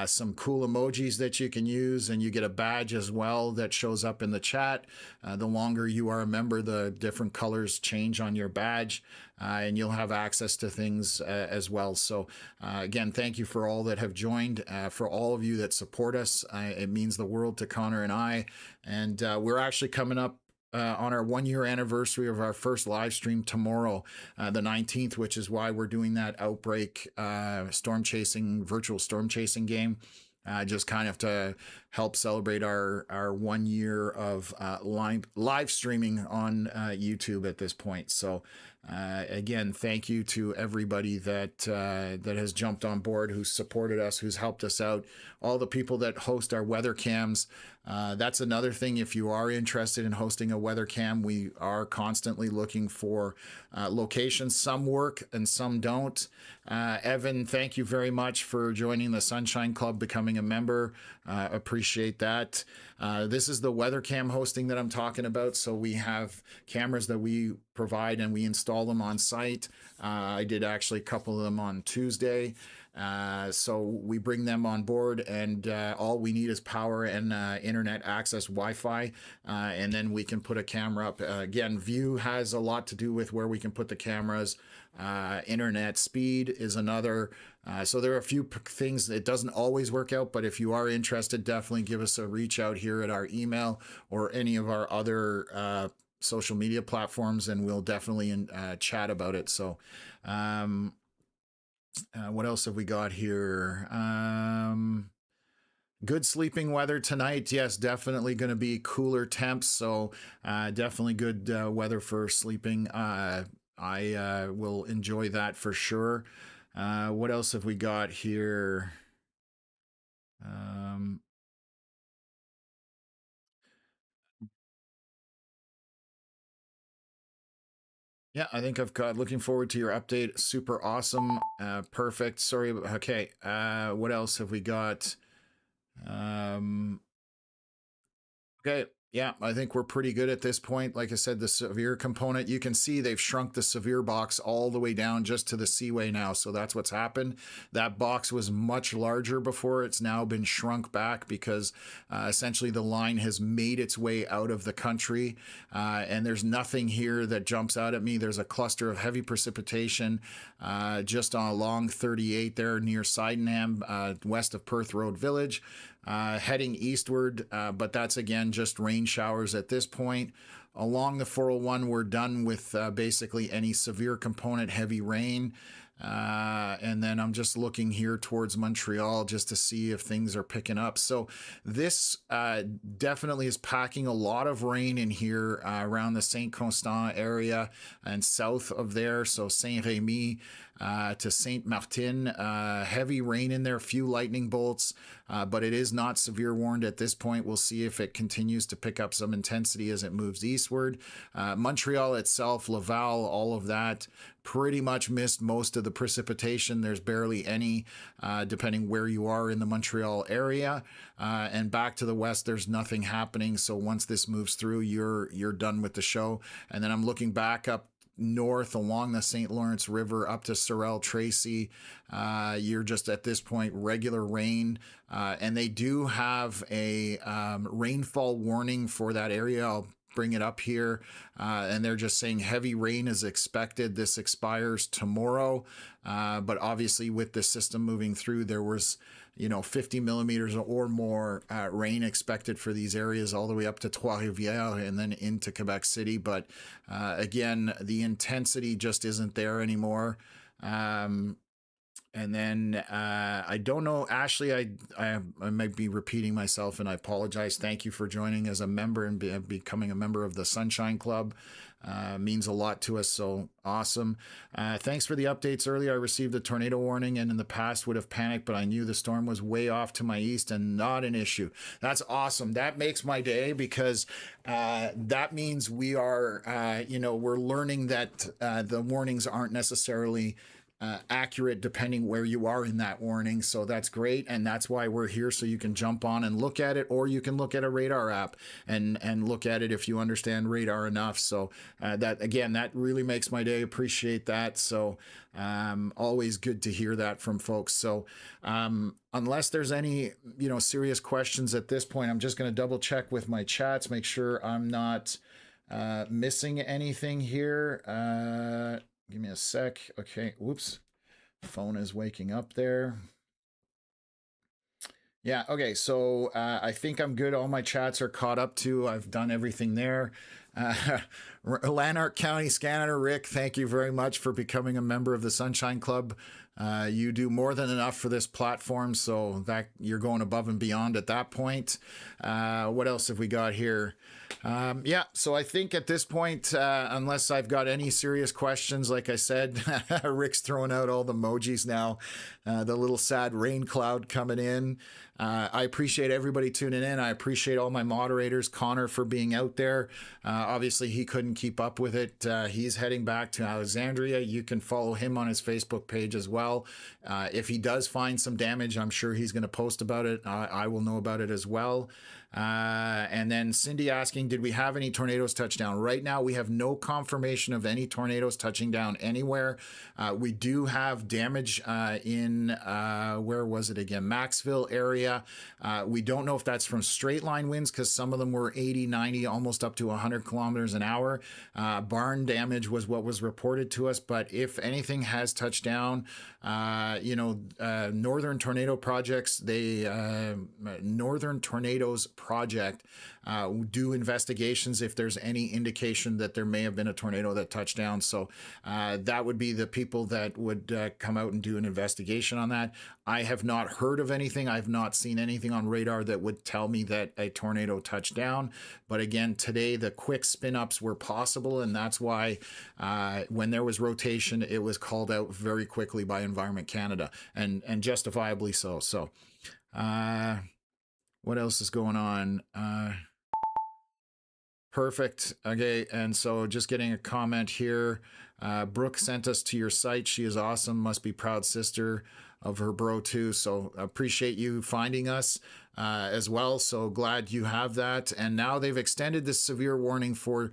some cool emojis that you can use, and you get a badge as well that shows up in the chat. The longer you are a member, the different colors change on your badge, and you'll have access to things as well. So again, thank you for all that have joined, for all of you that support us. It means the world to Connor and I. And we're actually coming up on our 1 year anniversary of our first live stream tomorrow, the 19th, which is why we're doing that Outbreak virtual storm chasing game. Just kind of to help celebrate our 1 year of live streaming on YouTube at this point. So again, thank you to everybody that has jumped on board, who's supported us, who's helped us out, all the people that host our weather cams. That's another thing. If you are interested in hosting a weather cam, we are constantly looking for locations. Some work and some don't. Evan, thank you very much for joining the Sunshine Club, becoming a member. Appreciate that. This is the weather cam hosting that I'm talking about. So we have cameras that we provide and we install them on site. I did actually a couple of them on Tuesday. So we bring them on board, and all we need is power and internet access, Wi-Fi, and then we can put a camera up. Again, view has a lot to do with where we can put the cameras. Internet speed is another. So there are a few things. It doesn't always work out, but if you are interested, definitely give us a reach out here at our email or any of our other social media platforms, and we'll definitely chat about it. So what else have we got here? Good sleeping weather tonight. Yes, definitely going to be cooler temps. So definitely good weather for sleeping. I will enjoy that for sure. What else have we got here? Yeah, I think I've got, looking forward to your update. Super awesome. Perfect. Sorry. Okay. What else have we got? Okay. Yeah, I think we're pretty good at this point. Like I said, the severe component, you can see they've shrunk the severe box all the way down just to the seaway now. So that's what's happened. That box was much larger before. It's now been shrunk back because essentially the line has made its way out of the country. And there's nothing here that jumps out at me. There's a cluster of heavy precipitation just along 38 there near Sydenham, west of Perth Road Village. Heading eastward, but that's again just rain showers at this point. Along the 401, we're done with basically any severe component heavy rain. And then I'm just looking here towards Montreal just to see if things are picking up. So this definitely is packing a lot of rain in here around the Saint Constant area and south of there. So Saint-Rémy to Saint Martin, heavy rain in there, few lightning bolts, but it is not severe warned at this point. We'll see if it continues to pick up some intensity as it moves eastward. Montreal itself, Laval, all of that pretty much missed most of the precipitation. There's barely any, depending where you are in the Montreal area. And back to the west, there's nothing happening. So once this moves through, you're done with the show. And then I'm looking back up north along the St. Lawrence River up to Sorel Tracy. You're just at this point regular rain, and they do have a rainfall warning for that area. I'll bring it up here, and they're just saying heavy rain is expected. This expires tomorrow, but obviously with the system moving through, there was 50 millimeters or more rain expected for these areas all the way up to Trois-Rivières and then into Quebec City. But again, the intensity just isn't there anymore. And then I don't know, Ashley, I might be repeating myself and I apologize. Thank you for joining as a member and becoming a member of the Sunshine Club. Means a lot to us, so awesome. Thanks for the updates earlier. I received a tornado warning and in the past would have panicked, but I knew the storm was way off to my east and not an issue. That's awesome. That makes my day because that means we are, we're learning that the warnings aren't necessarily accurate depending where you are in that warning. So that's great, and that's why we're here, so you can jump on and look at it, or you can look at a radar app and look at it if you understand radar enough. So that, again, that really makes my day. Appreciate that. So always good to hear that from folks. So unless there's any serious questions at this point, I'm just going to double check with my chats, make sure I'm not missing anything here. Give me a sec. Okay, whoops. Phone is waking up there. Yeah, okay, so I think I'm good. All my chats are caught up to. I've done everything there. Lanark County Scanner, Rick, thank you very much for becoming a member of the Sunshine Club. You do more than enough for this platform, so that you're going above and beyond at that point. What else have we got here? Yeah, so I think at this point, unless I've got any serious questions, like I said, Rick's throwing out all the emojis now, the little sad rain cloud coming in. I appreciate everybody tuning in. I appreciate all my moderators, Connor, for being out there. Obviously, he couldn't keep up with it. He's heading back to Alexandria. You can follow him on his Facebook page as well. If he does find some damage, I'm sure he's going to post about it. I will know about it as well. And then Cindy asking, did we have any tornadoes touch down? Right now, we have no confirmation of any tornadoes touching down anywhere. We do have damage in, where was it again? Maxville area. We don't know if that's from straight line winds, because some of them were 80, 90, almost up to 100 kilometers an hour. Barn damage was what was reported to us. But if anything has touched down, Northern Tornado Projects, Northern Tornadoes Project do investigations if there's any indication that there may have been a tornado that touched down. So that would be the people that would come out and do an investigation on that. I have not heard of anything. I've not seen anything on radar that would tell me that a tornado touched down. But again, today the quick spin-ups were possible, and that's why when there was rotation, it was called out very quickly by Environment Canada, and justifiably so. So what else is going on? Perfect. Okay, and so just getting a comment here. Brooke sent us to your site. She is awesome. Must be proud sister of her bro too. So appreciate you finding us as well. So glad you have that. And now they've extended this severe warning for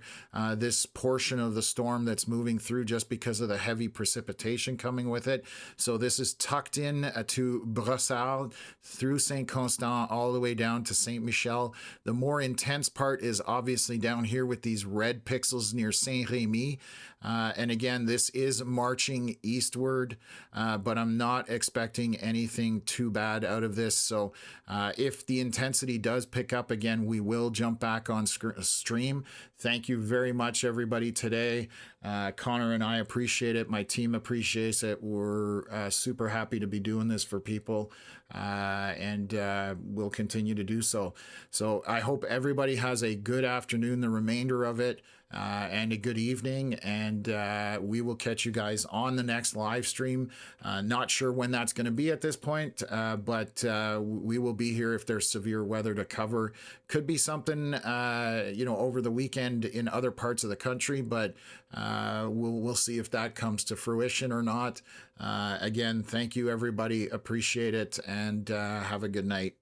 this portion of the storm that's moving through, just because of the heavy precipitation coming with it. So this is tucked in to Brossard, through Saint Constant, all the way down to Saint Michel. The more intense part is obviously down here with these red pixels near Saint Remy. And again, this is marching eastward, but I'm not expecting anything too bad out of this. So if the intensity does pick up again, we will jump back on stream. Thank you very much, everybody, today. Connor and I appreciate it. My team appreciates it. We're super happy to be doing this for people, and we'll continue to do so. So I hope everybody has a good afternoon, the remainder of it, and a good evening, and we will catch you guys on the next live stream. Not sure when that's going to be at this point, but we will be here if there's severe weather to cover. Could be something over the weekend in other parts of the country, but we'll see if that comes to fruition or not. Again, thank you, everybody. Appreciate it, and have a good night.